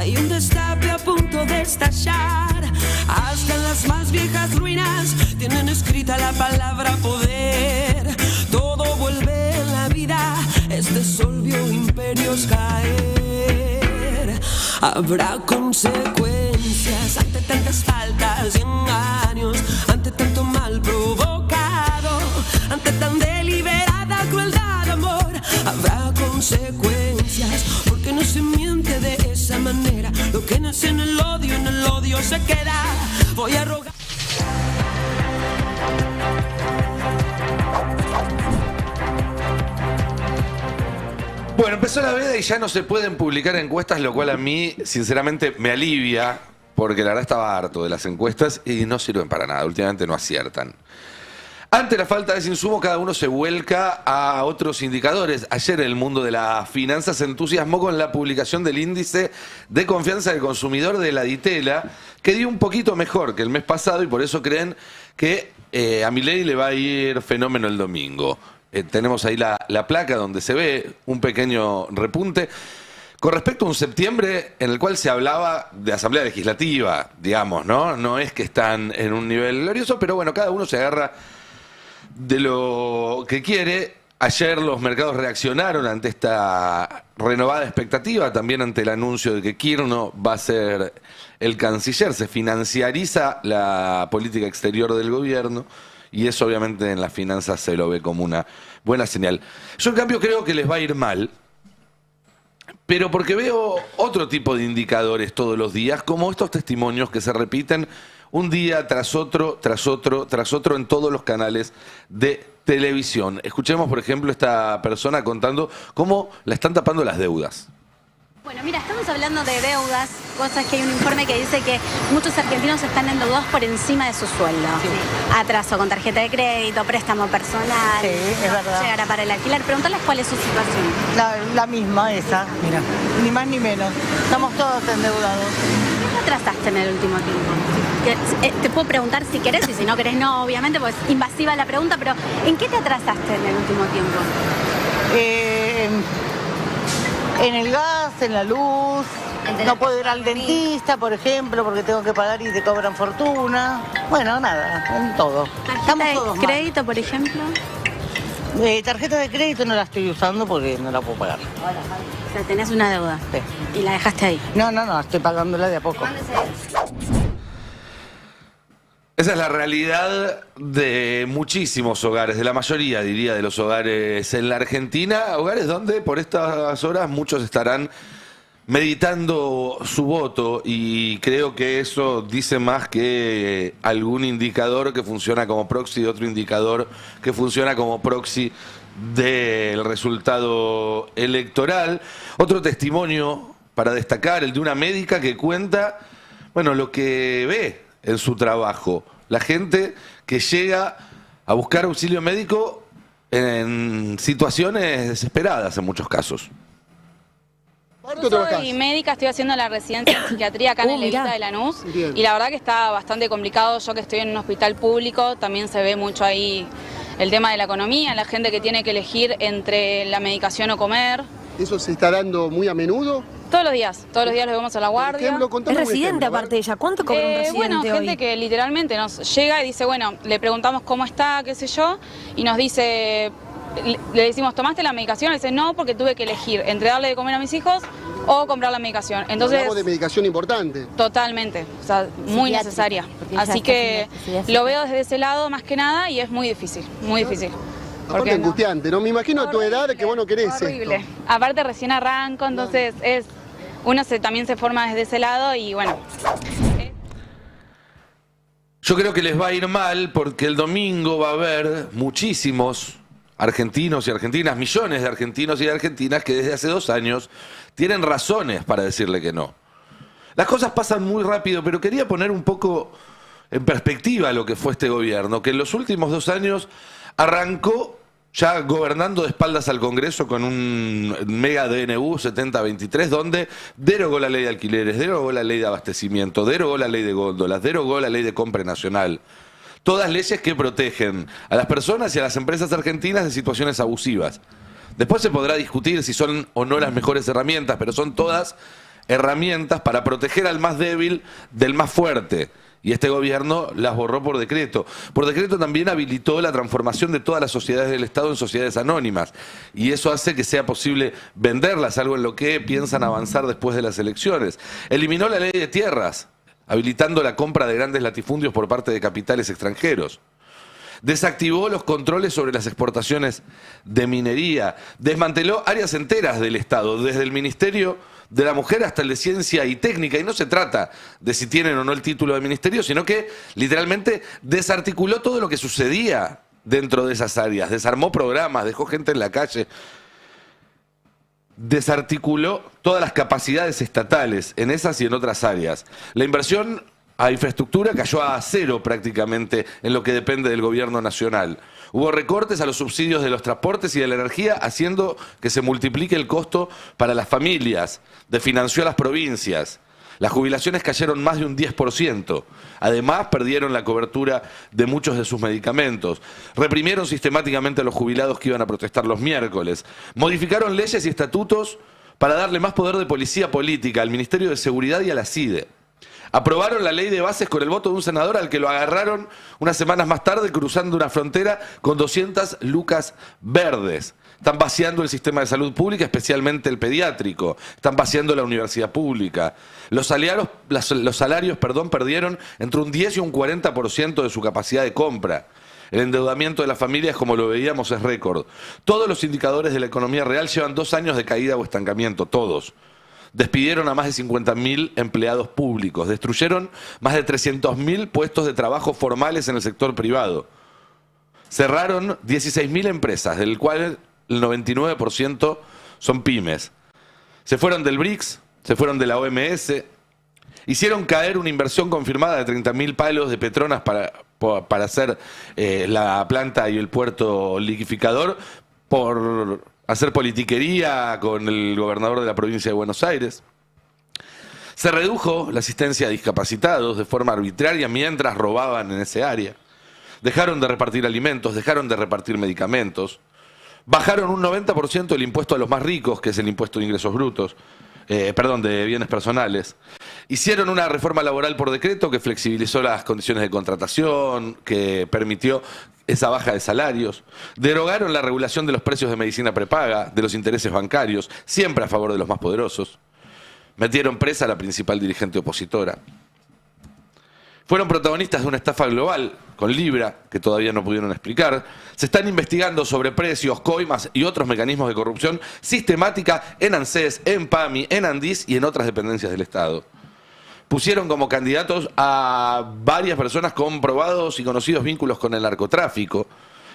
Hay un destape a punto de estallar. Hasta en las más viejas ruinas tienen escrita la palabra poder. Todo vuelve en la vida, este sol vio imperios caer. Habrá consecuencias ante tantas faltas y engaños, ante tanto mal provocado, ante tan deliberada crueldad, amor. Habrá consecuencias, porque no se miente de esa manera. Lo que nace en el odio se queda. Voy a rogar. Bueno, empezó la veda y ya no se pueden publicar encuestas, lo cual a mí, sinceramente, me alivia, porque la verdad estaba harto de las encuestas y no sirven para nada, últimamente no aciertan. Ante la falta de ese insumo, cada uno se vuelca a otros indicadores. Ayer el mundo de las finanzas se entusiasmó con la publicación del índice de confianza del consumidor de la Ditela, que dio un poquito mejor que el mes pasado y por eso creen que a Milei le va a ir fenómeno el domingo. Tenemos ahí la placa donde se ve un pequeño repunte. Con respecto a un septiembre en el cual se hablaba de asamblea legislativa, digamos, ¿no? No es que están en un nivel glorioso, pero bueno, cada uno se agarra de lo que quiere. Ayer los mercados reaccionaron ante esta renovada expectativa, también ante el anuncio de que Kirchner va a ser el canciller. Se financiariza la política exterior del gobierno y eso obviamente en las finanzas se lo ve como una buena señal. Yo en cambio creo que les va a ir mal, pero porque veo otro tipo de indicadores todos los días, como estos testimonios que se repiten un día tras otro, tras otro, tras otro en todos los canales de televisión. Escuchemos, por ejemplo, esta persona contando cómo la están tapando las deudas. Bueno, mira, estamos hablando de deudas, cosas que hay un informe que dice que muchos argentinos están endeudados por encima de su sueldo. Sí. Atraso con tarjeta de crédito, préstamo personal, sí, es verdad. Llegará para el alquiler. Preguntarles cuál es su situación. La misma, esa, mira, ni más ni menos. Estamos todos endeudados. ¿Qué te atrasaste en el último tiempo? Te puedo preguntar si querés y si no querés no, obviamente, pues es invasiva la pregunta, pero ¿en qué te atrasaste en el último tiempo? En el gas, en la luz, no puedo ir al dentista, por ejemplo, porque tengo que pagar y te cobran fortuna. Bueno, nada, en todo. ¿Tarjeta de crédito, por ejemplo? Tarjeta de crédito no la estoy usando porque no la puedo pagar. O sea, tenés una deuda. Sí. ¿Y la dejaste ahí? No, estoy pagándola de a poco. Esa es la realidad de muchísimos hogares, de la mayoría, diría, de los hogares en la Argentina. Hogares donde por estas horas muchos estarán meditando su voto y creo que eso dice más que algún indicador que funciona como proxy de otro indicador que funciona como proxy del resultado electoral. Otro testimonio para destacar, el de una médica que cuenta, bueno, lo que ve en su trabajo. La gente que llega a buscar auxilio médico en situaciones desesperadas en muchos casos. Yo soy médica, estoy haciendo la residencia en psiquiatría acá en el Levita de Lanús. Bien. Y la verdad que está bastante complicado. Yo que estoy en un hospital público, también se ve mucho ahí el tema de la economía, la gente que tiene que elegir entre la medicación o comer. ¿Eso se está dando muy a menudo? Todos los días lo vemos a la guardia. Es residente aparte de ella. ¿Cuánto cobra un residente bueno, gente hoy? Que literalmente nos llega y dice, bueno, le preguntamos cómo está, qué sé yo, y nos dice, le decimos, ¿tomaste la medicación? Le dice, no, porque tuve que elegir entre darle de comer a mis hijos o comprar la medicación. Entonces, hablamos de medicación importante. Totalmente, o sea, muy necesaria. Así que lo veo desde ese lado más que nada y es muy difícil, muy difícil. Aparte angustiante, ¿no? Me imagino a tu edad que vos no querés horrible. Esto. Aparte recién arranco, entonces uno también se forma desde ese lado y bueno. Yo creo que les va a ir mal porque el domingo va a haber muchísimos argentinos y argentinas, millones de argentinos y de argentinas que desde hace 2 años tienen razones para decirle que no. Las cosas pasan muy rápido, pero quería poner un poco en perspectiva lo que fue este gobierno, que en los últimos 2 años arrancó ya gobernando de espaldas al Congreso con un mega DNU 7023, donde derogó la ley de alquileres, derogó la ley de abastecimiento, derogó la ley de góndolas, derogó la ley de compra nacional. Todas leyes que protegen a las personas y a las empresas argentinas de situaciones abusivas. Después se podrá discutir si son o no las mejores herramientas, pero son todas herramientas para proteger al más débil del más fuerte. Y este gobierno las borró por decreto. Por decreto también habilitó la transformación de todas las sociedades del Estado en sociedades anónimas. Y eso hace que sea posible venderlas, algo en lo que piensan avanzar después de las elecciones. Eliminó la ley de tierras, habilitando la compra de grandes latifundios por parte de capitales extranjeros. Desactivó los controles sobre las exportaciones de minería. Desmanteló áreas enteras del Estado, desde el Ministerio de la Mujer hasta el de Ciencia y Técnica. Y no se trata de si tienen o no el título de ministerio, sino que literalmente desarticuló todo lo que sucedía dentro de esas áreas. Desarmó programas, dejó gente en la calle. Desarticuló todas las capacidades estatales en esas y en otras áreas. La inversión a infraestructura cayó a cero prácticamente en lo que depende del gobierno nacional. Hubo recortes a los subsidios de los transportes y de la energía, haciendo que se multiplique el costo para las familias. Desfinanció a las provincias. Las jubilaciones cayeron más de un 10%. Además, perdieron la cobertura de muchos de sus medicamentos. Reprimieron sistemáticamente a los jubilados que iban a protestar los miércoles. Modificaron leyes y estatutos para darle más poder de policía política al Ministerio de Seguridad y a la CIDE. Aprobaron la ley de bases con el voto de un senador al que lo agarraron unas semanas más tarde cruzando una frontera con 200 lucas verdes. Están vaciando el sistema de salud pública, especialmente el pediátrico. Están vaciando la universidad pública. Los salarios, perdieron entre un 10 y un 40% de su capacidad de compra. El endeudamiento de las familias, como lo veíamos, es récord. Todos los indicadores de la economía real llevan 2 años de caída o estancamiento, todos. Despidieron a más de 50.000 empleados públicos. Destruyeron más de 300.000 puestos de trabajo formales en el sector privado. Cerraron 16.000 empresas, del cual el 99% son pymes. Se fueron del BRICS, se fueron de la OMS. Hicieron caer una inversión confirmada de 30.000 palos de Petronas para hacer la planta y el puerto liquificador por hacer politiquería con el gobernador de la provincia de Buenos Aires. Se redujo la asistencia a discapacitados de forma arbitraria mientras robaban en ese área. Dejaron de repartir alimentos, dejaron de repartir medicamentos. Bajaron un 90% el impuesto a los más ricos, que es el impuesto de ingresos brutos, de bienes personales. Hicieron una reforma laboral por decreto que flexibilizó las condiciones de contratación, que permitió esa baja de salarios. Derogaron la regulación de los precios de medicina prepaga, de los intereses bancarios, siempre a favor de los más poderosos. Metieron presa a la principal dirigente opositora. Fueron protagonistas de una estafa global con Libra, que todavía no pudieron explicar. Se están investigando sobre precios, coimas y otros mecanismos de corrupción sistemática en ANSES, en PAMI, en Andis y en otras dependencias del Estado. Pusieron como candidatos a varias personas con probados y conocidos vínculos con el narcotráfico.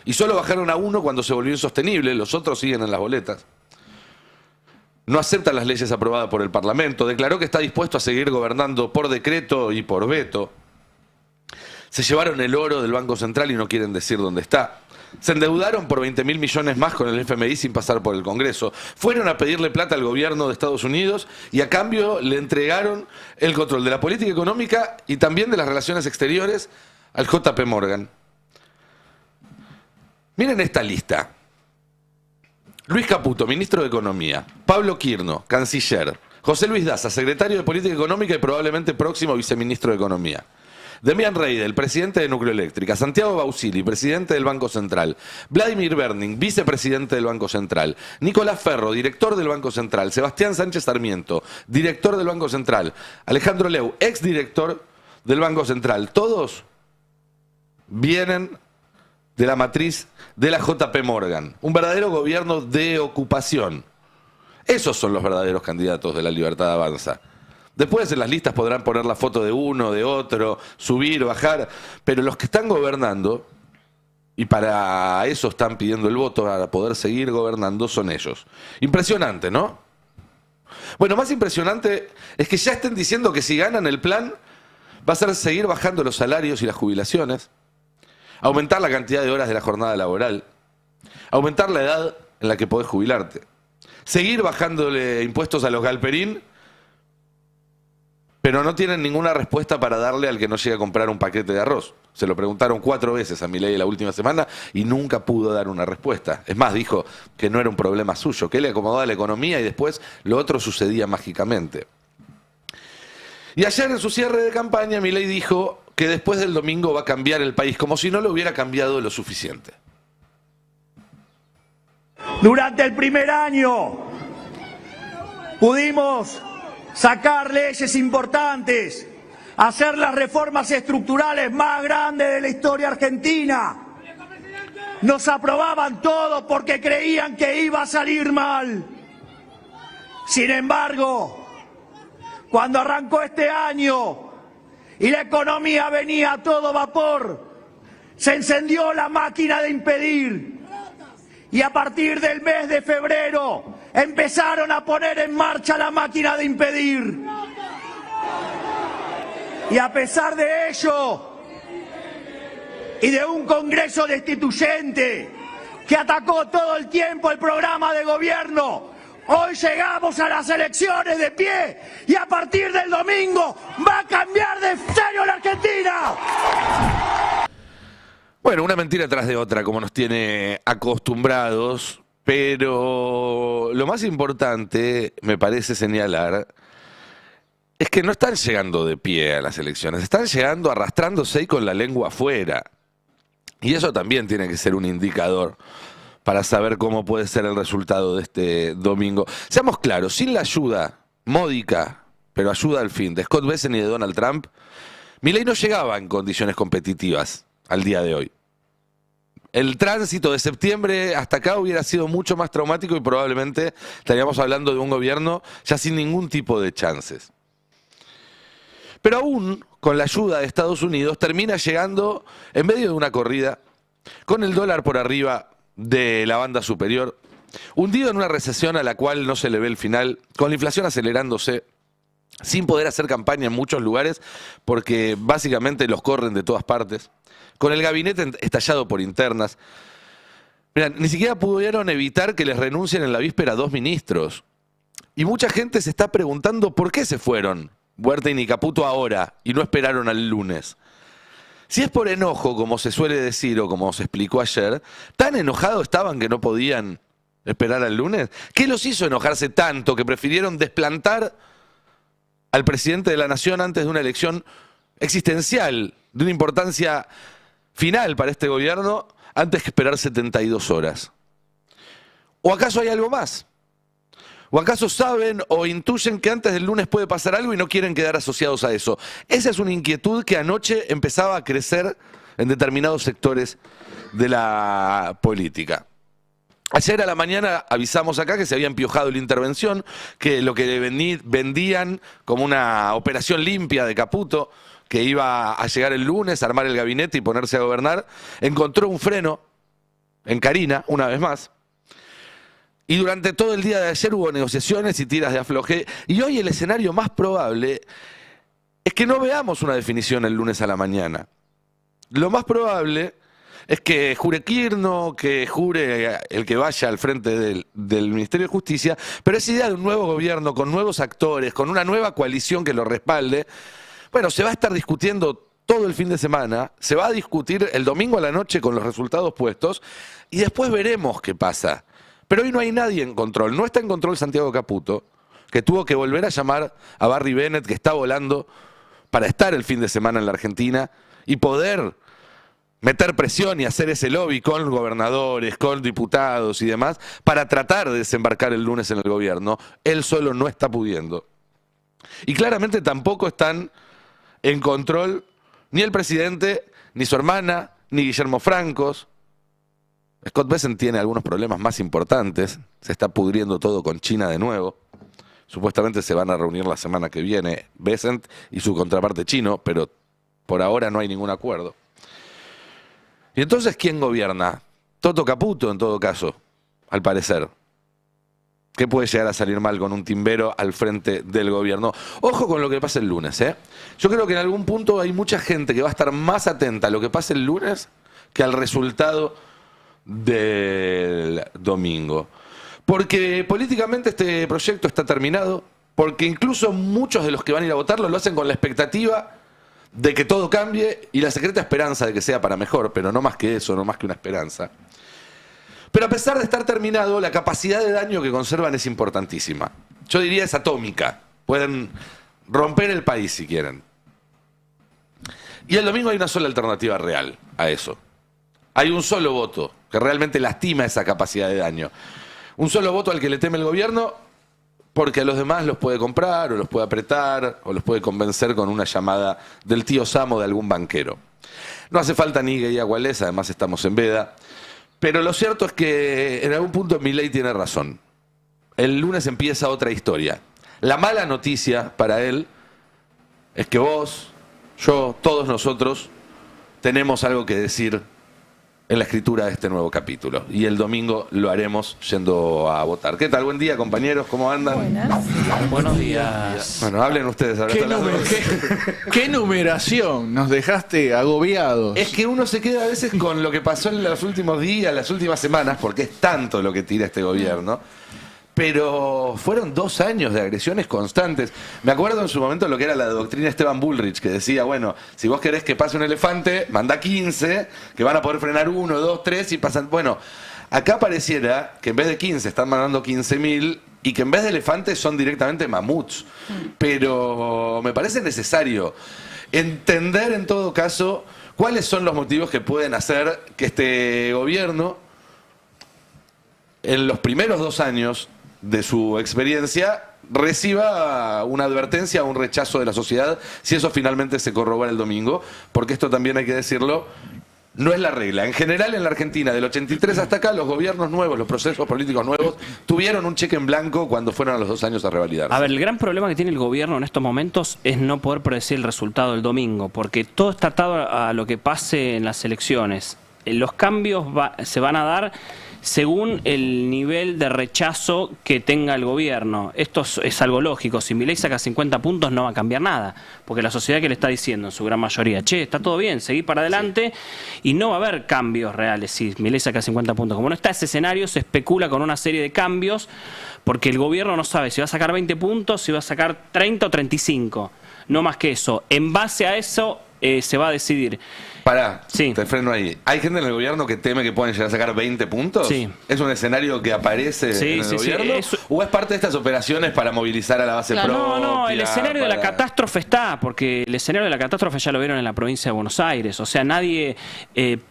Y solo bajaron a uno cuando se volvió insostenible, los otros siguen en las boletas. No acepta las leyes aprobadas por el Parlamento. Declaró que está dispuesto a seguir gobernando por decreto y por veto. Se llevaron el oro del Banco Central y no quieren decir dónde está. Se endeudaron por 20.000 millones más con el FMI sin pasar por el Congreso. Fueron a pedirle plata al gobierno de Estados Unidos y a cambio le entregaron el control de la política económica y también de las relaciones exteriores al JP Morgan. Miren esta lista. Luis Caputo, ministro de Economía. Pablo Quirno, canciller. José Luis Daza, secretario de Política Económica y probablemente próximo viceministro de Economía. Demian Reidel, presidente de Nucleoeléctrica. Santiago Bausili, presidente del Banco Central. Vladimir Berning, vicepresidente del Banco Central. Nicolás Ferro, director del Banco Central. Sebastián Sánchez Sarmiento, director del Banco Central. Alejandro Leu, exdirector del Banco Central. Todos vienen de la matriz de la JP Morgan. Un verdadero gobierno de ocupación. Esos son los verdaderos candidatos de La Libertad Avanza. Después en las listas podrán poner la foto de uno, de otro, subir, bajar, pero los que están gobernando, y para eso están pidiendo el voto, para poder seguir gobernando, son ellos. Impresionante, ¿no? Bueno, más impresionante es que ya estén diciendo que si ganan el plan, va a ser seguir bajando los salarios y las jubilaciones, aumentar la cantidad de horas de la jornada laboral, aumentar la edad en la que podés jubilarte, seguir bajándole impuestos a los galperín, pero no tienen ninguna respuesta para darle al que no llega a comprar un paquete de arroz. Se lo preguntaron 4 veces a Milei la última semana y nunca pudo dar una respuesta. Es más, dijo que no era un problema suyo, que él le acomodaba la economía y después lo otro sucedía mágicamente. Y ayer en su cierre de campaña, Milei dijo que después del domingo va a cambiar el país, como si no lo hubiera cambiado lo suficiente. Durante el primer año pudimos sacar leyes importantes, hacer las reformas estructurales más grandes de la historia argentina. Nos aprobaban todo porque creían que iba a salir mal. Sin embargo, cuando arrancó este año y la economía venía a todo vapor, se encendió la máquina de impedir. Y a partir del mes de febrero empezaron a poner en marcha la máquina de impedir. Y a pesar de ello, y de un Congreso destituyente que atacó todo el tiempo el programa de gobierno, hoy llegamos a las elecciones de pie y a partir del domingo va a cambiar de serio la Argentina. Bueno, una mentira tras de otra, como nos tiene acostumbrados, pero lo más importante, me parece señalar, es que no están llegando de pie a las elecciones, están llegando arrastrándose y con la lengua afuera. Y eso también tiene que ser un indicador para saber cómo puede ser el resultado de este domingo. Seamos claros, sin la ayuda módica, pero ayuda al fin, de Scott Bessent y de Donald Trump, Milei no llegaba en condiciones competitivas al día de hoy. El tránsito de septiembre hasta acá hubiera sido mucho más traumático y probablemente estaríamos hablando de un gobierno ya sin ningún tipo de chances. Pero aún con la ayuda de Estados Unidos termina llegando en medio de una corrida, con el dólar por arriba de la banda superior, hundido en una recesión a la cual no se le ve el final, con la inflación acelerándose, sin poder hacer campaña en muchos lugares porque básicamente los corren de todas partes, con el gabinete estallado por internas. Mirá, ni siquiera pudieron evitar que les renuncien en la víspera 2 ministros. Y mucha gente se está preguntando por qué se fueron Huerta y Caputo ahora y no esperaron al lunes. Si es por enojo, como se suele decir o como se explicó ayer, ¿tan enojados estaban que no podían esperar al lunes? ¿Qué los hizo enojarse tanto que prefirieron desplantar al presidente de la nación antes de una elección existencial, de una importancia final para este gobierno, antes que esperar 72 horas? ¿O acaso hay algo más? ¿O acaso saben o intuyen que antes del lunes puede pasar algo y no quieren quedar asociados a eso? Esa es una inquietud que anoche empezaba a crecer en determinados sectores de la política. Ayer a la mañana avisamos acá que se había empiojado la intervención, que lo que vendían como una operación limpia de Caputo, que iba a llegar el lunes, armar el gabinete y ponerse a gobernar, encontró un freno en Carina, una vez más. Y durante todo el día de ayer hubo negociaciones y tiras de afloje. Y hoy el escenario más probable es que no veamos una definición el lunes a la mañana. Lo más probable es que jure Kirchner, que jure el que vaya al frente del Ministerio de Justicia, pero esa idea de un nuevo gobierno con nuevos actores, con una nueva coalición que lo respalde, bueno, se va a estar discutiendo todo el fin de semana, se va a discutir el domingo a la noche con los resultados puestos y después veremos qué pasa. Pero hoy no hay nadie en control. No está en control Santiago Caputo, que tuvo que volver a llamar a Barry Bennett, que está volando para estar el fin de semana en la Argentina y poder meter presión y hacer ese lobby con gobernadores, con diputados y demás, para tratar de desembarcar el lunes en el gobierno. Él solo no está pudiendo. Y claramente tampoco están en control ni el presidente, ni su hermana, ni Guillermo Francos. Scott Bessent tiene algunos problemas más importantes. Se está pudriendo todo con China de nuevo. Supuestamente se van a reunir la semana que viene Bessent y su contraparte chino, pero por ahora no hay ningún acuerdo. ¿Y entonces quién gobierna? Toto Caputo, en todo caso, al parecer. ¿Qué puede llegar a salir mal con un timbero al frente del gobierno? Ojo con lo que pasa el lunes, ¿eh? Yo creo que en algún punto hay mucha gente que va a estar más atenta a lo que pase el lunes que al resultado del domingo. Porque políticamente este proyecto está terminado, porque incluso muchos de los que van a ir a votarlo lo hacen con la expectativa de que todo cambie y la secreta esperanza de que sea para mejor, pero no más que eso, no más que una esperanza. Pero a pesar de estar terminado, la capacidad de daño que conservan es importantísima. Yo diría es atómica. Pueden romper el país si quieren. Y el domingo hay una sola alternativa real a eso. Hay un solo voto que realmente lastima esa capacidad de daño. Un solo voto al que le teme el gobierno, porque a los demás los puede comprar, o los puede apretar, o los puede convencer con una llamada del tío Samo de algún banquero. No hace falta ni guía cuál es, además estamos en veda. Pero lo cierto es que en algún punto Milei tiene razón. El lunes empieza otra historia. La mala noticia para él es que vos, yo, todos nosotros tenemos algo que decir en la escritura de este nuevo capítulo. Y el domingo lo haremos yendo a votar. ¿Qué tal? Buen día, compañeros. ¿Cómo andan? Buenas. Buenos días. Bueno, hablen ustedes. ¿Qué numeración? Nos dejaste agobiados. Es que uno se queda a veces con lo que pasó en los últimos días, las últimas semanas, porque es tanto lo que tira este gobierno. Pero fueron 2 años de agresiones constantes. Me acuerdo en su momento lo que era la doctrina Esteban Bullrich, que decía, bueno, si vos querés que pase un elefante, manda 15, que van a poder frenar 1, 2, 3 y pasan... Bueno, acá pareciera que en vez de 15 están mandando 15.000 y que en vez de elefantes son directamente mamuts. Pero me parece necesario entender en todo caso cuáles son los motivos que pueden hacer que este gobierno, en los primeros 2 años de su experiencia, reciba una advertencia o un rechazo de la sociedad si eso finalmente se corrobora el domingo, porque esto también hay que decirlo, no es la regla. En general en la Argentina, del 83 hasta acá, los gobiernos nuevos, los procesos políticos nuevos, tuvieron un cheque en blanco cuando fueron a los 2 años a revalidarse. A ver, el gran problema que tiene el gobierno en estos momentos es no poder predecir el resultado del domingo, porque todo está atado a lo que pase en las elecciones. Los cambios se van a dar según el nivel de rechazo que tenga el gobierno. Esto es algo lógico. Si Milei saca 50 puntos no va a cambiar nada, porque la sociedad que le está diciendo en su gran mayoría, che, está todo bien, seguí para adelante, y no va a haber cambios reales si Milei saca 50 puntos. Como no está ese escenario, se especula con una serie de cambios, porque el gobierno no sabe si va a sacar 20 puntos, si va a sacar 30 o 35, no más que eso. En base a eso se va a decidir. Pará, sí. Te freno ahí. ¿Hay gente en el gobierno que teme que pueden llegar a sacar 20 puntos? Sí. ¿Es un escenario que aparece en el gobierno? ¿O es parte de estas operaciones para movilizar a la base propia? No, el escenario de la catástrofe está, porque el escenario de la catástrofe ya lo vieron en la provincia de Buenos Aires. O sea, nadie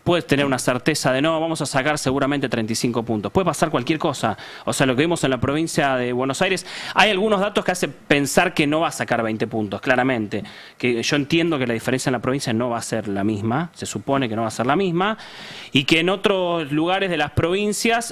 puede tener una certeza de no, vamos a sacar seguramente 35 puntos. Puede pasar cualquier cosa. O sea, lo que vimos en la provincia de Buenos Aires, hay algunos datos que hacen pensar que no va a sacar 20 puntos, claramente. Que yo entiendo que la diferencia en la provincia no va a ser la misma. Se supone que no va a ser la misma, y que en otros lugares de las provincias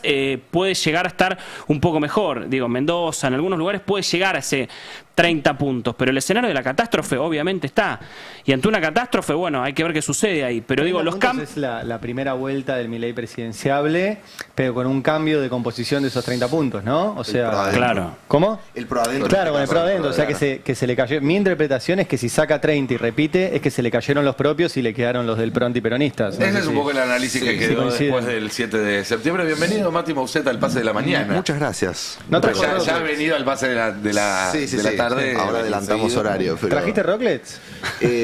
puede llegar a estar un poco mejor. Digo, Mendoza, en algunos lugares puede llegar a ese 30 puntos, pero el escenario de la catástrofe obviamente está, y ante una catástrofe, bueno, hay que ver qué sucede ahí, pero digo, los cambios... Es la primera vuelta del Milei presidenciable, pero con un cambio de composición de esos 30 puntos, ¿no? O sea, claro. ¿Cómo? El pro adentro. Claro, con el pro adentro, o sea, que se le cayó. Mi interpretación es que si saca 30 y repite, es que se le cayeron los propios y le quedaron los del pro antiperonistas. Ese es un poco el análisis que quedó después del 7 de septiembre. Bienvenido, Mati Mauceta, al Pase de la Mañana. Muchas gracias. ¿No ya ha venido al Pase de la tarde. Ahora adelantamos horario. Pero... ¿Trajiste rocklets?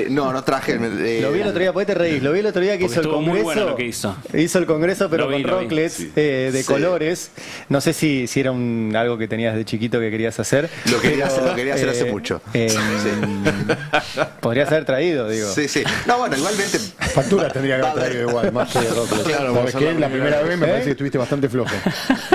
No traje. Lo vi el otro día, ¿por qué te reís? Lo vi el otro día que hizo el Congreso. Muy bueno lo que hizo. Hizo el Congreso, pero con rocklets de colores. No sé si era algo que tenías de chiquito que querías hacer. Lo quería hacer hace mucho. Podrías haber traído, digo. Sí. No, bueno, igualmente. Facturas tendría que haber traído igual, más que rocklets. Claro, ¿sabes qué? La primera vez me parece que estuviste bastante flojo.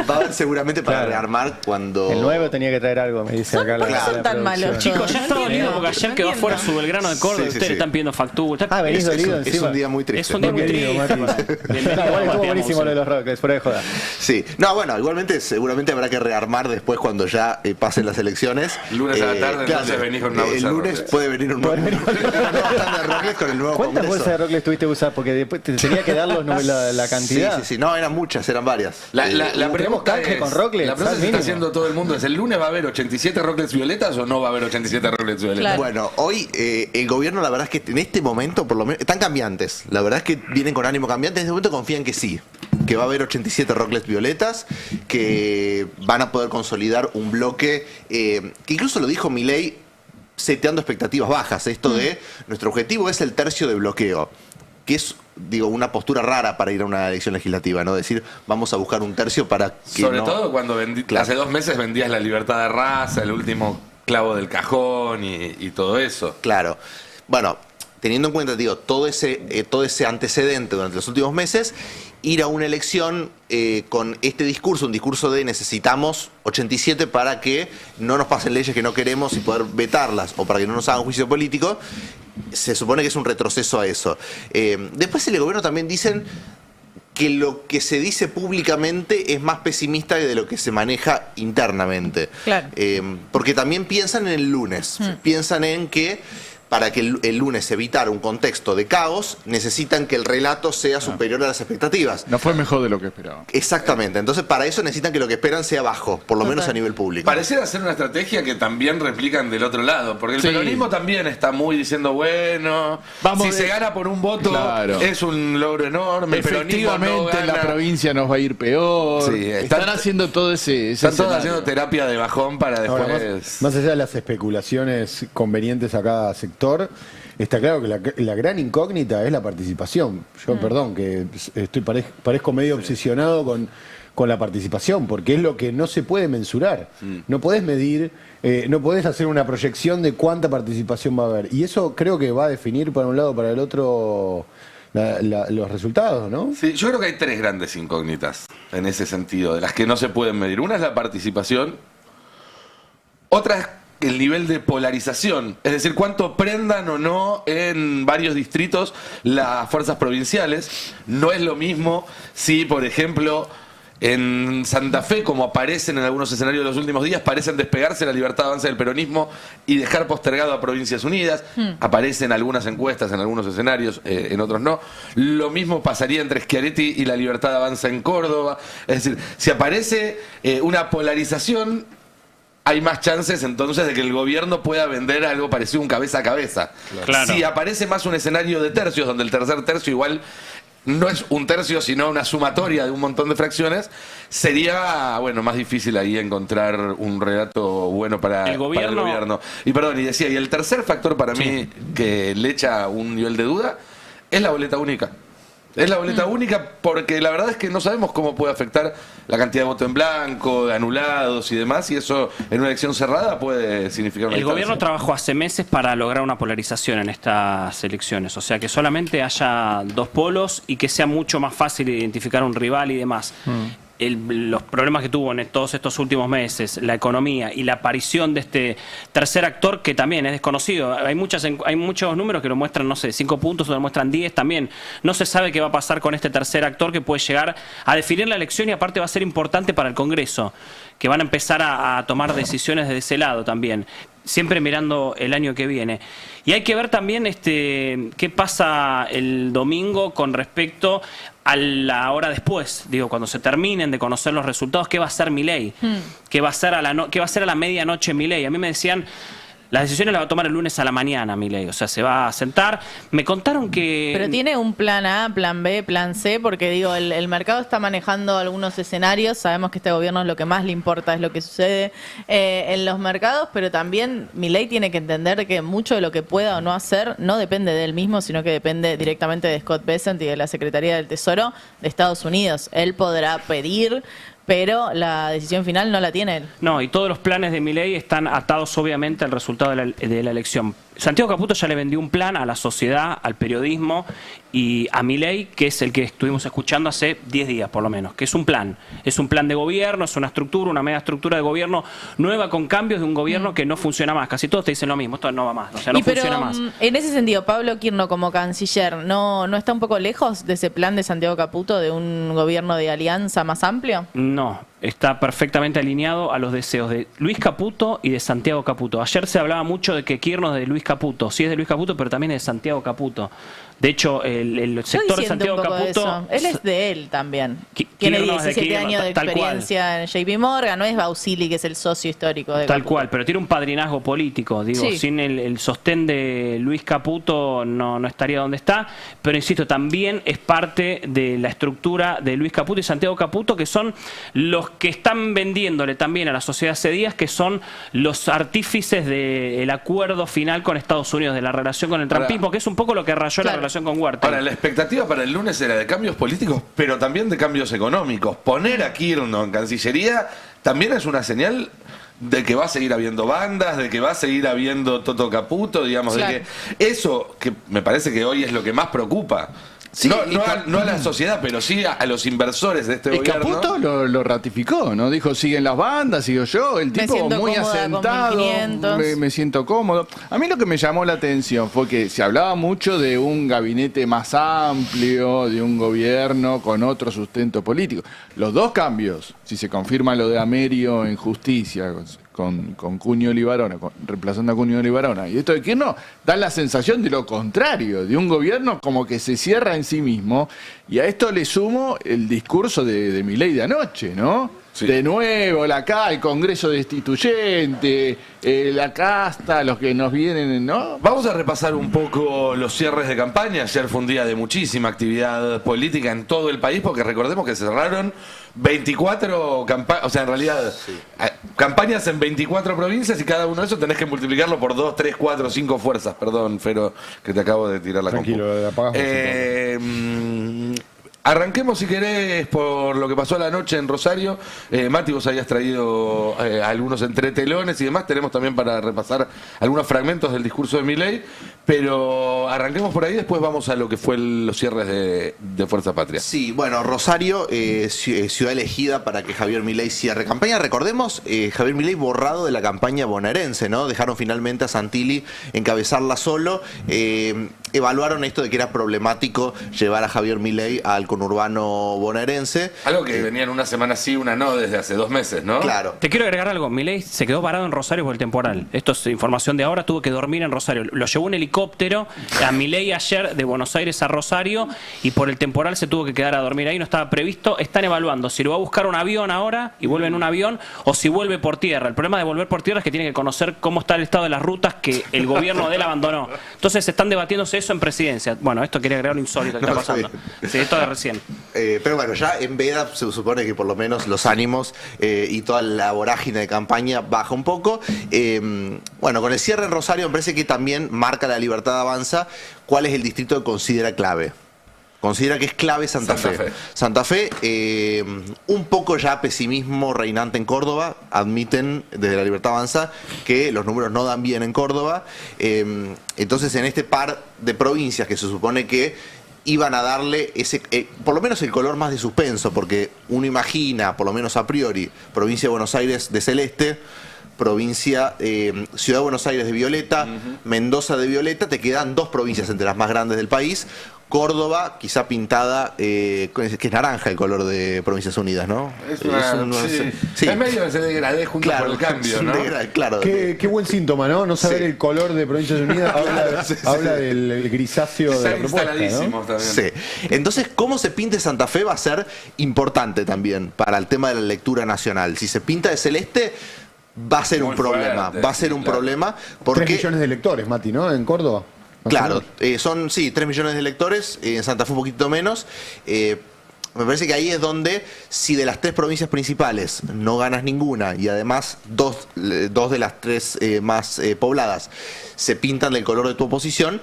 Va a haber seguramente para rearmar cuando. El nuevo tenía que traer algo, me dice acá. ¿Por qué son tan malos? Chicos, ya está dolido porque ayer quedó afuera su Belgrano de Córdoba. Ustedes están pidiendo factura. Venís dolido encima. Es un día muy triste. Es un día muy triste. Igual estuvo buenísimo lo de los rocklets, fuera de joda. Sí. No, bueno, igualmente seguramente habrá que rearmar después cuando ya pasen las elecciones. Lunes a la tarde, entonces venís con una bolsa de lunes puede venir un nuevo rocklets con el nuevo ¿Cuántas Congreso? bolsas de rocklets tuviste que usar? Porque después te tenía que dar la cantidad. Sí. No, eran muchas, eran varias. La pregunta es, con rocklets, la pregunta que está haciendo todo el mundo es, ¿el lunes va a haber 87 rocklets violetas o no va a haber 87 rocklets violetas? Claro. Bueno, hoy el gobierno, la verdad es que en este momento, por lo menos, están cambiantes. La verdad es que vienen con ánimo cambiante. En este momento confían que sí, que va a haber 87 rocklets violetas, que van a poder consolidar un bloque, que incluso lo dijo Milei, seteando expectativas bajas. Esto de, nuestro objetivo es el tercio de bloqueo, que es, digo, una postura rara para ir a una elección legislativa, ¿no? Decir, vamos a buscar un tercio para que Sobre todo cuando hace 2 meses vendías la libertad de raza, el último esclavo del cajón y todo eso. Claro. Bueno, teniendo en cuenta, digo, todo ese antecedente durante los últimos meses, ir a una elección con este discurso, un discurso de necesitamos 87 para que no nos pasen leyes que no queremos y poder vetarlas, o para que no nos hagan juicio político, se supone que es un retroceso a eso. Después en el gobierno también dicen que lo que se dice públicamente es más pesimista de lo que se maneja internamente. Claro. Porque también piensan en el lunes, piensan en que para que el lunes evitar un contexto de caos, necesitan que el relato sea superior a las expectativas. No fue mejor de lo que esperaban. Exactamente. Entonces, para eso necesitan que lo que esperan sea bajo, por lo menos a nivel público. Pareciera ser una estrategia que también replican del otro lado, porque el peronismo también está muy diciendo, bueno, si se gana por un voto, es un logro enorme. Efectivamente, en la provincia nos va a ir peor. Sí, están haciendo todo ese están todos haciendo terapia de bajón para después... Ahora, más allá de las especulaciones convenientes a cada sector, está claro que la gran incógnita es la participación. Yo, perdón, que parezco medio obsesionado con la participación, porque es lo que no se puede mensurar. No podés medir, no podés hacer una proyección de cuánta participación va a haber. Y eso creo que va a definir para un lado o para el otro los resultados, ¿no? Sí, yo creo que hay tres grandes incógnitas en ese sentido, de las que no se pueden medir. Una es la participación, otra es el nivel de polarización, es decir, cuánto prendan o no en varios distritos las fuerzas provinciales. No es lo mismo si, por ejemplo, en Santa Fe, como aparecen en algunos escenarios de los últimos días, parecen despegarse la Libertad Avanza del peronismo y dejar postergado a Provincias Unidas. Aparecen algunas encuestas en algunos escenarios, en otros no. Lo mismo pasaría entre Schiaretti y la Libertad Avanza en Córdoba. Es decir, si aparece una polarización, hay más chances entonces de que el gobierno pueda vender algo parecido a un cabeza a cabeza. Claro. Si aparece más un escenario de tercios, donde el tercer tercio igual no es un tercio, sino una sumatoria de un montón de fracciones, sería, bueno, más difícil ahí encontrar un relato bueno para el gobierno. Y perdón, y decía, y el tercer factor para mí que le echa un nivel de duda es la boleta única. Es la boleta única porque la verdad es que no sabemos cómo puede afectar la cantidad de voto en blanco, de anulados y demás, y eso en una elección cerrada puede significar una distancia. Gobierno trabajó hace meses para lograr una polarización en estas elecciones, o sea que solamente haya dos polos y que sea mucho más fácil identificar un rival y demás. Los problemas que tuvo en todos estos últimos meses, la economía y la aparición de este tercer actor que también es desconocido. Hay muchos números que lo muestran, no sé, 5 puntos, o lo muestran 10 también. No se sabe qué va a pasar con este tercer actor que puede llegar a definir la elección y aparte va a ser importante para el Congreso, que van a empezar a tomar decisiones de ese lado también, siempre mirando el año que viene. Y hay que ver también qué pasa el domingo con respecto a la hora después, digo, cuando se terminen de conocer los resultados, ¿qué va a hacer Milei? ¿Qué va a ser a la medianoche Milei? A mí me decían, las decisiones las va a tomar el lunes a la mañana Milei, o sea, se va a sentar. Me contaron que... Pero tiene un plan A, plan B, plan C, porque digo, el mercado está manejando algunos escenarios, sabemos que este gobierno lo que más le importa es lo que sucede en los mercados, pero también Milei tiene que entender que mucho de lo que pueda o no hacer no depende de él mismo, sino que depende directamente de Scott Bessent y de la Secretaría del Tesoro de Estados Unidos. Él podrá pedir, pero la decisión final no la tiene él. No, y todos los planes de Milei están atados obviamente al resultado de la elección. Santiago Caputo ya le vendió un plan a la sociedad, al periodismo y a Milei, que es el que estuvimos escuchando hace 10 días por lo menos, que es un plan de gobierno, es una estructura, una media estructura de gobierno nueva con cambios de un gobierno que no funciona más. Casi todos te dicen lo mismo, esto no va más, o sea, no funciona más. En ese sentido, Pablo Kirno como canciller, ¿no está un poco lejos de ese plan de Santiago Caputo de un gobierno de alianza más amplio? No, está perfectamente alineado a los deseos de Luis Caputo y de Santiago Caputo. Ayer se hablaba mucho de que Kirno es de Luis Caputo, sí es de Luis Caputo, pero también es de Santiago Caputo. De hecho, el sector de Santiago Caputo... Él es de él también. Tiene 17 años de experiencia en JP Morgan, no es Bausili, que es el socio histórico de Tal cual, pero tiene un padrinazgo político. Digo, sin el sostén de Luis Caputo no estaría donde está, pero insisto, también es parte de la estructura de Luis Caputo y Santiago Caputo, que son los que están vendiéndole también a la sociedad hace días, que son los artífices del acuerdo final con Estados Unidos, de la relación con el trumpismo, que es un poco lo que rayó la relación con Huerta. Ahora, la expectativa para el lunes era de cambios políticos, pero también de cambios económicos. Poner a Kirno en Cancillería también es una señal de que va a seguir habiendo bandas, de que va a seguir habiendo Toto Caputo, digamos, Claro. de que eso que me parece que hoy es lo que más preocupa. Sí, no a la sociedad, pero sí a los inversores de este Y gobierno. Caputo lo ratificó, ¿no? Dijo, siguen las bandas, sigo yo, el Me tipo siento muy cómoda con asentado, 1500. me siento cómodo. A mí lo que me llamó la atención fue que se hablaba mucho de un gabinete más amplio, de un gobierno con otro sustento político. Los dos cambios, si se confirma lo de Amerio en justicia, con Cuño Libarona, reemplazando a Cuño Libarona, y esto de que no, da la sensación de lo contrario, de un gobierno como que se cierra en sí mismo, y a esto le sumo el discurso de Milei de anoche, ¿no? Sí. De nuevo, el Congreso Destituyente, la casta, los que nos vienen, ¿no? Vamos a repasar un poco los cierres de campaña. Ayer fue un día de muchísima actividad política en todo el país, porque recordemos que se cerraron 24 campañas, o sea, en realidad, campañas en 24 provincias, y cada uno de esos tenés que multiplicarlo por 2, 3, 4, 5 fuerzas. Perdón, Fero, que te acabo de tirar la compu. Tranquilo, apagamos. Arranquemos, si querés, por lo que pasó a la noche en Rosario. Mati, vos habías traído algunos entretelones y demás. Tenemos también para repasar algunos fragmentos del discurso de Milei, pero arranquemos por ahí, después vamos a lo que fue los cierres de Fuerza Patria. Sí, bueno, Rosario, ciudad elegida para que Javier Milei cierre campaña. Recordemos, Javier Milei borrado de la campaña bonaerense, ¿no? Dejaron finalmente a Santilli encabezarla solo. Evaluaron esto de que era problemático llevar a Javier Milei al conurbano bonaerense. Algo que venían una semana sí, una no, desde hace 2 meses, ¿no? Claro. Te quiero agregar algo. Milei se quedó parado en Rosario por el temporal. Esto es información de ahora. Tuvo que dormir en Rosario. Lo llevó un helicóptero a Milei ayer de Buenos Aires a Rosario, y por el temporal se tuvo que quedar a dormir ahí. No estaba previsto. Están evaluando si lo va a buscar un avión ahora y vuelve en un avión, o si vuelve por tierra. El problema de volver por tierra es que tiene que conocer cómo está el estado de las rutas que el gobierno de él abandonó. Entonces están debatiéndose eso en presidencia. Bueno, esto quería agregar un insólito que está pasando. Sí, esto de recién. Pero bueno, ya en veda se supone que por lo menos los ánimos y toda la vorágine de campaña baja un poco. Bueno, con el cierre en Rosario me parece que también marca la Libertad Avanza cuál es el distrito que considera clave. Considera que es clave Santa Fe. Santa Fe, un poco ya pesimismo reinante en Córdoba. Admiten desde la Libertad Avanza que los números no dan bien en Córdoba. Entonces, en este par de provincias que se supone que iban a darle ese, por lo menos el color más de suspenso, porque uno imagina, por lo menos a priori, provincia de Buenos Aires de celeste, provincia, Ciudad de Buenos Aires de violeta, Mendoza de violeta, te quedan 2 provincias entre las más grandes del país. Córdoba, quizá pintada, que es naranja el color de Provincias Unidas, ¿no? Es medio ese degradé junto por el cambio, ¿no? Claro. Qué buen síntoma, ¿no? No saber el color de Provincias Unidas habla del grisáceo de la propuesta, ¿no? También. Sí. Entonces, cómo se pinte Santa Fe va a ser importante también para el tema de la lectura nacional. Si se pinta de celeste, va a ser un problema. Va a ser un problema porque 3 millones de electores, Mati, ¿no? En Córdoba. Claro, son 3 millones de electores, en Santa Fe un poquito menos. Me parece que ahí es donde, si de las 3 provincias principales no ganas ninguna, y además dos de las 3 más pobladas se pintan del color de tu oposición,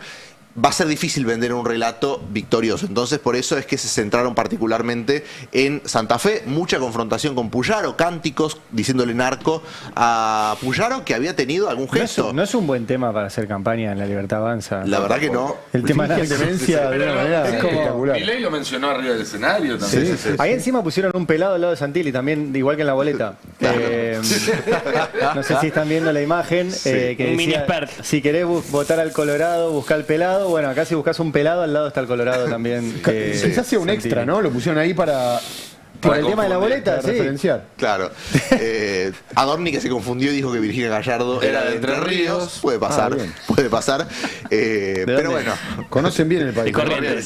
va a ser difícil vender un relato victorioso. Entonces, por eso es que se centraron particularmente en Santa Fe. Mucha confrontación con Puyaro, cánticos diciéndole narco a Puyaro, que había tenido algún gesto. No es un buen tema para hacer campaña en la Libertad Avanza. La verdad que no. El tema de la demencia de una manera espectacular. Milei lo mencionó arriba del escenario también. Ahí encima pusieron un pelado al lado de Santilli, también, igual que en la boleta. No sé si están viendo la imagen. Que un mini decía, expert. si querés votar al Colorado, busca al pelado. Bueno, acá si buscas un pelado, al lado está el Colorado también. Se hacía un extra, ¿no? Lo pusieron ahí para el tema de la boleta, sí. Referenciar. Claro. Adorni, que se confundió y dijo que Virginia Gallardo era de Entre Ríos. Puede pasar, puede pasar. Pero bueno. Conocen bien el país. De Corrientes.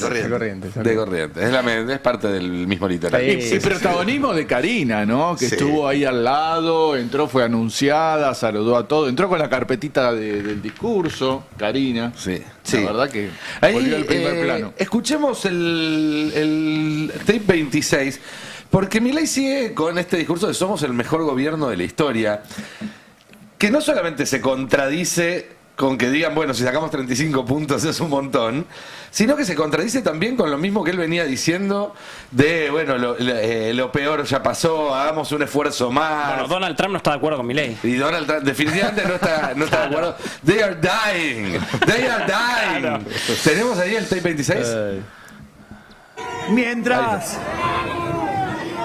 De Corrientes. Es parte del mismo litoral. Y protagonismo de Karina, ¿no? Que estuvo ahí al lado, entró, fue anunciada, saludó a todo, entró con la carpetita del discurso, Karina. Sí. La verdad que volvió al primer plano. Escuchemos el tape 26, porque Milei sigue con este discurso de somos el mejor gobierno de la historia, que no solamente se contradice con que digan, bueno, si sacamos 35 puntos es un montón, sino que se contradice también con lo mismo que él venía diciendo de, bueno, lo peor ya pasó, hagamos un esfuerzo más. Bueno, Donald Trump no está de acuerdo con Milei. Y Donald Trump definitivamente no está de acuerdo. They are dying. They are dying. Claro. ¿Tenemos ahí el tape 26? Mientras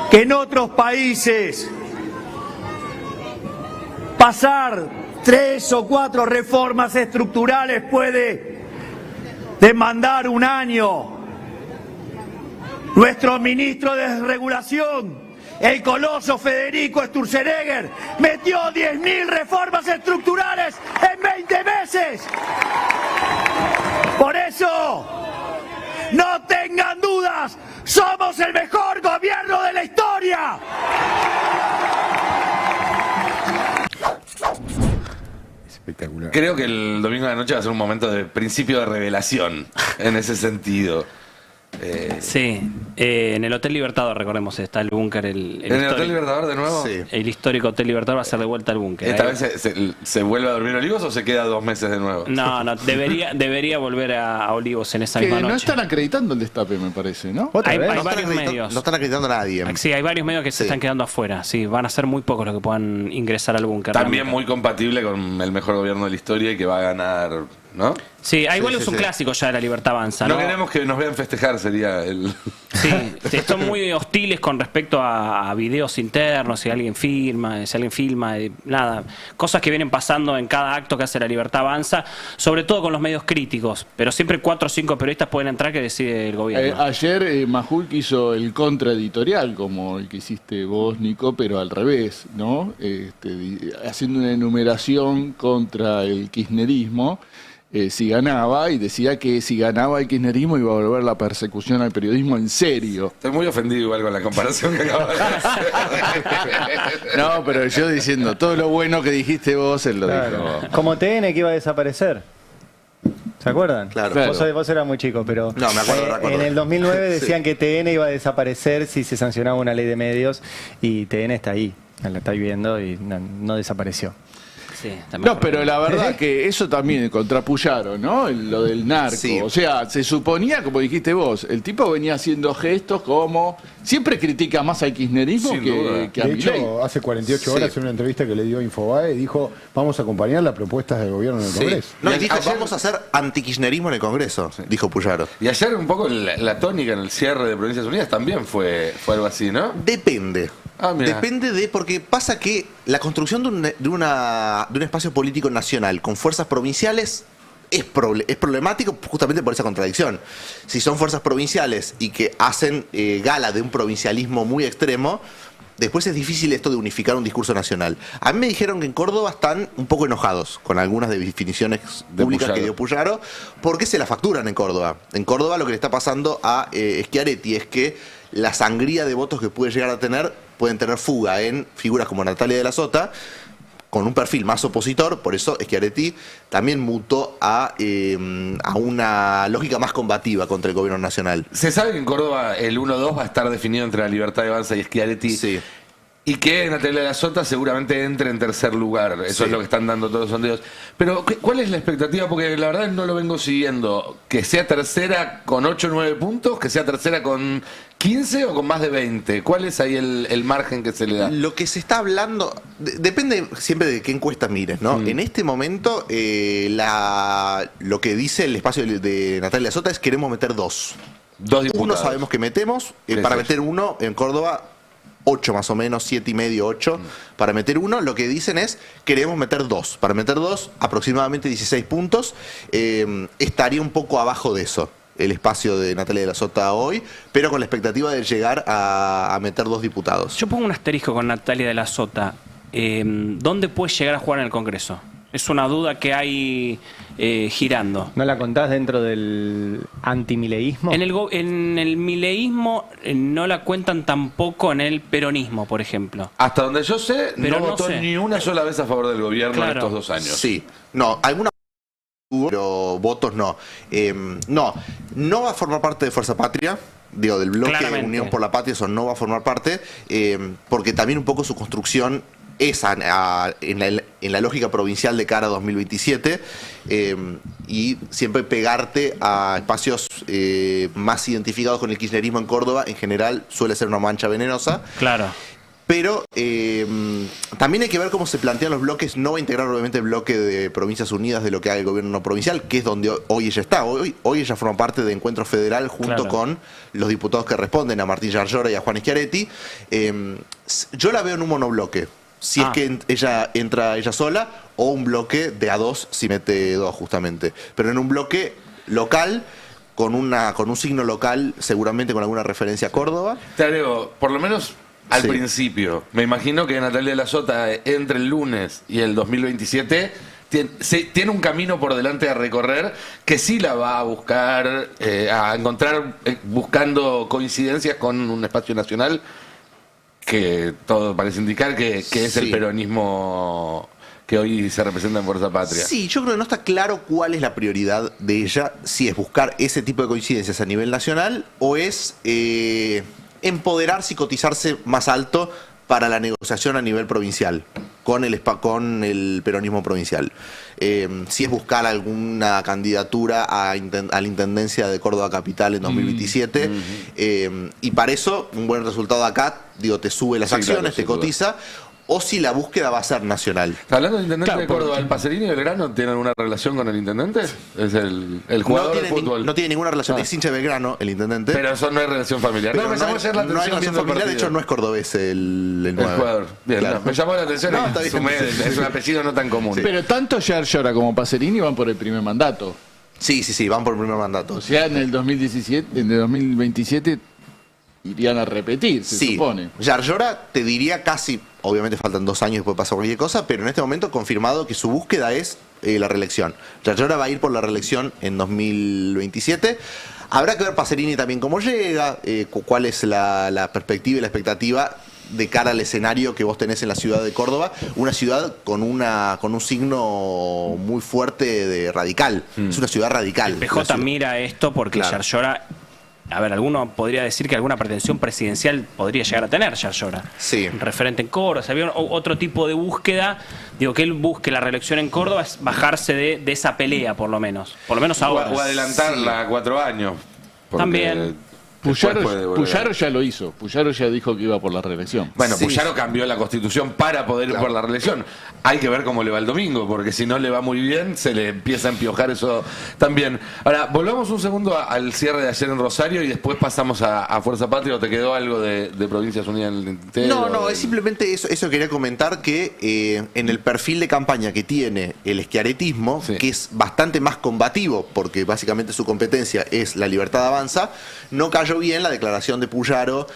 que en otros países pasar 3 o 4 reformas estructurales puede demandar un año. Nuestro ministro de Desregulación, el coloso Federico Sturzenegger, metió 10.000 reformas estructurales en 20 meses. Por eso, no tengan dudas, somos el mejor gobierno de la historia. Espectacular. Creo que el domingo de la noche va a ser un momento de principio de revelación en ese sentido. Sí, en el Hotel Libertador, recordemos, está el búnker. ¿En el Hotel Libertador de nuevo? Sí. El histórico Hotel Libertador va a ser de vuelta al búnker. ¿Esta vez se vuelve a dormir Olivos o se queda 2 meses de nuevo? No, debería volver a Olivos en esa misma noche. No están acreditando el destape, me parece, ¿no? Hay varios medios. No están acreditando a nadie. Sí, hay varios medios que se están quedando afuera. Sí, van a ser muy pocos los que puedan ingresar al búnker. También muy compatible con el mejor gobierno de la historia y que va a ganar, ¿no? Sí, igual es un clásico ya de la Libertad Avanza, ¿no? No queremos que nos vean festejar, sería el... Sí, son muy hostiles con respecto a videos internos, si alguien filma, nada. Cosas que vienen pasando en cada acto que hace la Libertad Avanza, sobre todo con los medios críticos, pero siempre 4 o 5 periodistas pueden entrar que decide el gobierno. Ayer Majul hizo el contraeditorial, como el que hiciste vos, Nico, pero al revés, ¿no? Haciendo una enumeración contra el kirchnerismo. Si ganaba, y decía que si ganaba el kirchnerismo iba a volver la persecución al periodismo en serio. Estoy muy ofendido igual con la comparación que acabas de hacer. No, pero yo diciendo todo lo bueno que dijiste vos, él lo dijo. Como TN que iba a desaparecer. ¿Se acuerdan? Claro. Vos eras muy chico, pero no, me acuerdo. En el 2009 decían que TN iba a desaparecer si se sancionaba una ley de medios, y TN está ahí, la estáis viendo, y no desapareció. Sí, no, pero la verdad que eso también contrapullaron, ¿no? Lo del narco. Sí. O sea, se suponía, como dijiste vos, el tipo venía haciendo gestos como... Siempre critica más al kirchnerismo que a Milei. De hecho, hace 48 horas en una entrevista que le dio Infobae, dijo, vamos a acompañar las propuestas del gobierno en el Congreso. No, y dijo, vamos a hacer antikirchnerismo en el Congreso, dijo Puyaro. Y ayer un poco la tónica en el cierre de Provincias Unidas también fue algo así, ¿no? Depende. Depende porque pasa que la construcción de un espacio político nacional con fuerzas provinciales es problemático justamente por esa contradicción. Si son fuerzas provinciales y que hacen gala de un provincialismo muy extremo, después es difícil esto de unificar un discurso nacional. A mí me dijeron que en Córdoba están un poco enojados con algunas definiciones públicas que dio Puyaro, porque se la facturan en Córdoba. En Córdoba lo que le está pasando a Schiaretti es que la sangría de votos que puede llegar a tener pueden tener fuga en figuras como Natalia de la Sota, con un perfil más opositor. Por eso Schiaretti también mutó a una lógica más combativa contra el gobierno nacional. Se sabe que en Córdoba el 1-2 va a estar definido entre la Libertad Avanza y Schiaretti. Sí. Y que Natalia de la Sota seguramente entre en tercer lugar. Eso es lo que están dando todos los sondeos. Pero, ¿cuál es la expectativa? Porque la verdad no lo vengo siguiendo. ¿Que sea tercera con 8 o 9 puntos? ¿Que sea tercera con 15 o con más de 20? ¿Cuál es ahí el margen que se le da? Lo que se está hablando, depende siempre de qué encuesta mires, ¿no? En este momento, lo que dice el espacio de Natalia de la Sota es queremos meter 2. 2 diputados. Uno sabemos que metemos, para meter uno en Córdoba... 8 más o menos, 7,5, 8. Para meter uno, lo que dicen es, queremos meter 2. Para meter 2, aproximadamente 16 puntos. Estaría un poco abajo de eso, el espacio de Natalia de la Sota hoy, pero con la expectativa de llegar a meter 2 diputados. Yo pongo un asterisco con Natalia de la Sota. ¿Dónde puede llegar a jugar en el Congreso? Es una duda que hay girando. ¿No la contás dentro del antimileísmo? En el mileísmo no la cuentan tampoco en el peronismo, por ejemplo. Hasta donde yo sé, no votó ni una sola vez a favor del gobierno en estos 2 años. Sí, no, alguna pero votos no. No va a formar parte de Fuerza Patria. Digo, del bloque de Unión por la Patria, eso no va a formar parte, porque también un poco su construcción en la lógica provincial de cara a 2027 y siempre pegarte a espacios más identificados con el kirchnerismo en Córdoba, en general suele ser una mancha venenosa. Claro. Pero también hay que ver cómo se plantean los bloques. No va a integrar obviamente el bloque de Provincias Unidas de lo que haga el gobierno provincial, que es donde hoy ella está. Hoy ella forma parte de Encuentro Federal junto con los diputados que responden, a Martín Yarlora y a Juan Schiaretti. Yo la veo en un monobloque. Si es que ella entra ella sola, o un bloque de A2 si mete 2 justamente. Pero en un bloque local, con un signo local, seguramente con alguna referencia a Córdoba. Te agrego, por lo menos al principio, me imagino que Natalia Lazzota entre el lunes y el 2027 tiene un camino por delante a recorrer que sí la va a buscar, a encontrar buscando coincidencias con un espacio nacional que todo parece indicar que es el peronismo que hoy se representa en Fuerza Patria. Sí, yo creo que no está claro cuál es la prioridad de ella, si es buscar ese tipo de coincidencias a nivel nacional o es empoderarse y cotizarse más alto para la negociación a nivel provincial con el peronismo provincial. Si es buscar alguna candidatura a la Intendencia de Córdoba Capital en 2027 y para eso un buen resultado acá, te sube las acciones, te cotiza, o si la búsqueda va a ser nacional. Hablando del intendente de Córdoba, ¿el Pacerini y Belgrano tienen alguna relación con el intendente? ¿Es el jugador de fútbol? No tiene ninguna relación, es hincha de Belgrano, el intendente. Pero eso no es relación familiar. Pero no hay relación familiar, de hecho no es cordobés el jugador. Bien, claro. Me llamó la atención, es un apellido no tan común. Sí. Pero tanto Yarlora como Pacerini van por el primer mandato. Sí, van por el primer mandato. O sea, en el 2027 irían a repetir, se supone. Yarlora te diría casi, obviamente faltan 2 años y puede pasar cualquier cosa, pero en este momento confirmado que su búsqueda es la reelección. Yarlora va a ir por la reelección en 2027. Habrá que ver Pacerini también cómo llega, cuál es la perspectiva y la expectativa de cara al escenario que vos tenés en la ciudad de Córdoba, una ciudad con un signo muy fuerte de radical. Es una ciudad radical. El PJ mira esto porque Yarlora, a ver, alguno podría decir que alguna pretensión presidencial podría llegar a tener Yarlora. Sí. Referente en Córdoba, había otro tipo de búsqueda. Digo, que él busque la reelección en Córdoba es bajarse de esa pelea, por lo menos ahora. O adelantarla a 4 años. También. Puyaro ya lo hizo. Puyaro ya dijo que iba por la reelección. Bueno, Puyaro cambió la constitución para poder ir por la reelección. Hay que ver cómo le va el domingo, porque si no le va muy bien, se le empieza a empiojar eso también. Ahora, volvamos un segundo al cierre de ayer en Rosario y después pasamos a Fuerza Patria. ¿O te quedó algo de Provincias Unidas en el tintero? No, es simplemente eso quería comentar, que en el perfil de campaña que tiene el schiarettismo, que es bastante más combativo, porque básicamente su competencia es la Libertad Avanza, no cayó bien la declaración de Puyaro,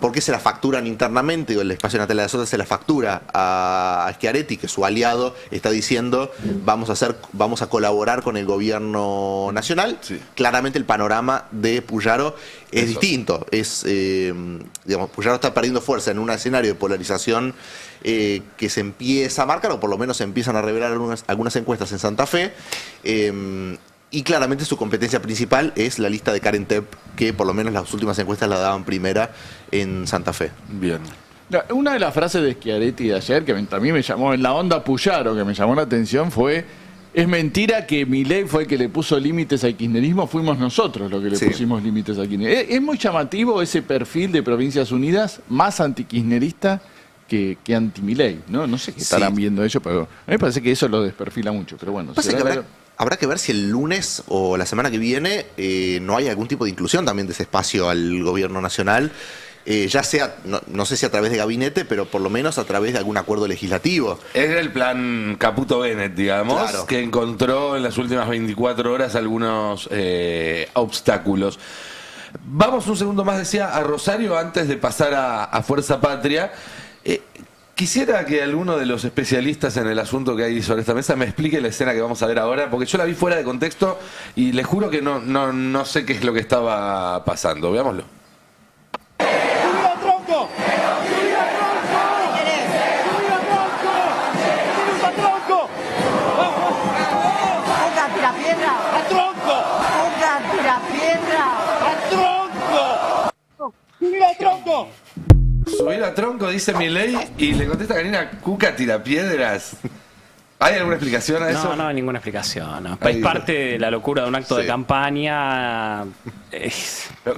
porque se la facturan internamente, el espacio Natalia Lazzota se la factura a Schiaretti, que su aliado está diciendo vamos a colaborar con el gobierno nacional. Claramente el panorama de Puyaro es distinto. Puyaro está perdiendo fuerza en un escenario de polarización que se empieza a marcar, o por lo menos se empiezan a revelar algunas encuestas en Santa Fe. Y claramente su competencia principal es la lista de Karen Tepp, que por lo menos las últimas encuestas la daban primera en Santa Fe. Bien. Una de las frases de Schiaretti de ayer, que también me llamó en la onda Puyaro, que me llamó la atención, fue: es mentira que Milei fue el que le puso límites al kirchnerismo, fuimos nosotros los que le pusimos límites al kirchnerismo. Es muy llamativo ese perfil de Provincias Unidas, más antikirchnerista que anti-Milei, ¿no? No sé qué estarán viendo ellos, pero a mí me parece que eso lo desperfila mucho. Pero bueno, habrá que ver si el lunes o la semana que viene no hay algún tipo de inclusión también de ese espacio al gobierno nacional, ya sea, no sé si a través de gabinete, pero por lo menos a través de algún acuerdo legislativo. Era el plan Caputo-Bennett, digamos, que encontró en las últimas 24 horas algunos obstáculos. Vamos un segundo más, decía, a Rosario antes de pasar a Fuerza Patria. Quisiera que alguno de los especialistas en el asunto que hay sobre esta mesa me explique la escena que vamos a ver ahora, porque yo la vi fuera de contexto y les juro que no sé qué es lo que estaba pasando. Veámoslo. ¡Subida tronco! ¡Subida tronco! ¡Subida tronco! ¡Ponga tirapiedra! ¡A tronco! ¡Ponga tirapiedra! ¡A tronco! ¡Subida tronco! Subir a tronco, dice Milei, y le contesta a Karina, Cuca tirapiedras. ¿Hay alguna explicación a eso? No hay ninguna explicación. No. Es parte de la locura de un acto de campaña.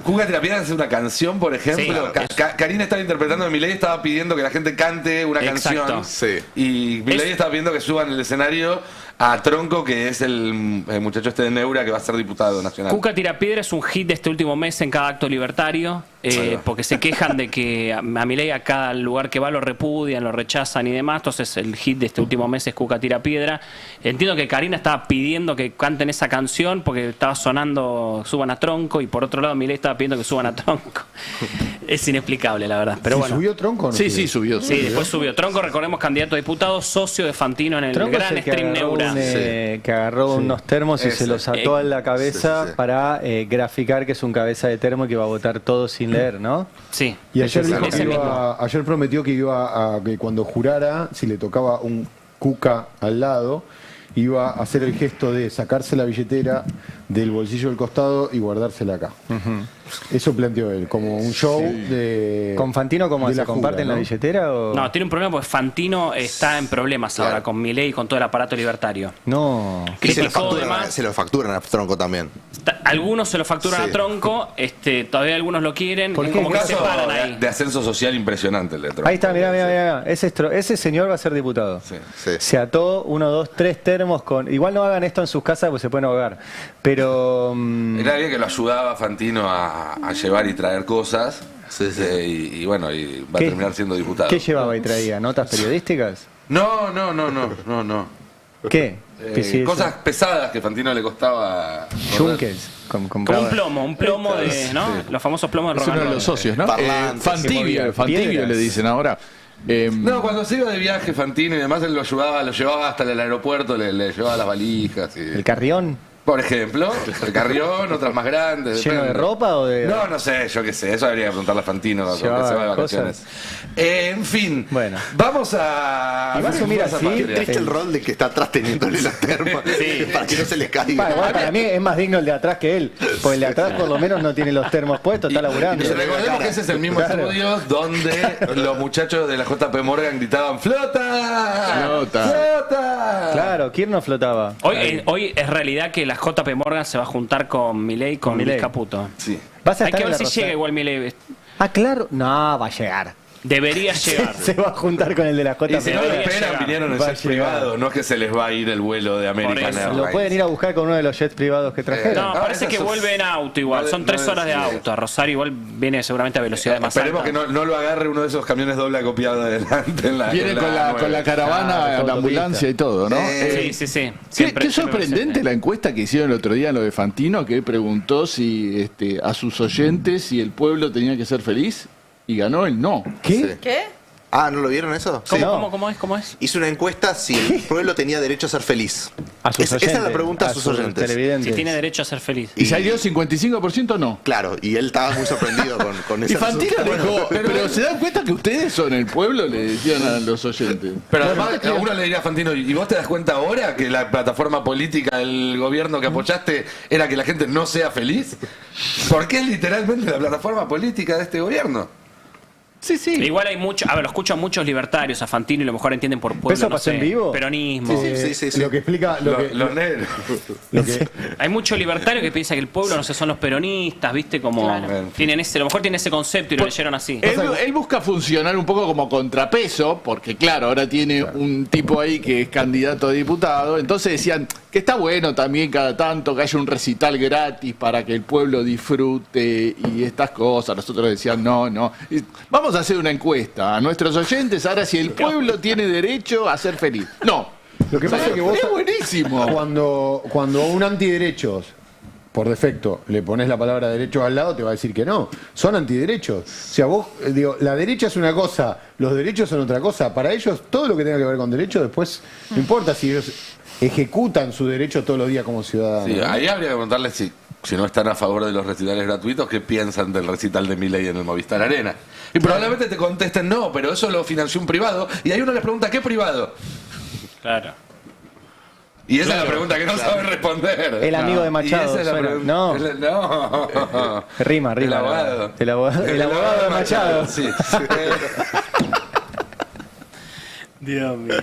Cuca Tirapiedras es una canción, por ejemplo. Sí, Karina estaba interpretando a Milei, estaba pidiendo que la gente cante una canción. Sí. Y Milei estaba pidiendo que suban el escenario a Tronco, que es el muchacho este de Neura que va a ser diputado nacional. Cuca Tirapiedra es un hit de este último mes en cada acto libertario, porque se quejan de que a Milei a cada lugar que va lo repudian, lo rechazan y demás. Entonces el hit de este último mes es Cuca Tirapiedra. Entiendo que Karina estaba pidiendo que canten esa canción porque estaba sonando Suban a Tronco, y por otro lado Milei estaba pidiendo que suban a Tronco. Es inexplicable, la verdad. Pero bueno. ¿Subió Tronco o no? Sí, subió. Sí, después subió. Tronco, recordemos, candidato a diputado, socio de Fantino en el Tronco gran stream Neura. Que agarró unos termos y se los ató a la cabeza para graficar que es un cabeza de termo y que va a votar todo sin leer, ¿no? Sí. Y ayer dijo que ayer prometió que iba a que cuando jurara, si le tocaba un Cuca al lado, iba a hacer el gesto de sacarse la billetera del bolsillo del costado y guardársela acá. Eso planteó él, como un show de... ¿Con Fantino cómo se comparten la billetera? O... No, tiene un problema porque Fantino está en problemas ahora con Milei y con todo el aparato libertario. No. Y se lo facturan a Tronco también. Algunos se lo facturan a Tronco, todavía algunos lo quieren, Porque como un que caso se paran ahí. de ascenso social impresionante el de Tronco. Ahí está, mirá. Ese señor va a ser diputado. Se ató 1, 2, 3 termos con... Igual no hagan esto en sus casas porque se pueden ahogar. Pero... Era alguien que lo ayudaba a Fantino a llevar y traer cosas. Y bueno, y va a terminar siendo diputado. ¿Qué llevaba y traía? ¿Notas periodísticas? No. ¿Qué? Cosas pesadas que Fantino le costaba. Yunques. Como un plomo de, ¿no? Los famosos plomos de Es uno de los socios, ¿no? Fantibio le dicen ahora. No, cuando se iba de viaje Fantino y demás, él lo llevaba hasta el aeropuerto, le llevaba las valijas. ¿El carrión? Por ejemplo, el carrión, otras más grandes. ¿Lleno de ropa o de...? No sé, yo qué sé. Eso habría que preguntarle a Fantino cuando se va de vacaciones. En fin, vamos a... Y vas a asumir así. Qué triste el rol de que está atrás teniéndole las termas para que no se les caiga. Para mí es más digno el de atrás que él. Porque el de atrás por lo menos no tiene los termos puestos, está laburando. Y recordemos que ese es el mismo estudio donde los muchachos de la JP Morgan gritaban ¡Flota! ¡Flota! Claro, ¿quién no flotaba? Hoy es realidad que la JP Morgan se va a juntar con Milei, con Luis Caputo. Sí. Hay que ver si llega igual Milei. Claro. No, va a llegar. Debería llegar. Se va a juntar con el de la JP. Y si no lo esperan, vinieron en jet privado. No es que se les va a ir el vuelo de American Airlines. Lo pueden ir a buscar con uno de los jets privados que trajeron. No, parece que vuelve en auto igual. Son 3 horas de auto. A Rosario igual viene seguramente a velocidad más alta. Esperemos que no lo agarre uno de esos camiones doble acopiado adelante. Viene con la caravana, la ambulancia y todo, ¿no? Sí. Qué sorprendente la encuesta que hicieron el otro día en lo de Fantino, que preguntó si a sus oyentes si el pueblo tenía que ser feliz, y ganó el no. ¿Qué? ¿no lo vieron eso? ¿Cómo es? Hizo una encuesta si el pueblo tenía derecho a ser feliz. Esa es la pregunta a sus oyentes. Si tiene derecho a ser feliz. ¿Y salió 55% no? Claro, y él estaba muy sorprendido con esa Y Fantino dijo, pero ¿se dan cuenta que ustedes son el pueblo? Le decían a los oyentes. Pero además a uno le diría a Fantino, ¿y vos te das cuenta ahora que la plataforma política del gobierno que apoyaste era que la gente no sea feliz? Porque es literalmente la plataforma política de este gobierno. Sí. Igual hay mucho, lo escuchan muchos libertarios a Fantino y a lo mejor entienden por pueblo, ¿eso pasó en vivo? Peronismo. Sí. Lo que explica... Los negros. Hay mucho libertario que piensa que el pueblo, son los peronistas, ¿viste? Como tienen a lo mejor tiene ese concepto y lo leyeron así. Él busca funcionar un poco como contrapeso, porque claro, ahora tiene un tipo ahí que es candidato a diputado, entonces decían que está bueno también cada tanto que haya un recital gratis para que el pueblo disfrute y estas cosas. Nosotros decían, no. Vamos a hacer una encuesta a nuestros oyentes ahora si el pueblo tiene derecho a ser feliz. No. Lo que pasa es que vos... Es buenísimo. Cuando a un antiderechos, por defecto, le pones la palabra derechos al lado, te va a decir que no. Son antiderechos. O sea, vos, la derecha es una cosa, los derechos son otra cosa. Para ellos, todo lo que tenga que ver con derechos, después, no importa si ellos ejecutan su derecho todos los días como ciudadanos. Sí, ahí habría que preguntarles si no están a favor de los recitales gratuitos, ¿qué piensan del recital de Milei en el Movistar Arena? Y probablemente te contesten no, pero eso lo financió un privado. Y ahí uno les pregunta, ¿qué privado? Claro. Y esa es la pregunta que no sabe responder. El amigo de Machado. Y esa es la pregunta. No. No. Rima. El abogado. El abogado de Machado. Sí. Dios mío.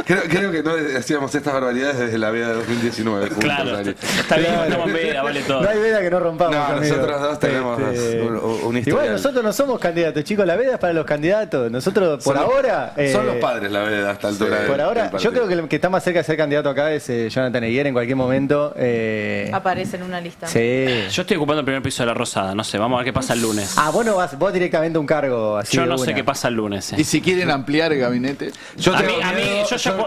Creo que no hacíamos estas barbaridades desde la veda de 2019. Juntos, Claro, Dani. está bien, estamos en veda, vale todo. No hay veda que no rompamos. No, amigo. nosotros dos tenemos un historial. Igual nosotros no somos candidatos, chicos. La veda es para los candidatos. Nosotros, por ahora. Son los padres la veda hasta esta altura. Por ahora, yo creo que el que está más cerca de ser candidato acá es Jonathan Eguier en cualquier momento. Aparece en una lista. Sí. Yo estoy ocupando el primer piso de la Rosada, no sé, vamos a ver qué pasa el lunes. Ah, vos directamente a un cargo así. Yo de no una. sé qué pasa el lunes. Y si quieren ampliar el gabinete. Yo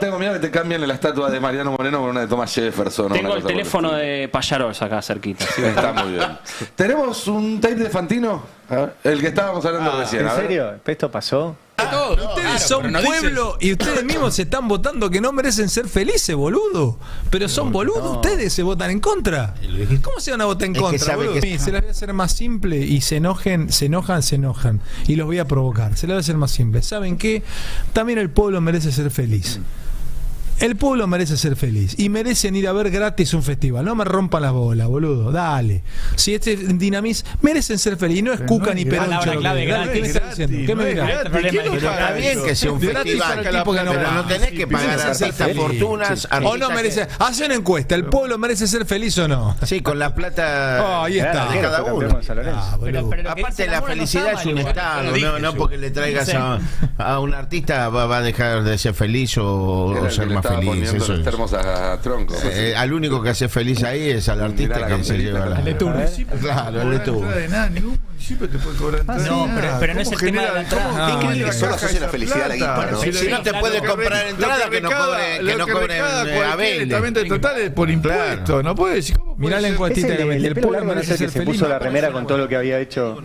tengo miedo que te cambien la estatua de Mariano Moreno por una de Thomas Jefferson. Tengo el teléfono de Payarols acá cerquita. ¿Sí? Está muy bien. ¿Tenemos un tape de Fantino? El que estábamos hablando recién. ¿En serio? ¿Esto pasó? Ustedes son pueblo y ustedes mismos se están votando que no merecen ser felices, boludo. Pero son boludos, ustedes se votan en contra. ¿Cómo se van a votar en contra, boludo? Sí, se las voy a hacer más simple y se enojan. Y los voy a provocar. Se las voy a hacer más simple. ¿Saben qué? También el pueblo merece ser feliz. El pueblo merece ser feliz y merecen ir a ver gratis un festival. No me rompan las bolas, boludo. Dale. Si este Dinamis merecen ser felices. No es Cuca ni Peroncho. ¿Qué me estás diciendo? ¿Qué me dirás? Está bien que sea un festival, pero no tenés que pagar artistas fortunas. O no merece. Hace una encuesta. ¿El pueblo merece ser feliz o no? Sí, con la plata ahí está. de cada uno. Aparte, la felicidad es un estado. No porque le traigas a un artista va a dejar de ser feliz o ser más feliz. Eso los termos a tronco. Al único que hace feliz ahí es al artista que se lleva la. Claro, el Letú. Ningún municipio te puede cobrar entrada. No, pero no es el tema de la entrada. Solo asocia la felicidad a la guita, ¿no? Si no te puede comprar entrada, que no cobren a vende. Total es por impuesto. No puede decir. Mirá la encuestita que el pueblo merece ser feliz. Se puso la remera con todo lo que había hecho.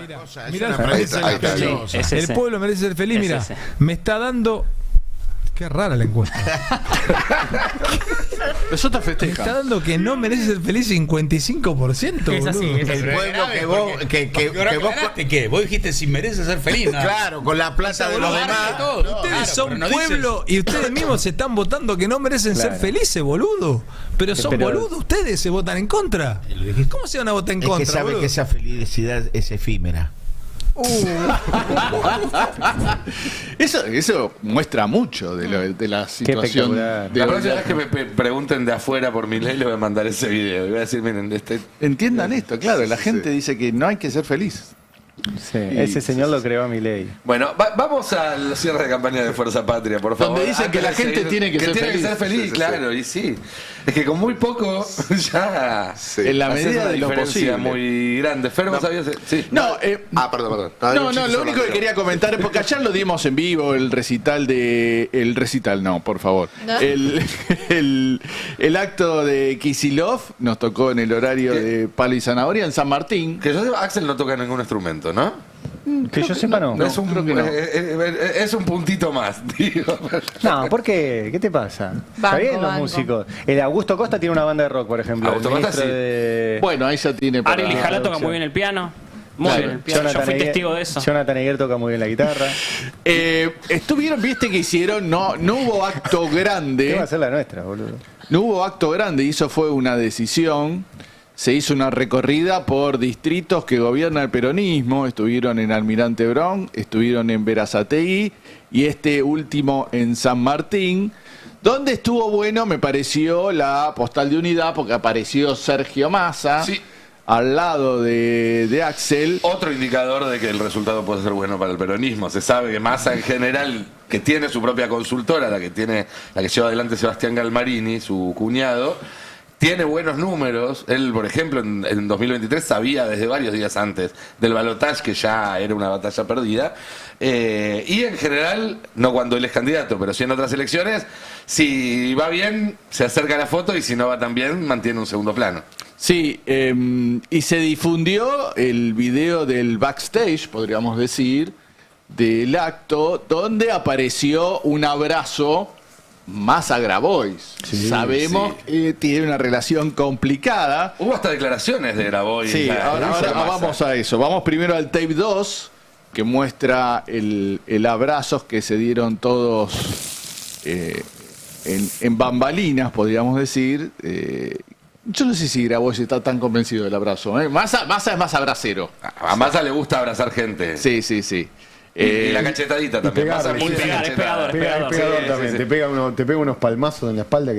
El pueblo merece ser feliz. Mira, me está dando. Qué rara la encuesta. Nosotros Me festejan. está dando que no merece ser feliz 55%. Es así, boludo. El pueblo que vos ¿Qué? Vos dijiste si merece ser feliz. Claro, con la plata de los demás. Ustedes son pueblo y ustedes mismos se están votando que no merecen ser felices, boludo. Pero son boludos, ustedes se votan en contra. ¿Cómo se van a votar en contra? Es que sabe boludo? que esa felicidad es efímera. Eso muestra mucho de la situación. La próxima vez que me pregunten de afuera por Milei, le voy a mandar ese video. Y voy a decir, miren, entiendan esto, claro. La gente dice que no hay que ser feliz. Sí, ese señor lo creó a Milei. Bueno, vamos al cierre de campaña de Fuerza Patria, por favor. Donde dicen que la gente tiene que ser feliz. Claro, y sí. Es que con muy poco ya en la medida de lo posible. Muy grande. Fer, ¿vos sabías? Sí. Perdón. No, lo único que quería comentar es porque ayer lo dimos en vivo, el recital no, por favor. ¿No? El acto de Kicillof nos tocó en el horario de Palo y Zanahoria en San Martín. Que yo sepa, Axel no toca ningún instrumento, ¿no? Que yo sepa, no. Es un puntito más, digo. No, ¿por qué? ¿Qué te pasa? Está bien los músicos. El Augusto Costa tiene una banda de rock, por ejemplo. Augusto Costa sí. Bueno, ahí ya tiene. Ariel Lijala toca muy bien el piano. Muy bien el piano. Yo fui testigo de eso. Jonathan Eguier toca muy bien la guitarra. ¿Viste que hicieron? No hubo acto grande. ¿Qué va a ser la nuestra, boludo? No hubo acto grande y eso fue una decisión. Se hizo una recorrida por distritos que gobierna el peronismo. Estuvieron en Almirante Brown, estuvieron en Berazategui y este último en San Martín. Donde estuvo bueno, me pareció la postal de unidad, porque apareció Sergio Massa al lado de Axel. Otro indicador de que el resultado puede ser bueno para el peronismo. Se sabe que Massa en general, que tiene su propia consultora, la que lleva adelante Sebastián Galmarini, su cuñado, tiene buenos números. Él, por ejemplo, en 2023 sabía desde varios días antes del balotaje que ya era una batalla perdida. Y en general, no cuando él es candidato, pero sí en otras elecciones, si va bien, se acerca a la foto y si no va tan bien, mantiene un segundo plano. Sí, y se difundió el video del backstage, podríamos decir, del acto, donde apareció un abrazo Massa Grabois. Sabemos que tiene una relación complicada. Hubo hasta declaraciones de Grabois. Sí, ahora vamos a eso. Vamos primero al tape 2, que muestra el abrazo que se dieron todos en bambalinas, podríamos decir. Yo no sé si Grabois está tan convencido del abrazo. Massa es más abracero. A Massa le gusta abrazar gente. Sí, sí, sí. Y la cachetadita también. Massa es muy pegador también. Sí. Te pega unos palmazos en la espalda.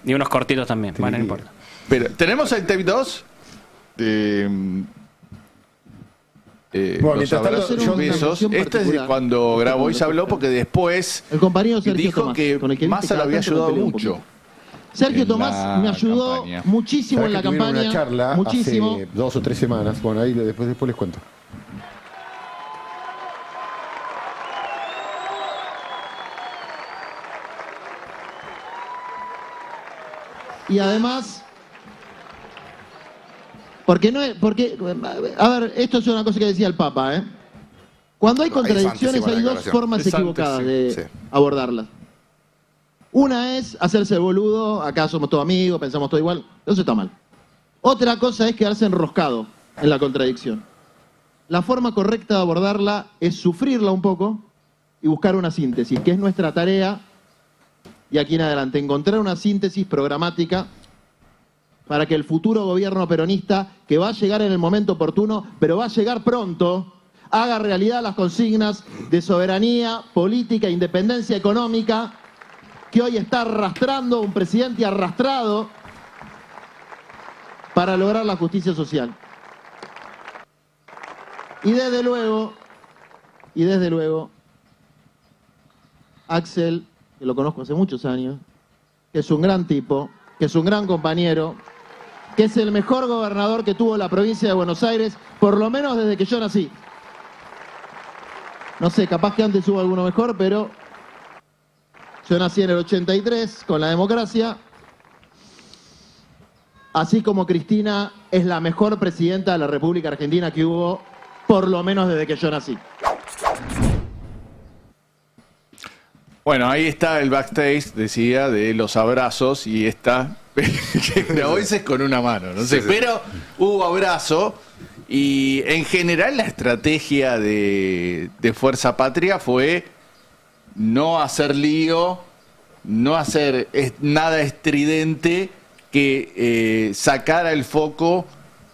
Y unos cortitos también. Bueno, no importa. Pero tenemos el tape 2. Los abrazos y besos. Este es de cuando Grabois habló, porque después el compañero Sergio dijo Tomás, que con el que Massa lo había ayudado mucho. Sergio Tomás me ayudó muchísimo en la campaña. Una charla muchísimo. Hace 2 o 3 semanas. Bueno, ahí después les cuento. Y además, porque, a ver, esto es una cosa que decía el Papa, Cuando hay contradicciones hay dos formas equivocadas de abordarlas. Una es hacerse el boludo, acá somos todos amigos, pensamos todo igual, eso está mal. Otra cosa es quedarse enroscado en la contradicción. La forma correcta de abordarla es sufrirla un poco y buscar una síntesis, que es nuestra tarea, y aquí en adelante, encontrar una síntesis programática para que el futuro gobierno peronista, que va a llegar en el momento oportuno, pero va a llegar pronto, haga realidad las consignas de soberanía, política e independencia económica que hoy está arrastrando un presidente arrastrado para lograr la justicia social. Y desde luego, Axel, que lo conozco hace muchos años, que es un gran tipo, que es un gran compañero, que es el mejor gobernador que tuvo la provincia de Buenos Aires, por lo menos desde que yo nací. No sé, capaz que antes hubo alguno mejor, pero yo nací en el 83 con la democracia. Así como Cristina es la mejor presidenta de la República Argentina que hubo, por lo menos desde que yo nací. Bueno, ahí está el backstage, decía, de los abrazos, y está Grabois es con una mano, no sé, pero hubo abrazo. Y en general la estrategia de Fuerza Patria fue no hacer lío, no hacer nada estridente que sacara el foco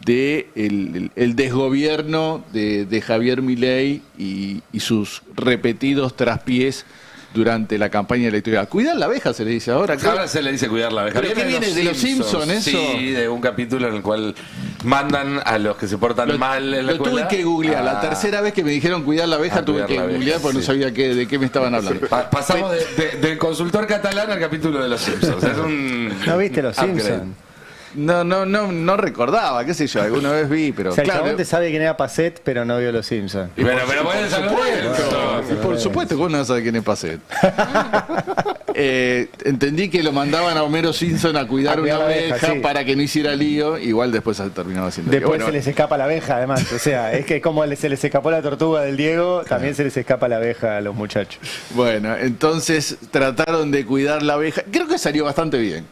de el desgobierno de Javier Milei y sus repetidos traspiés durante la campaña electoral. Cuidar la abeja se le dice ahora. Ahora se le dice cuidar la abeja. ¿Pero qué viene de los Simpsons eso? Sí, de un capítulo en el cual mandan a los que se portan mal en la escuela. Lo tuve que googlear. La tercera vez que me dijeron cuidar la abeja tuve que googlear porque no sabía de qué me estaban hablando. Pasamos del consultor catalán al capítulo de los Simpsons. Es ¿No viste los Simpsons? No recordaba, qué sé yo, alguna vez vi, pero o sea, claro. El te sabe quién era Pacet, pero no vio Los Simpsons. Pero pueden saber. Por supuesto que vos no sabés quién es Pacet. Entendí que lo mandaban a Homero Simpson a cuidar una abeja para que no hiciera lío, igual después terminaba haciendo lío. Después se les escapa la abeja, además. O sea, es que como se les escapó la tortuga del Diego, también se les escapa la abeja a los muchachos. Bueno, entonces trataron de cuidar la abeja. Creo que salió bastante bien.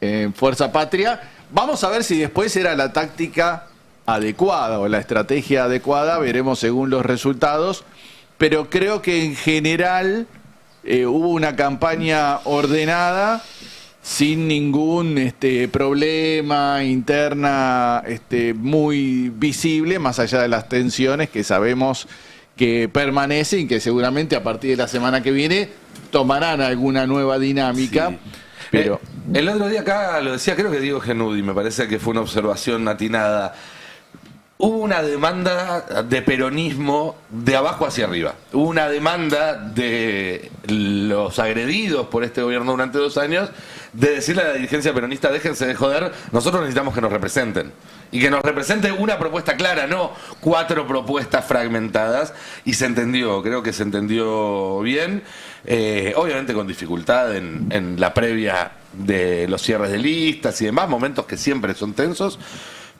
En Fuerza Patria. Vamos a ver si después era la táctica adecuada o la estrategia adecuada, veremos según los resultados, pero creo que en general hubo una campaña ordenada, sin ningún problema interna muy visible, más allá de las tensiones que sabemos que permanecen y que seguramente a partir de la semana que viene tomarán alguna nueva dinámica. Sí. Pero el otro día acá lo decía, creo que Diego Genudi, me parece que fue una observación atinada. Hubo una demanda de peronismo de abajo hacia arriba. Hubo una demanda de los agredidos por este gobierno durante 2 años de decirle a la dirigencia peronista, déjense de joder, nosotros necesitamos que nos representen. Y que nos represente una propuesta clara, no 4 propuestas fragmentadas. Y se entendió, creo que se entendió bien. Obviamente con dificultad en la previa de los cierres de listas y demás, momentos que siempre son tensos.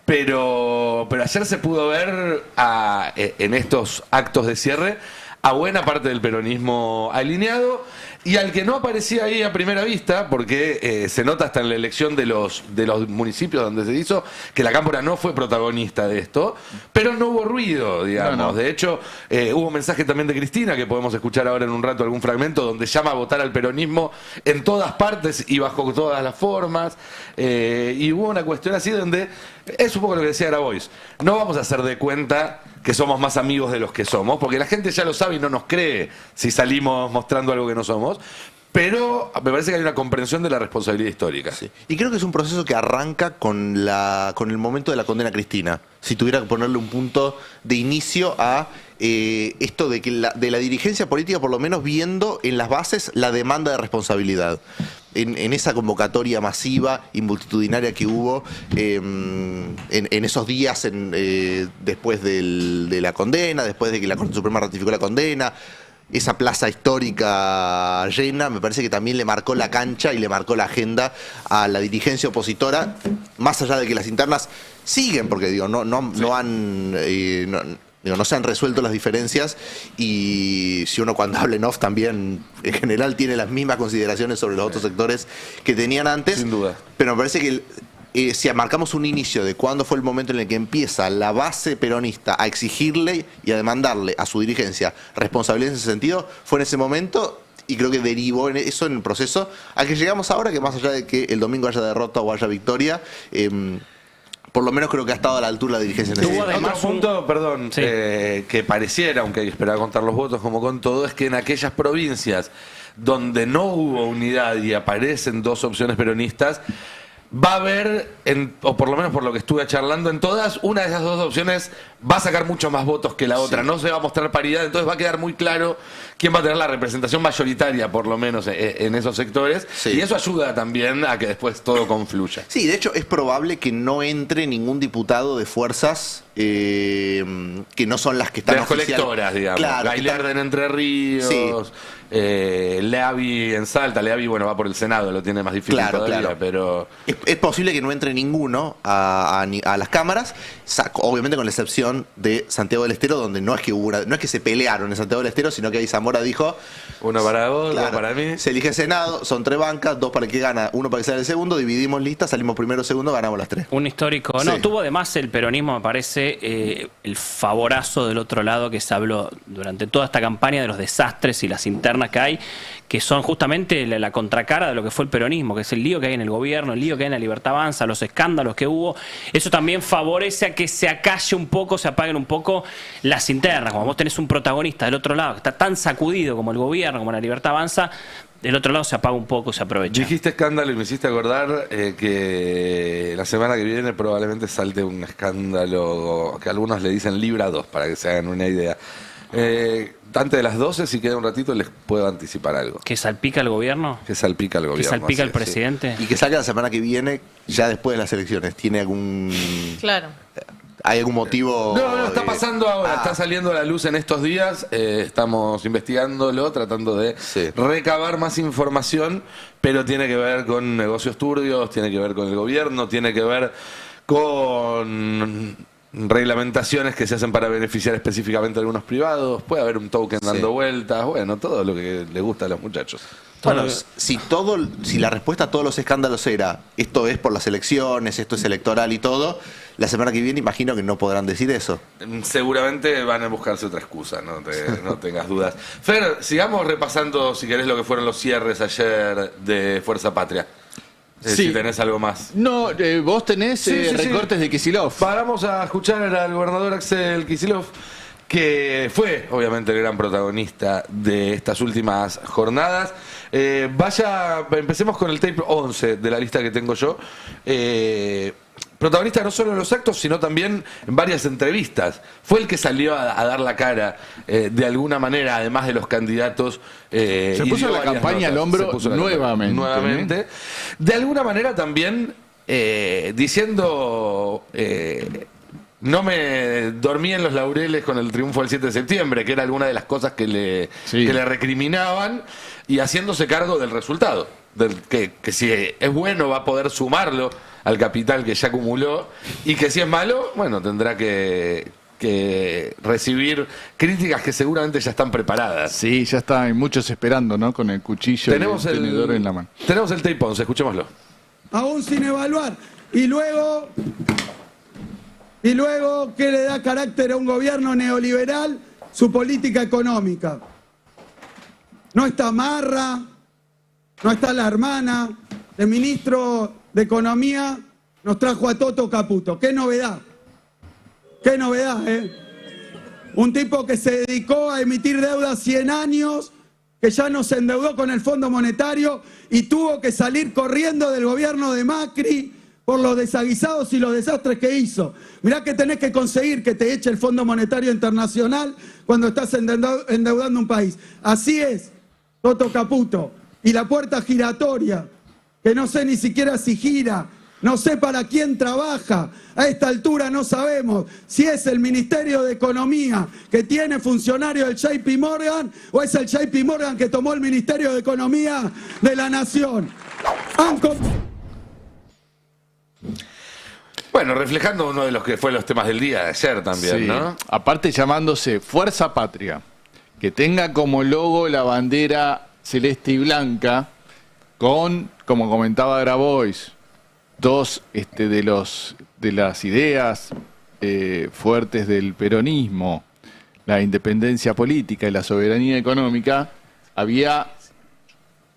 Pero ayer se pudo ver en estos actos de cierre a buena parte del peronismo alineado. Y al que no aparecía ahí a primera vista, porque se nota hasta en la elección de los municipios donde se hizo, que la Cámpora no fue protagonista de esto, pero no hubo ruido, digamos. No. De hecho, hubo un mensaje también de Cristina, que podemos escuchar ahora en un rato algún fragmento, donde llama a votar al peronismo en todas partes y bajo todas las formas. Y hubo una cuestión así donde, es un poco lo que decía Grabois, no vamos a hacer de cuenta que somos más amigos de los que somos, porque la gente ya lo sabe y no nos cree si salimos mostrando algo que no somos, pero me parece que hay una comprensión de la responsabilidad histórica. Sí. Y creo que es un proceso que arranca con el momento de la condena a Cristina, si tuviera que ponerle un punto de inicio a esto de que de la dirigencia política, por lo menos viendo en las bases la demanda de responsabilidad. En esa convocatoria masiva y multitudinaria que hubo en esos días después de la condena, después de que la Corte Suprema ratificó la condena, esa plaza histórica llena, me parece que también le marcó la cancha y le marcó la agenda a la dirigencia opositora, más allá de que las internas siguen, porque digo, no se han resuelto las diferencias, y si uno cuando habla en off también en general tiene las mismas consideraciones sobre los otros sectores que tenían antes. Sin duda. Pero me parece que si marcamos un inicio de cuándo fue el momento en el que empieza la base peronista a exigirle y a demandarle a su dirigencia responsabilidad en ese sentido, fue en ese momento. Y creo que derivó en eso, en el proceso al que llegamos ahora, que más allá de que el domingo haya derrota o haya victoria, por lo menos creo que ha estado a la altura de la dirigencia. Tuvo además otro punto, perdón, sí, que pareciera, aunque hay que esperar a contar los votos como con todo, es que en aquellas provincias donde no hubo unidad y aparecen dos opciones peronistas, va a haber, o por lo menos por lo que estuve charlando, en todas, una de esas dos opciones va a sacar mucho más votos que la otra. Sí. No se va a mostrar paridad, entonces va a quedar muy claro quién va a tener la representación mayoritaria, por lo menos, en esos sectores. Sí. Y eso ayuda también a que después todo confluya. Sí, de hecho es probable que no entre ningún diputado de fuerzas que no son las que están de las colectoras, digamos. Claro, Gailer en Entre Ríos, sí, Leavi en Salta. Leavi, bueno, va por el Senado, lo tiene más difícil todavía, pero... Es posible que no entre ninguno a las cámaras, obviamente con la excepción de Santiago del Estero, donde no es que se pelearon en Santiago del Estero, sino que ahí Zamora dijo... Uno para vos, claro, dos para mí. Se elige Senado, son 3 bancas, 2 para el que gana, 1 para que sea el segundo, dividimos listas, salimos primero, segundo, ganamos las 3. Un histórico. Sí. No, tuvo además el peronismo, me parece, el favorazo del otro lado, que se habló durante toda esta campaña de los desastres y las internas que hay, que son justamente la contracara de lo que fue el peronismo, que es el lío que hay en el gobierno, el lío que hay en la Libertad Avanza, los escándalos que hubo. Eso también favorece a que se acalle un poco, se apaguen un poco las internas. Como vos tenés un protagonista del otro lado que está tan sacudido como el gobierno, como la Libertad Avanza, del otro lado se apaga un poco, se aprovecha. Dijiste escándalo y me hiciste acordar que la semana que viene probablemente salte un escándalo que algunos le dicen Libra 2, para que se hagan una idea. Antes de las 12, si queda un ratito, les puedo anticipar algo. ¿Que salpica el gobierno? Que salpica el gobierno. ¿Que salpica el presidente? Sí. Y que salga la semana que viene, ya después de las elecciones. ¿Tiene algún...? Claro. ¿Hay algún motivo? No, está pasando ahora, está saliendo a la luz en estos días, estamos investigándolo, tratando de recabar más información, pero tiene que ver con negocios turbios, tiene que ver con el gobierno, tiene que ver con reglamentaciones que se hacen para beneficiar específicamente a algunos privados, puede haber un token dando vueltas, bueno, todo lo que le gusta a los muchachos. Bueno, si la respuesta a todos los escándalos era esto es por las elecciones, esto es electoral y todo, la semana que viene imagino que no podrán decir eso. Seguramente van a buscarse otra excusa, no tengas dudas. Fer, sigamos repasando, si querés, lo que fueron los cierres ayer de Fuerza Patria. Sí. Si tenés algo más. No, vos tenés recortes de Kicillof. Vamos a escuchar al gobernador Axel Kicillof, que fue obviamente el gran protagonista de estas últimas jornadas. Empecemos con el tape 11 de la lista que tengo yo. Protagonista no solo en los actos, sino también en varias entrevistas. Fue el que salió a dar la cara de alguna manera, además de los candidatos. Se puso la campaña al hombro nuevamente. De alguna manera también diciendo... no me dormí en los laureles con el triunfo del 7 de septiembre, que era alguna de las cosas que le recriminaban, y haciéndose cargo del resultado. Que si es bueno va a poder sumarlo al capital que ya acumuló, y que si es malo, bueno, tendrá que que recibir críticas que seguramente ya están preparadas. Sí, ya está, hay muchos esperando, ¿no? Con el cuchillo y el tenedor en la mano. Tenemos el tape 11, escuchémoslo. Aún sin evaluar. Y luego, ¿qué le da carácter a un gobierno neoliberal? Su política económica. No está Marra, no está la hermana, el ministro de Economía nos trajo a Toto Caputo. ¡Qué novedad! ¡Qué novedad, eh! Un tipo que se dedicó a emitir deuda 100 años, que ya no se endeudó con el Fondo Monetario y tuvo que salir corriendo del gobierno de Macri por los desaguisados y los desastres que hizo. Mirá que tenés que conseguir que te eche el Fondo Monetario Internacional cuando estás endeudando un país. Así es, Toto Caputo. Y la puerta giratoria, que no sé ni siquiera si gira, no sé para quién trabaja, a esta altura no sabemos si es el Ministerio de Economía que tiene funcionarios del JP Morgan o es el JP Morgan que tomó el Ministerio de Economía de la Nación. Bueno, reflejando uno de los que fue los temas del día de ayer también, sí, ¿no? Aparte llamándose Fuerza Patria, que tenga como logo la bandera celeste y blanca con, como comentaba Grabois, dos de las ideas fuertes del peronismo, la independencia política y la soberanía económica, había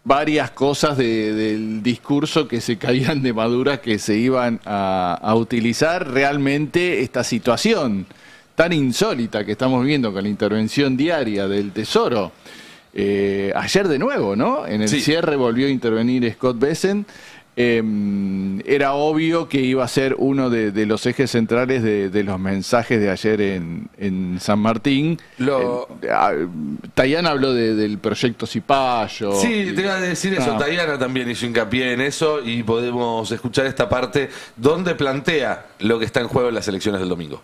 varias cosas del discurso que se caían de madura que se iban a utilizar realmente esta situación tan insólita que estamos viendo con la intervención diaria del Tesoro. Ayer de nuevo, ¿no? En el cierre volvió a intervenir Scott Bessent. Era obvio que iba a ser uno de los ejes centrales de los mensajes de ayer en San Martín. Tayana habló del proyecto Cipayo. Sí, te iba a decir eso. Tayana también hizo hincapié en eso y podemos escuchar esta parte donde plantea lo que está en juego en las elecciones del domingo.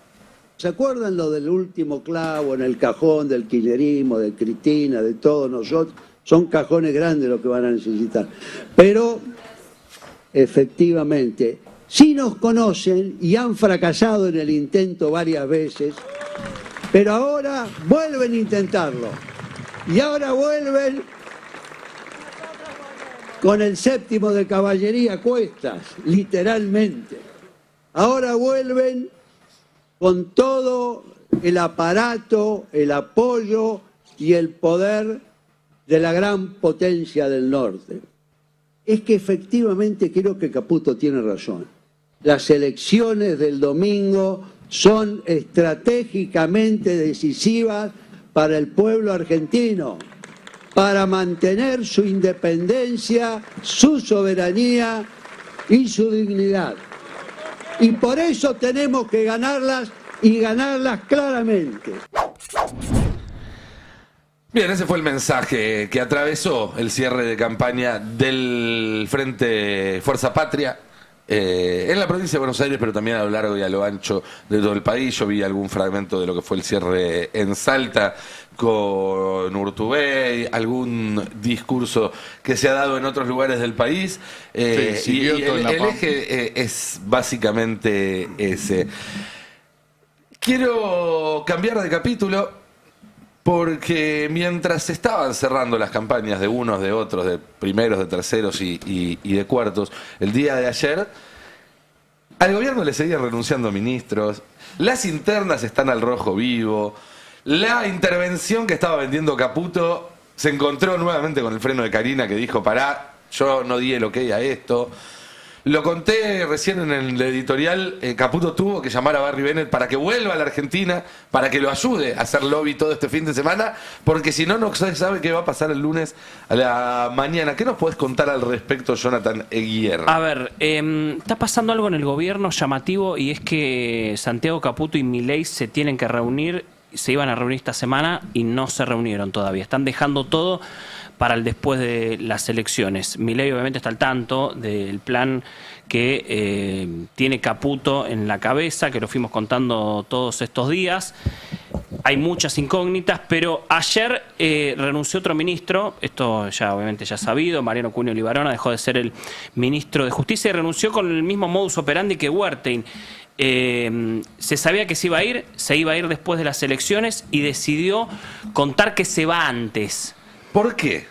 ¿Se acuerdan lo del último clavo en el cajón del kirchnerismo, de Cristina, de todos nosotros? Son cajones grandes lo que van a necesitar. Pero efectivamente, sí nos conocen y han fracasado en el intento varias veces, pero ahora vuelven a intentarlo. Y ahora vuelven con el séptimo de caballería a cuestas, literalmente. Ahora vuelven con todo el aparato, el apoyo y el poder de la gran potencia del norte. Es que efectivamente creo que Caputo tiene razón. Las elecciones del domingo son estratégicamente decisivas para el pueblo argentino, para mantener su independencia, su soberanía y su dignidad. Y por eso tenemos que ganarlas y ganarlas claramente. Bien, ese fue el mensaje que atravesó el cierre de campaña del Frente Fuerza Patria en la provincia de Buenos Aires, pero también a lo largo y a lo ancho de todo el país. Yo vi algún fragmento de lo que fue el cierre en Salta con Urtubey, algún discurso que se ha dado en otros lugares del país. Y el eje es básicamente ese. Quiero cambiar de capítulo porque mientras se estaban cerrando las campañas de unos, de otros, de primeros, de terceros y de cuartos, el día de ayer, al gobierno le seguían renunciando ministros, las internas están al rojo vivo, la intervención que estaba vendiendo Caputo se encontró nuevamente con el freno de Karina, que dijo, pará, yo no di el ok a esto. Lo conté recién en el editorial, Caputo tuvo que llamar a Barry Bennett para que vuelva a la Argentina, para que lo ayude a hacer lobby todo este fin de semana, porque si no, no se sabe qué va a pasar el lunes a la mañana. ¿Qué nos podés contar al respecto, Jonathan Eguier? A ver, está pasando algo en el gobierno llamativo, y es que Santiago Caputo y Milei se tienen que reunir, se iban a reunir esta semana y no se reunieron todavía. Están dejando todo para el después de las elecciones. Milei obviamente está al tanto del plan que tiene Caputo en la cabeza, que lo fuimos contando todos estos días. Hay muchas incógnitas, pero ayer renunció otro ministro, esto ya obviamente ya sabido, Mariano Cunio Libarona dejó de ser el ministro de Justicia y renunció con el mismo modus operandi que Huertain. se sabía que se iba a ir después de las elecciones y decidió contar que se va antes. ¿Por qué?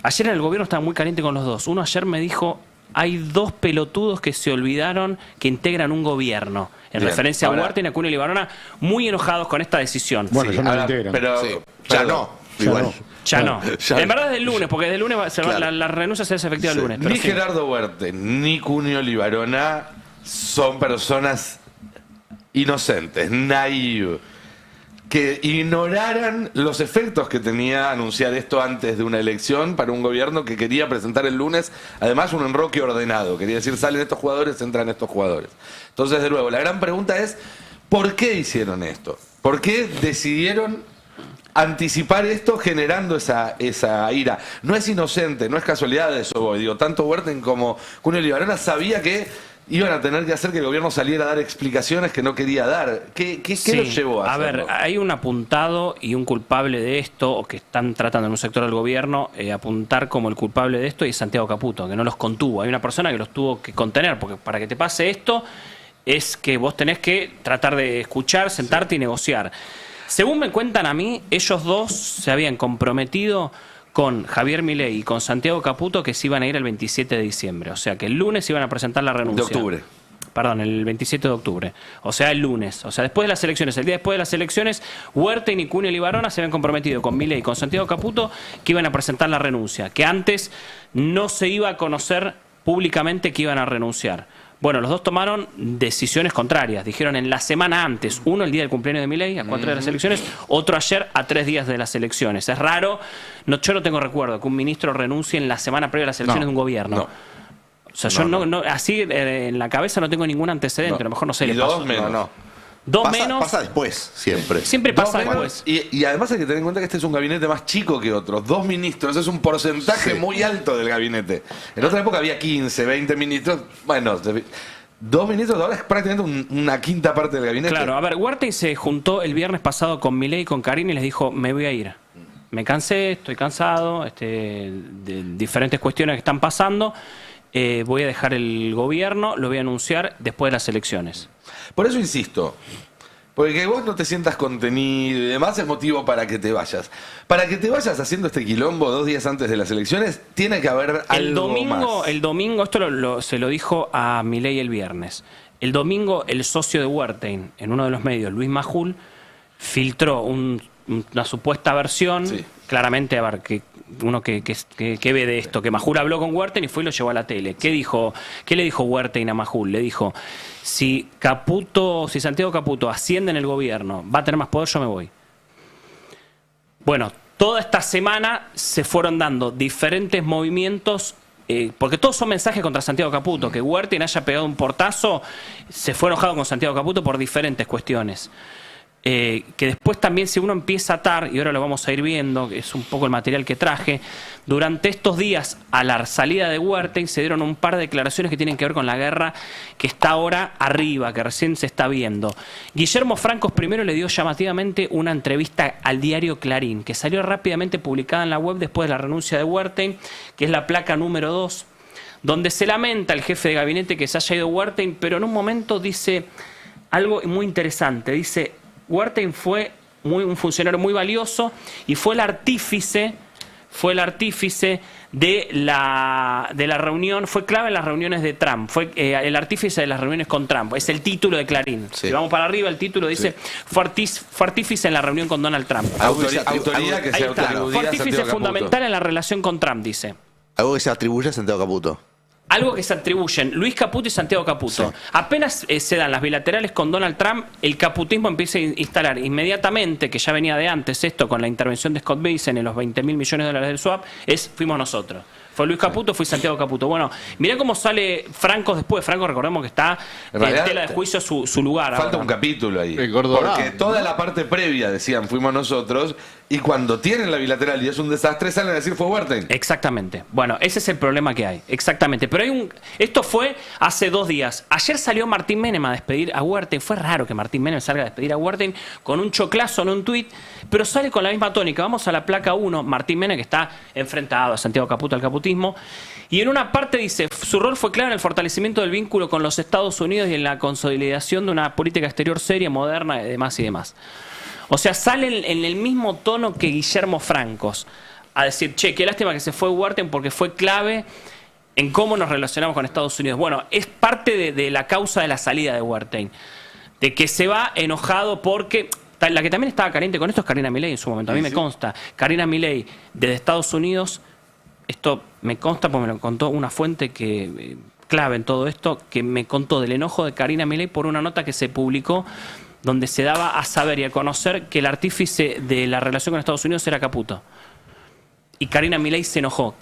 Ayer en el gobierno estaba muy caliente con los dos. Uno ayer me dijo, hay dos pelotudos que se olvidaron que integran un gobierno. En referencia a Huerta y a Cunha Libarona, muy enojados con esta decisión. Bueno, ya no lo integran. Pero ya no. Igual. Ya no. En verdad es el lunes, porque desde el lunes la renuncia se hace efectiva el lunes. Ni Gerardo Huerta ni Cunha Libarona son personas inocentes, naive, que ignoraran los efectos que tenía anunciar esto antes de una elección para un gobierno que quería presentar el lunes, además un enroque ordenado, quería decir salen estos jugadores, entran estos jugadores. Entonces, de nuevo, la gran pregunta es, ¿por qué hicieron esto? ¿Por qué decidieron anticipar esto generando esa ira? No es inocente, no es casualidad de eso, digo, tanto Huerta como Cunha Libarona sabía que iban a tener que hacer que el gobierno saliera a dar explicaciones que no quería dar. ¿Qué los llevó a hacerlo? A ver, hay un apuntado y un culpable de esto, o que están tratando en un sector del gobierno apuntar como el culpable de esto, y es Santiago Caputo, que no los contuvo. Hay una persona que los tuvo que contener, porque para que te pase esto es que vos tenés que tratar de escuchar, sentarte y negociar. Según me cuentan a mí, ellos dos se habían comprometido con Javier Milei y con Santiago Caputo que se iban a ir el 27 de diciembre. O sea, que el lunes iban a presentar la renuncia. De octubre. Perdón, el 27 de octubre. O sea, el lunes. O sea, después de las elecciones, el día después de las elecciones, Huerta y Cunha Libarona se habían comprometido con Milei y con Santiago Caputo que iban a presentar la renuncia. Que antes no se iba a conocer públicamente que iban a renunciar. Bueno, los dos tomaron decisiones contrarias. Dijeron en la semana antes, uno el día del cumpleaños de Milei, a 4 días de las elecciones, otro ayer a 3 días de las elecciones. Es raro, yo no tengo recuerdo que un ministro renuncie en la semana previa a las elecciones de un gobierno. O sea, yo no así en la cabeza no tengo ningún antecedente, a lo mejor no sé. Y le dos pasó. menos. Pasa después, siempre. Siempre pasa después. Y además hay que tener en cuenta que este es un gabinete más chico que otros. 2 ministros, es un porcentaje muy alto del gabinete. En otra época había 15, 20 ministros. Bueno, 2 ministros ahora es prácticamente una quinta parte del gabinete. Claro, a ver, Huerta se juntó el viernes pasado con Milei y con Karin y les dijo, me voy a ir. Me cansé, estoy cansado, de diferentes cuestiones que están pasando. Voy a dejar el gobierno, lo voy a anunciar después de las elecciones. Por eso insisto, porque que vos no te sientas contenido y demás es motivo para que te vayas. Para que te vayas haciendo este quilombo 2 días antes de las elecciones, tiene que haber algo más. El domingo, esto se lo dijo a Milei el viernes. El domingo, el socio de Huerta, en uno de los medios, Luis Majul, filtró una supuesta versión, claramente, a ver, que ve de esto, que Majul habló con Huerta y fue y lo llevó a la tele. ¿Qué le dijo Huerta a Majul? Le dijo, si Santiago Caputo asciende en el gobierno, va a tener más poder, yo me voy. Bueno, toda esta semana se fueron dando diferentes movimientos, porque todos son mensajes contra Santiago Caputo. Que Huerta haya pegado un portazo, se fue enojado con Santiago Caputo por diferentes cuestiones. Que después también, si uno empieza a atar, y ahora lo vamos a ir viendo, que es un poco el material que traje, durante estos días, a la salida de Huerta, se dieron un par de declaraciones que tienen que ver con la guerra que está ahora arriba, que recién se está viendo. Guillermo Francos primero le dio llamativamente una entrevista al diario Clarín, que salió rápidamente publicada en la web después de la renuncia de Huerta, que es la placa número 2, donde se lamenta el jefe de gabinete que se haya ido Huerta, pero en un momento dice algo muy interesante, dice: Huerta fue un funcionario muy valioso y fue el artífice de la reunión, fue clave en las reuniones de Trump, fue el artífice de las reuniones con Trump, es el título de Clarín. Si vamos para arriba, el título dice, fue artífice en la reunión con Donald Trump. Autoridad que se atribuye fue artífice fundamental en la relación con Trump, dice. Algo que se atribuye a Santiago Caputo. Algo que se atribuyen Luis Caputo y Santiago Caputo. Sí. Apenas se dan las bilaterales con Donald Trump, el caputismo empieza a instalar inmediatamente, que ya venía de antes esto, con la intervención de Scott Bessent en los $20.000 millones del swap, fuimos nosotros. Fue Luis Caputo, fue Santiago Caputo. Bueno, mirá cómo sale Franco después. Franco, recordemos que está en tela de juicio su lugar. Falta un capítulo ahí. Porque toda la parte previa decían fuimos nosotros, y cuando tienen la bilateral y es un desastre, salen a decir fue Huerta. Exactamente. Bueno, ese es el problema que hay. Exactamente. Pero esto fue hace 2 días. Ayer salió Martín Menem a despedir a Huerta. Fue raro que Martín Menem salga a despedir a Huerta con un choclazo en un tuit, pero sale con la misma tónica. Vamos a la placa 1. Martín Menem, que está enfrentado a Santiago Caputo, al caputismo. caputismo. Y en una parte dice, su rol fue clave en el fortalecimiento del vínculo con los Estados Unidos y en la consolidación de una política exterior seria, moderna, y demás y demás. O sea, salen en el mismo tono que Guillermo Francos a decir, che, qué lástima que se fue Huerten porque fue clave en cómo nos relacionamos con Estados Unidos. Bueno, es parte de la causa de la salida de Huerten, de que se va enojado porque... La que también estaba caliente con esto es Karina Milei en su momento, a mí me consta. Karina Milei, desde Estados Unidos, esto me consta porque me lo contó una fuente que clave en todo esto, que me contó del enojo de Karina Milei por una nota que se publicó donde se daba a saber y a conocer que el artífice de la relación con Estados Unidos era Caputo. Y Karina Milei se enojó.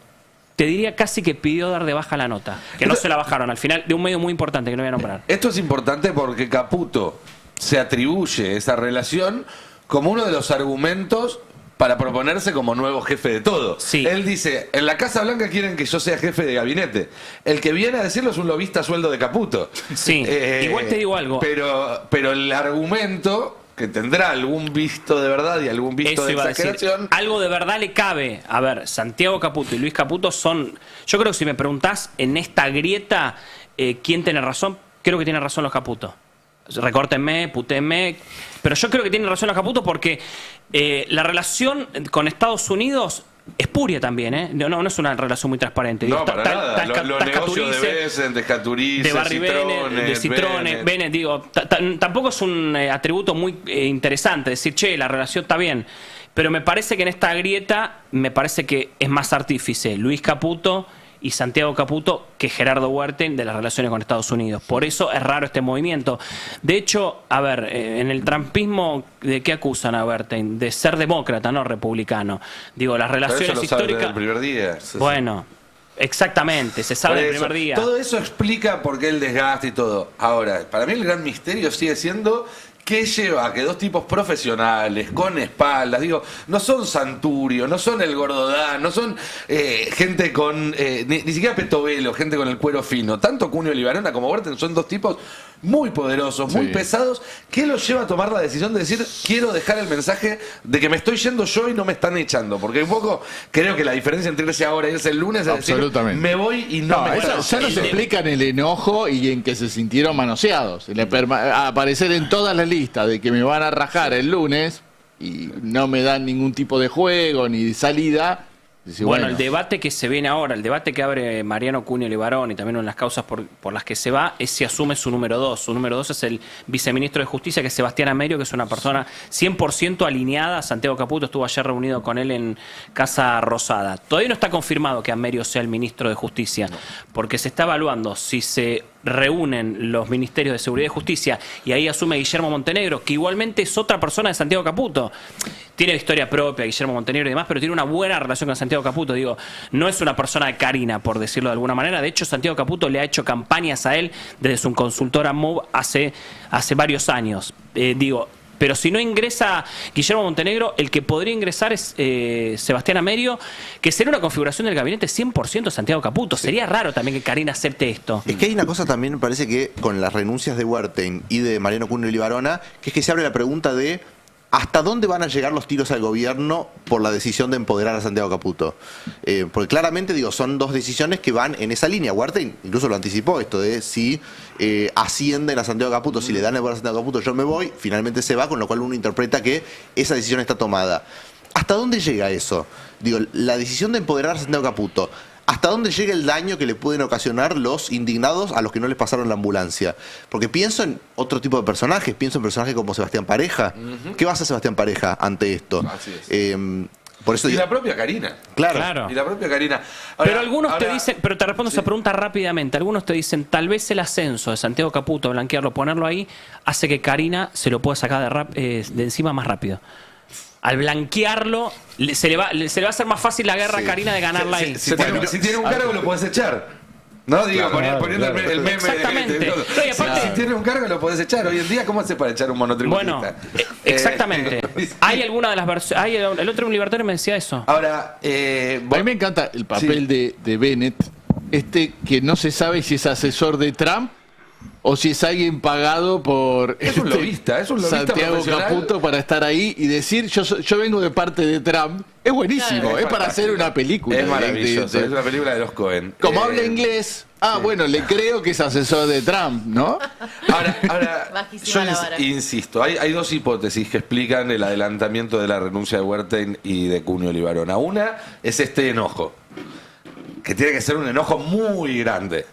Te diría casi que pidió dar de baja la nota, que no se la bajaron al final, de un medio muy importante que no voy a nombrar. Esto es importante porque Caputo se atribuye esa relación como uno de los argumentos para proponerse como nuevo jefe de todo. Sí. Él dice, en la Casa Blanca quieren que yo sea jefe de gabinete. El que viene a decirlo es un lobista a sueldo de Caputo. Sí, igual te digo algo. Pero el argumento, que tendrá algún visto de verdad y algún visto eso de iba exageración... A decir, algo de verdad le cabe. A ver, Santiago Caputo y Luis Caputo son... Yo creo que si me preguntás en esta grieta quién tiene razón, creo que tiene razón los Caputo. Recórtenme, putéenme, pero yo creo que tiene razón los Caputo porque la relación con Estados Unidos es puria también, ¿eh? No es una relación muy transparente. No, para nada. Los negocios de Besen, de Escaturice, de Barry Bennett, de Citrones, Bennett, digo, tampoco es un atributo muy interesante decir, che, la relación está bien, pero me parece que en esta grieta, me parece que es más artífice Luis Caputo y Santiago Caputo que Gerardo Huerten de las relaciones con Estados Unidos. Por eso es raro este movimiento. De hecho, a ver, en el trumpismo, ¿de qué acusan a Huerten? De ser demócrata, no republicano. Digo, las relaciones históricas... Desde el primer día. Bueno, exactamente, se sabe del primer día. Todo eso explica por qué el desgaste y todo. Ahora, para mí el gran misterio sigue siendo... ¿Qué lleva a que dos tipos profesionales, con espaldas, digo, no son Santurio, no son el Gordodán, no son gente con, ni siquiera Petovelo, gente con el cuero fino? Tanto Cunio Libarona como Huerten son dos tipos muy poderosos, muy pesados. ¿Qué los lleva a tomar la decisión de decir, quiero dejar el mensaje de que me estoy yendo yo y no me están echando? Porque un poco creo que la diferencia entre irse ahora y irse el lunes es decir, me voy y no me están echando. Ya nos explican el enojo y en que se sintieron manoseados. A aparecer en todas las listas de que me van a rajar el lunes y no me dan ningún tipo de juego ni de salida. Dice, bueno, el debate que se viene ahora, el debate que abre Mariano Cunio Libarón y también en las causas por las que se va, es si asume su número 2. Su número 2 es el viceministro de Justicia, que es Sebastián Amerio, que es una persona 100% alineada. Santiago Caputo estuvo ayer reunido con él en Casa Rosada. Todavía no está confirmado que Amerio sea el ministro de Justicia, porque se está evaluando si se reúnen los ministerios de Seguridad y Justicia y ahí asume Guillermo Montenegro, que igualmente es otra persona de Santiago Caputo. Tiene historia propia Guillermo Montenegro y demás, pero tiene una buena relación con Santiago Caputo. Digo, no es una persona de Karina, por decirlo de alguna manera. De hecho, Santiago Caputo le ha hecho campañas a él desde su consultora MOV hace varios años. Pero si no ingresa Guillermo Montenegro, el que podría ingresar es Sebastián Amerio, que sería una configuración del gabinete 100% Santiago Caputo. Sería raro también que Karina acepte esto. Es que hay una cosa también, me parece que con las renuncias de Huerten y de Mariano Cunio Libarona, que es que se abre la pregunta de ¿hasta dónde van a llegar los tiros al gobierno por la decisión de empoderar a Santiago Caputo? Porque claramente, son dos decisiones que van en esa línea. Huerten incluso lo anticipó, esto de si ascienden a Santiago Caputo, si le dan el poder a Santiago Caputo, yo me voy, finalmente se va, con lo cual uno interpreta que esa decisión está tomada. ¿Hasta dónde llega eso? La decisión de empoderar a Santiago Caputo, ¿hasta dónde llega el daño que le pueden ocasionar los indignados a los que no les pasaron la ambulancia? Porque pienso en otro tipo de personajes, pienso en personajes como Sebastián Pareja. ¿Qué va a hacer Sebastián Pareja ante esto? Así es. Por eso la propia Karina. Claro. Y la propia Karina. Ahora, pero algunos te dicen, pero te respondo esa pregunta rápidamente, algunos te dicen, tal vez el ascenso de Santiago Caputo, blanquearlo, ponerlo ahí, hace que Karina se lo pueda sacar de encima más rápido. Al blanquearlo, se le va a hacer más fácil la guerra a Karina de ganarla ahí. Si tiene un cargo, lo puedes echar. No, digo, poniendo el meme. Exactamente. Y aparte, si tiene un cargo, lo podés echar. Hoy en día, ¿cómo hace para echar un monotributista? Bueno, exactamente. Hay alguna de las versiones. El otro libertario me decía eso. Ahora, a mí me encanta el papel de Bennett, que no se sabe si es asesor de Trump o si es alguien pagado por es un lobista Santiago Caputo para estar ahí y decir yo vengo de parte de Trump. Es buenísimo, claro, es para hacer una película. Es maravilloso, es una película de los Cohen. Como habla inglés, bueno, le creo que es asesor de Trump, ¿no? Ahora yo insisto, hay dos hipótesis que explican el adelantamiento de la renuncia de Wertheim y de Cunio Libarona. Una es este enojo, que tiene que ser un enojo muy grande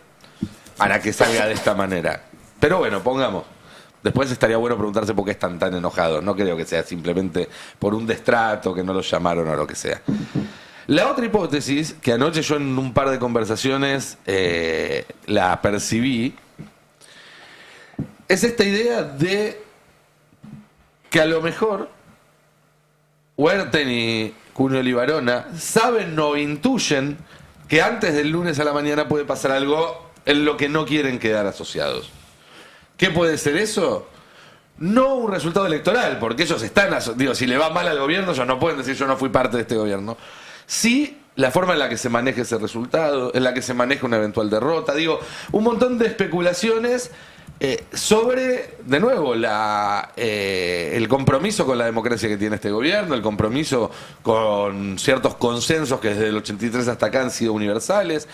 para que salga de esta manera. Pero bueno, pongamos. Después estaría bueno preguntarse por qué están tan enojados. No creo que sea simplemente por un destrato, que no los llamaron o lo que sea. La otra hipótesis, que anoche yo en un par de conversaciones la percibí, es esta idea de que a lo mejor Wertheim y Cunio Libarona saben o intuyen que antes del lunes a la mañana puede pasar algo en lo que no quieren quedar asociados. ¿Qué puede ser eso? No un resultado electoral, porque ellos están, si le va mal al gobierno, ellos no pueden decir yo no fui parte de este gobierno. Sí, la forma en la que se maneje ese resultado, en la que se maneja una eventual derrota, un montón de especulaciones sobre, de nuevo, el compromiso con la democracia que tiene este gobierno, el compromiso con ciertos consensos que desde el 83 hasta acá han sido universales,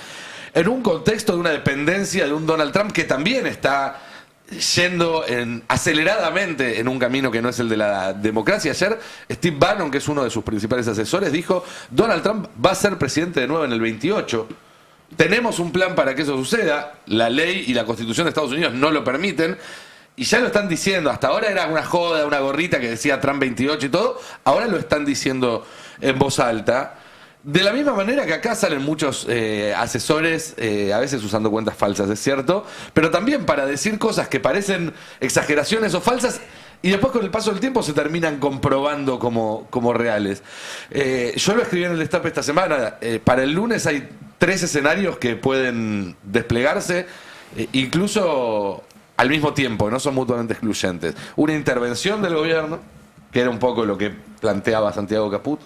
en un contexto de una dependencia de un Donald Trump que también está yendo aceleradamente en un camino que no es el de la democracia. Ayer Steve Bannon, que es uno de sus principales asesores, dijo: Donald Trump va a ser presidente de nuevo en el 28. Tenemos un plan para que eso suceda. La ley y la Constitución de Estados Unidos no lo permiten. Y ya lo están diciendo. Hasta ahora era una joda, una gorrita que decía Trump 28 y todo. Ahora lo están diciendo en voz alta. De la misma manera que acá salen muchos asesores, a veces usando cuentas falsas, es cierto, pero también para decir cosas que parecen exageraciones o falsas y después con el paso del tiempo se terminan comprobando como reales. Yo lo escribí en el Destape esta semana. Para el lunes hay 3 escenarios que pueden desplegarse, incluso al mismo tiempo, no son mutuamente excluyentes. Una intervención del gobierno, que era un poco lo que planteaba Santiago Caputo.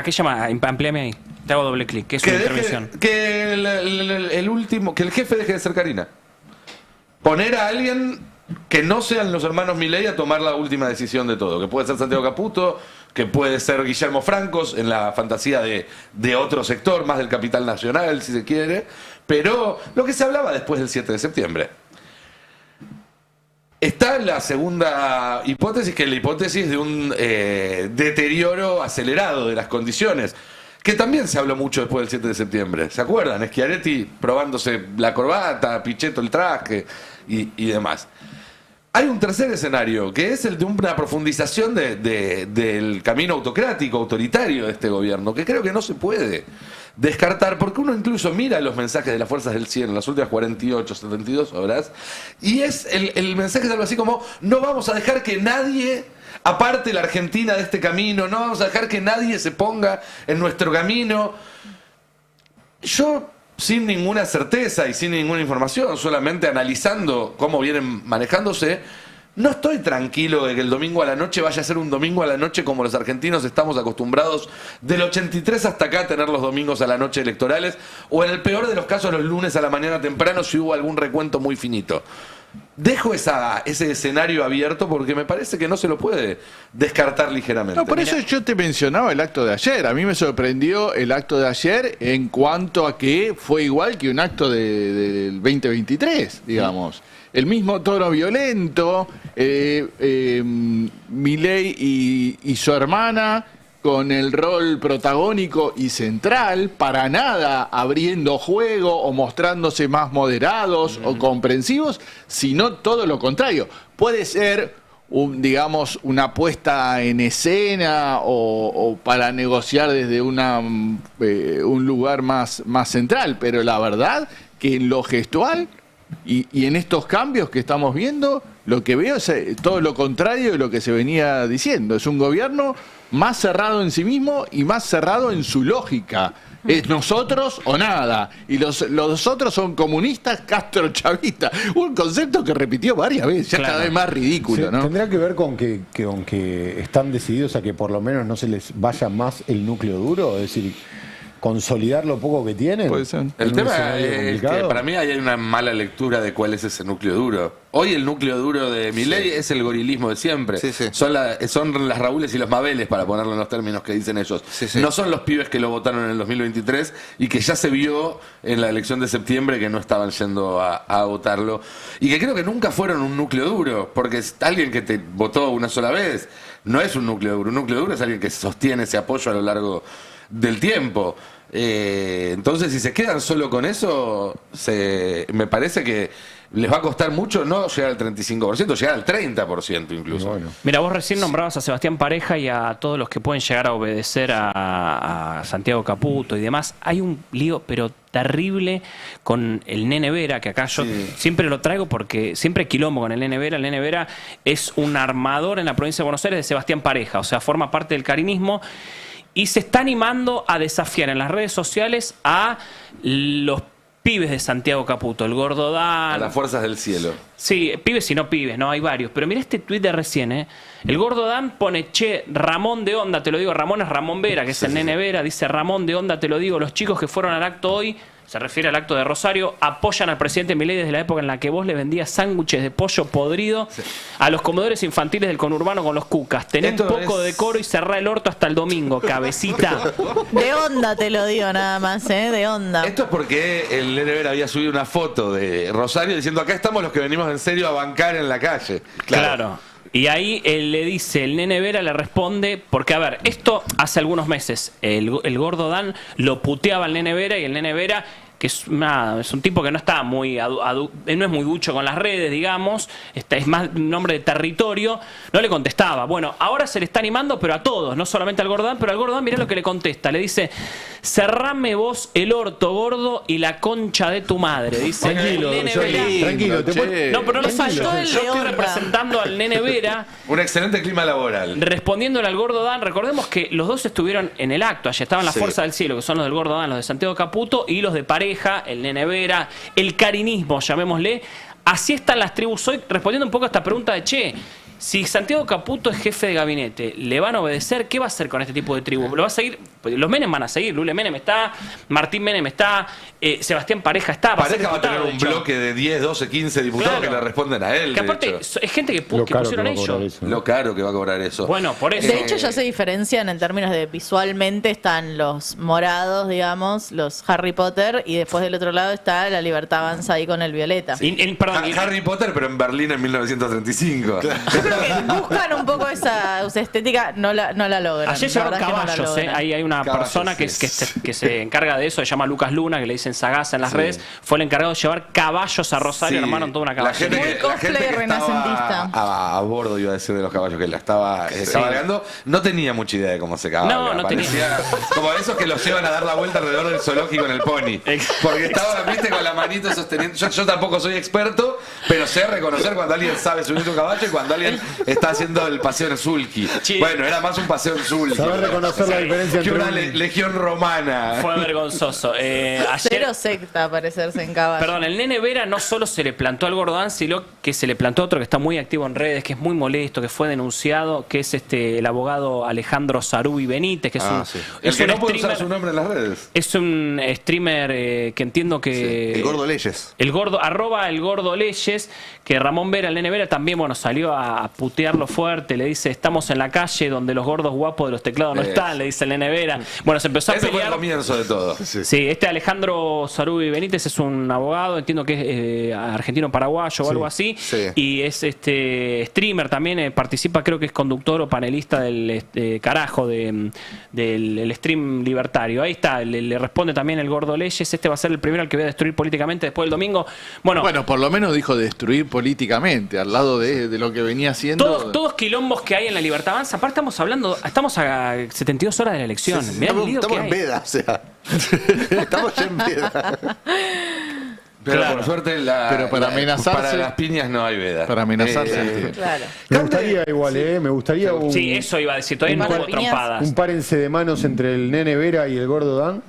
¿Qué llama? Amplíame ahí. Te hago doble clic. ¿Qué es una intervención? Que el jefe deje de ser Karina. Poner a alguien que no sean los hermanos Milei a tomar la última decisión de todo. Que puede ser Santiago Caputo, que puede ser Guillermo Francos, en la fantasía de otro sector, más del capital nacional, si se quiere. Pero lo que se hablaba después del 7 de septiembre. Está la segunda hipótesis, que es la hipótesis de un deterioro acelerado de las condiciones, que también se habló mucho después del 7 de septiembre. ¿Se acuerdan? Schiaretti probándose la corbata, Pichetto el traje y demás. Hay un tercer escenario, que es el de una profundización del camino autocrático, autoritario de este gobierno, que creo que no se puede descartar, porque uno incluso mira los mensajes de las fuerzas del cielo en las últimas 48, 72 horas, y es el mensaje es algo así como: no vamos a dejar que nadie aparte la Argentina de este camino, no vamos a dejar que nadie se ponga en nuestro camino. Yo, sin ninguna certeza y sin ninguna información, solamente analizando cómo vienen manejándose, no estoy tranquilo de que el domingo a la noche vaya a ser un domingo a la noche como los argentinos estamos acostumbrados del 83 hasta acá a tener los domingos a la noche electorales, o en el peor de los casos los lunes a la mañana temprano si hubo algún recuento muy finito. Dejo ese escenario abierto porque me parece que no se lo puede descartar ligeramente. No, por eso yo te mencionaba el acto de ayer. A mí me sorprendió el acto de ayer en cuanto a que fue igual que un acto del 2023, digamos. El mismo tono violento, Milei y su hermana con el rol protagónico y central, para nada abriendo juego o mostrándose más moderados o comprensivos, sino todo lo contrario. Puede ser digamos, una puesta en escena o para negociar desde un lugar más central, pero la verdad que en lo gestual y en estos cambios que estamos viendo, lo que veo es todo lo contrario de lo que se venía diciendo. Es un gobierno más cerrado en sí mismo y más cerrado en su lógica. Es nosotros o nada. Y los otros son comunistas castrochavistas. Un concepto que repitió varias veces, ya cada vez más ridículo, ¿no? Tendrá que ver con que están decididos a que por lo menos no se les vaya más el núcleo duro, es decir, consolidar lo poco que tienen. Puede ser. El tema es que para mí hay una mala lectura de cuál es ese núcleo duro. Hoy el núcleo duro de Milei es el gorilismo de siempre. Son las Raúles y los Mabeles, para ponerlo en los términos que dicen ellos. No son los pibes que lo votaron en el 2023 y que ya se vio en la elección de septiembre que no estaban yendo a votarlo. Y que creo que nunca fueron un núcleo duro, porque alguien que te votó una sola vez no es un núcleo duro. Un núcleo duro es alguien que sostiene ese apoyo a lo largo del tiempo. Entonces, si se quedan solo con eso, me parece que les va a costar mucho no llegar al 35%, llegar al 30% incluso. Bueno. Mira, vos recién nombrabas a Sebastián Pareja y a todos los que pueden llegar a obedecer a Santiago Caputo y demás. Hay un lío, pero terrible, con el Nene Vera, que acá yo siempre lo traigo porque siempre hay quilombo con el Nene Vera. El Nene Vera es un armador en la provincia de Buenos Aires de Sebastián Pareja, o sea, forma parte del carinismo. Y se está animando a desafiar en las redes sociales a los pibes de Santiago Caputo, el Gordo Dan. A las fuerzas del cielo. Sí, pibes y no pibes, no, hay varios. Pero mira este tuit de recién, El Gordo Dan pone, che, Ramón de Onda, te lo digo. Ramón es Ramón Vera, que es el Nene Vera. Dice, Ramón de Onda, te lo digo. Los chicos que fueron al acto hoy, se refiere al acto de Rosario, apoyan al presidente Milei desde la época en la que vos le vendías sándwiches de pollo podrido a los comedores infantiles del conurbano con los cucas. Tené un poco de decoro y cerrá el orto hasta el domingo, cabecita. De onda te lo digo nada más, de onda. Esto es porque el Nene Vera había subido una foto de Rosario diciendo, acá estamos los que venimos en serio a bancar en la calle. Claro. Y ahí él le dice, el Nene Vera le responde, porque a ver, esto hace algunos meses, el Gordo Dan lo puteaba al Nene Vera y el Nene Vera, que es un tipo que no está muy no es muy ducho con las redes, digamos, es más un hombre de territorio, no le contestaba. Bueno, ahora se le está animando, pero a todos, no solamente al Gordán, pero al Gordán mirá lo que le contesta, le dice, cerrame vos el orto, gordo, y la concha de tu madre, dice. Tranquilo, tranquilo. No, pero no lo fallo, yo estoy representando al Nene Vera. Un excelente clima laboral. Respondiéndole al Gordo Dan, recordemos que los dos estuvieron en el acto, allí estaban las fuerzas del cielo, que son los del Gordo Dan, los de Santiago Caputo, y los de Pareja, el Nene Vera, el carinismo, llamémosle. Así están las tribus hoy, respondiendo un poco a esta pregunta de, che, si Santiago Caputo es jefe de gabinete, ¿le van a obedecer? ¿Qué va a hacer con este tipo de tribus? ¿Lo va a seguir? Los Menem van a seguir. Lule Menem está, Martín Menem está, Sebastián Pareja está. Pareja va a tener un bloque de 10, 12, 15 diputados que le responden a él. Que aparte es gente que pusieron ellos. Lo caro que va a cobrar eso. Bueno, por eso. De hecho ya se diferencian en términos de visualmente, están los morados, digamos, los Harry Potter, y después del otro lado está La Libertad Avanza ahí con el violeta. Harry Potter, pero en Berlín en 1935. Claro. Buscan un poco esa estética, no la logran. Ayer llevaron caballos, Ahí hay una persona que se encarga de eso, se llama Lucas Luna, que le dicen Sagasa en las redes, fue el encargado de llevar caballos a Rosario, armaron toda una caballería. Muy cosplay renacentista. A bordo, iba a decir, de los caballos que la estaba cabalgando, no tenía mucha idea de cómo se cabalga. No tenía. Como esos que los llevan a dar la vuelta alrededor del zoológico en el pony. Porque estaba, viste, con la manito sosteniendo. Yo tampoco soy experto, pero sé reconocer cuando alguien sabe subir un caballo y cuando alguien está haciendo el paseo en Sulky. Bueno, era más un paseo en Sulky. Saber reconocer la diferencia que una legión romana. Fue vergonzoso. Cero secta parecerse en caballo. Perdón, el Nene Vera no solo se le plantó al Gordán, sino que se le plantó a otro que está muy activo en redes, que es muy molesto, que fue denunciado, que es el abogado Alejandro Sarubi Benítez, que es el que no puede usar su nombre en las redes. Es un streamer que entiendo que... El Gordo Leyes. El Gordo Leyes, que Ramón Vera, el Nene Vera, también salió a putearlo fuerte, le dice, estamos en la calle donde los gordos guapos de los teclados no están, le dice el Nene Vera. Bueno, se empezó a pelear. Ese fue el comienzo de todo. Sí, Alejandro Sarubi Benítez es un abogado, entiendo que es argentino-paraguayo o algo así, y es streamer también, participa, creo que es conductor o panelista del carajo del stream libertario. Ahí está, le responde también el Gordo Leyes, va a ser el primero al que voy a destruir políticamente después del domingo. Bueno, por lo menos dijo destruir políticamente, al lado de lo que venía haciendo. Todos quilombos que hay en la Libertad Avanza. Aparte estamos a 72 horas de la elección. Mirá el lío estamos que en veda, o sea. Estamos ya en veda. Pero por suerte pero para amenazarse, para las piñas no hay veda. Para amenazarse. Claro. Me gustaría igual, me gustaría sí, eso iba a decir, todavía no hubo trompadas. Un párense de manos entre el Nene Vera y el Gordo Dan.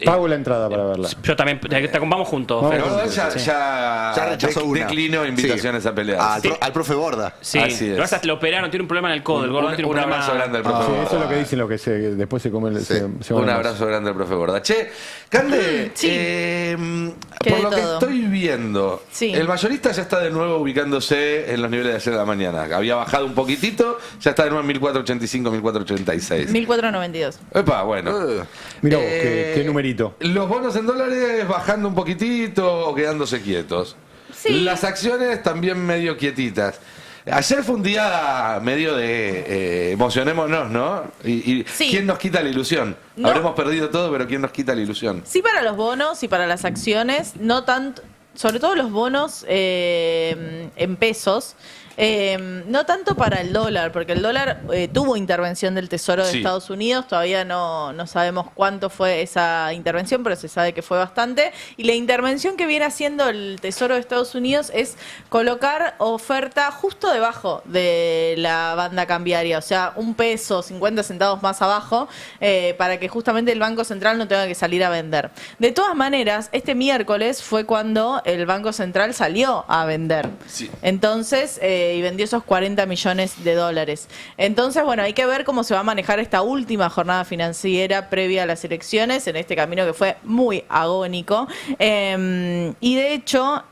Pago la entrada para verla. Yo también, vamos juntos. Pero ya rechazó declino invitaciones a pelear. Al profe Borda. Sí, lo operaron, tiene un problema en el codo. El gordo tiene un problema. Un abrazo grande al profe Borda. Eso es lo que dicen, lo que después se come. Un abrazo grande al profe Borda. Che, Cande, por lo que estoy viendo, el mayorista ya está de nuevo ubicándose en los niveles de ayer de la mañana. Había bajado un poquitito, ya está de nuevo en 1485, 1486. 1492. Epa, bueno. Mirá vos, qué numerito. Los bonos en dólares bajando un poquitito o quedándose quietos. Sí. Las acciones también medio quietitas. Ayer fue un día medio de emocionémonos, ¿no? Y ¿quién nos quita la ilusión? No. Habremos perdido todo, pero ¿quién nos quita la ilusión? Sí, para los bonos y para las acciones, no tanto, sobre todo los bonos en pesos. No tanto para el dólar, porque el dólar tuvo intervención del Tesoro de Estados Unidos, todavía no sabemos cuánto fue esa intervención, pero se sabe que fue bastante, y la intervención que viene haciendo el Tesoro de Estados Unidos es colocar oferta justo debajo de la banda cambiaria, o sea, 1 peso, 50 centavos más abajo, para que justamente el Banco Central no tenga que salir a vender. De todas maneras, este miércoles fue cuando el Banco Central salió a vender. Entonces, y vendió esos 40 millones de dólares. Entonces, bueno, hay que ver cómo se va a manejar esta última jornada financiera previa a las elecciones, en este camino que fue muy agónico. Y de hecho,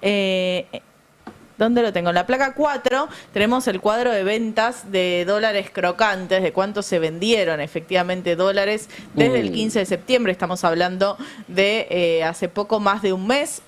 ¿dónde lo tengo? En la placa 4 tenemos el cuadro de ventas de dólares crocantes, de cuánto se vendieron efectivamente dólares desde el 15 de septiembre. Estamos hablando de hace poco más de un mes.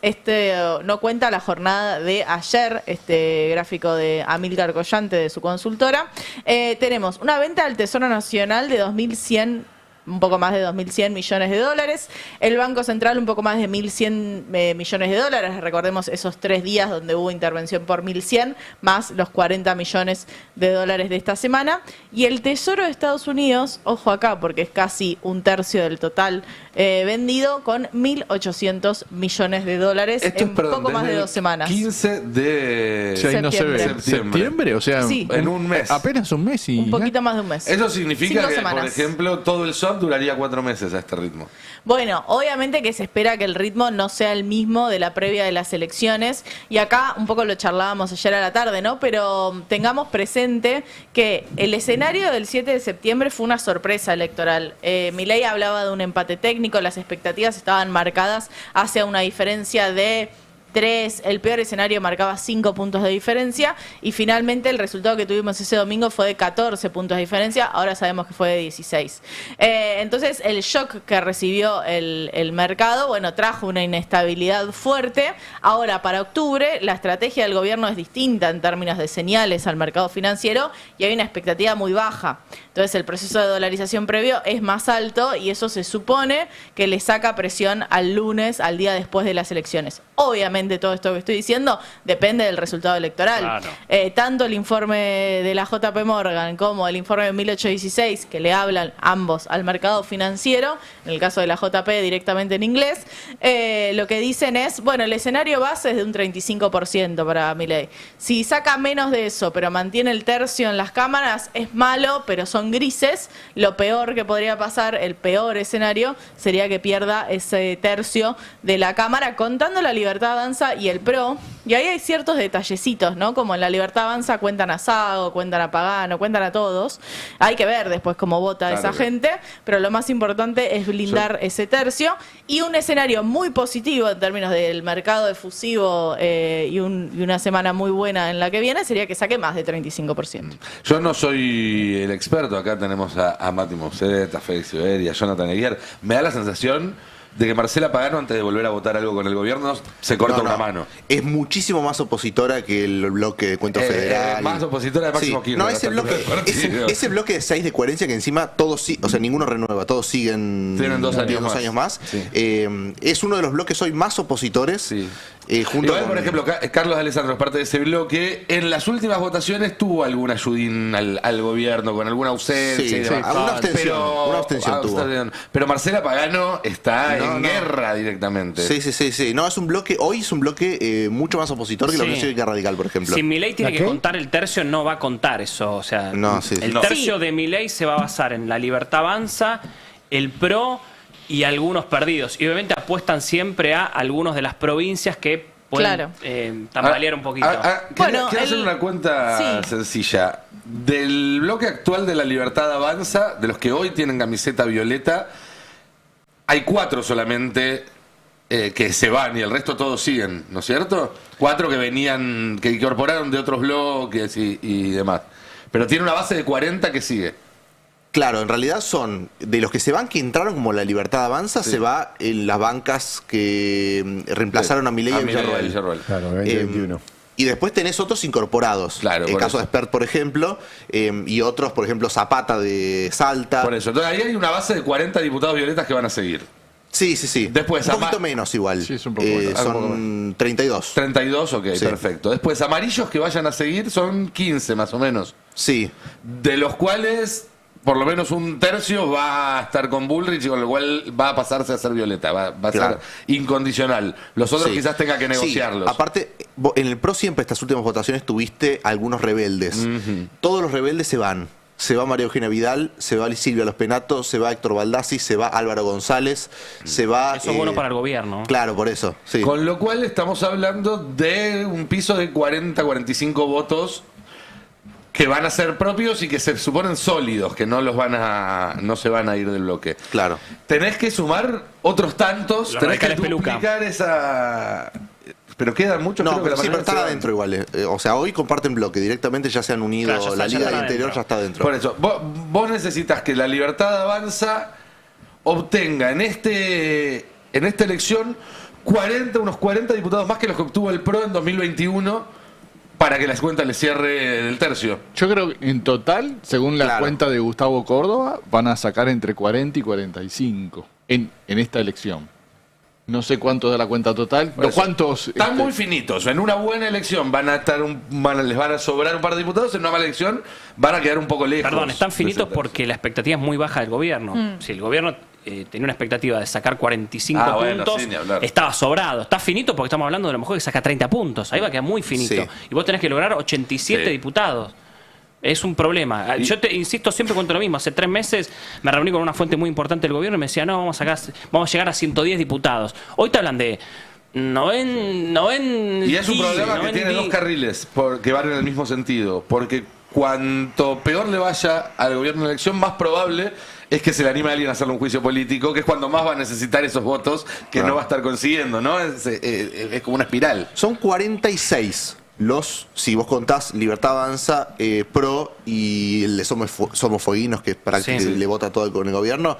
No cuenta la jornada de ayer, este gráfico de Amílcar Collante de su consultora. Tenemos una venta del Tesoro Nacional de 2.100 un poco más de 2.100 millones de dólares. El Banco Central un poco más de 1.100 millones de dólares. Recordemos esos 3 días donde hubo intervención por 1.100, más los 40 millones de dólares de esta semana. Y el Tesoro de Estados Unidos, ojo acá, porque es casi 1/3 del total vendido, con 1.800 millones de dólares en poco más de 2 semanas. 15 de septiembre, o sea, en un mes. Apenas un mes. Un poquito más de un mes. Eso significa que, por ejemplo, todo el swap duraría 4 meses a este ritmo. Bueno, obviamente que se espera que el ritmo no sea el mismo de la previa de las elecciones, y acá un poco lo charlábamos ayer a la tarde, ¿no? Pero tengamos presente que el escenario del 7 de septiembre fue una sorpresa electoral. Milei hablaba de un empate técnico, las expectativas estaban marcadas hacia una diferencia de 3, el peor escenario marcaba 5 puntos de diferencia, y finalmente el resultado que tuvimos ese domingo fue de 14 puntos de diferencia, ahora sabemos que fue de 16. Entonces el shock que recibió el mercado, bueno, trajo una inestabilidad fuerte. Ahora para octubre la estrategia del gobierno es distinta en términos de señales al mercado financiero, y hay una expectativa muy baja. Entonces el proceso de dolarización previo es más alto, y eso se supone que le saca presión al lunes, al día después de las elecciones. Obviamente todo esto que estoy diciendo depende del resultado electoral. Claro. Tanto el informe de la JP Morgan como el informe de 1816, que le hablan ambos al mercado financiero, en el caso de la JP directamente en inglés, lo que dicen es, bueno, el escenario base es de un 35% para Milei. Si saca menos de eso, pero mantiene el tercio en las cámaras, es malo, pero son grises. Lo peor que podría pasar, el peor escenario, sería que pierda ese tercio de la Cámara, contando la Libertad Avanza y el PRO, y ahí hay ciertos detallecitos, ¿no? Como en la Libertad Avanza cuentan a Sago, cuentan a Pagano, cuentan a todos. Hay que ver después cómo vota esa gente, pero lo más importante es blindar ese tercio, y un escenario muy positivo en términos del mercado efusivo y una semana muy buena en la que viene sería que saque más de 35%. Yo no soy el experto, acá tenemos a Mati Mousset, a Félix Iber y a Jonathan Eguiar. Me da la sensación de que Marcela Pagano, antes de volver a votar algo con el gobierno, se corta una mano. Es muchísimo más opositora que el bloque de Cuento Federal. Más opositora de Máximo Kirchner. No, ese bloque de 6 de coherencia que encima todos, o sea, ninguno renueva, todos siguen. Tienen 2 años más. Sí. Es uno de los bloques hoy más opositores. Sí. Igual, por ejemplo, Carlos Alessandro es parte de ese bloque. En las últimas votaciones tuvo algún ayudín al gobierno, con alguna ausencia y demás. Una abstención tuvo. Pero Marcela Pagano está en guerra directamente. Sí. No, es un bloque, hoy es un bloque mucho más opositor que la Unión Cívica Radical, por ejemplo. Si Milei tiene que contar el tercio, no va a contar eso. O sea, el tercio de Milei se va a basar en la Libertad Avanza, el PRO y algunos perdidos. Y obviamente apuestan siempre a algunos de las provincias que pueden tambalear un poquito. Quiero hacer una cuenta sencilla. Del bloque actual de La Libertad Avanza, de los que hoy tienen camiseta violeta, hay 4 solamente que se van y el resto todos siguen, ¿no es cierto? 4 que venían, que incorporaron de otros bloques y demás. Pero tiene una base de 40 que sigue. Claro, en realidad son de los que se van, que entraron como La Libertad Avanza, se va en las bancas que reemplazaron a Milei y a Villarroel. Claro, 2021. Y después tenés otros incorporados. Claro, el caso de Spert, por ejemplo, y otros, por ejemplo, Zapata de Salta. Por eso. Entonces ahí hay una base de 40 diputados violetas que van a seguir. Sí, sí, sí. Después, un poquito menos igual. Sí, es un poco son 32. 32, ok, sí. Perfecto. Después, amarillos que vayan a seguir son 15 más o menos. Sí. De los cuales por lo menos un tercio va a estar con Bullrich y con lo cual va a pasarse a ser violeta, va a ser incondicional. Los otros quizás tenga que negociarlos. Aparte, en el PRO siempre estas últimas votaciones tuviste algunos rebeldes. Todos los rebeldes se van. Se va María Eugenia Vidal, se va Silvia Los Penato, se va Héctor Baldassi, se va Álvaro González, se va... Eso es bueno para el gobierno. Claro, por eso. Sí. Con lo cual estamos hablando de un piso de 40, 45 votos que van a ser propios y que se suponen sólidos, que no se van a ir del bloque. Claro. Tenés que sumar otros tantos, tenés que duplicar esa... Pero quedan muchos. No, pero sí, pero están adentro igual. O sea, hoy comparten bloque. Directamente ya se han unido. Claro, la Liga del Interior ya está adentro. Por eso, vos necesitas que La Libertad Avanza obtenga en esta elección unos 40 diputados más que los que obtuvo el PRO en 2021 para que la cuenta le cierre el tercio. Yo creo que en total, según la cuenta de Gustavo Córdoba, van a sacar entre 40 y 45 en esta elección. No sé cuánto da la cuenta total. Pero ¿cuántos? Están muy finitos. En una buena elección les van a sobrar un par de diputados. En una mala elección van a quedar un poco lejos. Perdón, están finitos porque la expectativa es muy baja del gobierno. Si el gobierno tenía una expectativa de sacar 45 puntos, estaba sobrado. Está finito porque estamos hablando de lo mejor que saca 30 puntos. Ahí va a quedar muy finito. Sí. Y vos tenés que lograr 87 diputados. Es un problema. Yo te insisto, siempre cuento lo mismo. Hace 3 meses me reuní con una fuente muy importante del gobierno y me decía, no, vamos a llegar a 110 diputados. Hoy te hablan de 90. Y es un problema que tiene 2 carriles que van en el mismo sentido. Porque cuanto peor le vaya al gobierno en la elección, más probable es que se le anime a alguien a hacerle un juicio político, que es cuando más va a necesitar esos votos que no va a estar consiguiendo, ¿no? Es como una espiral. Son 46. Si vos contás Libertad Avanza, PRO y el de Somos Fueguinos, que es para que le vota todo con el gobierno,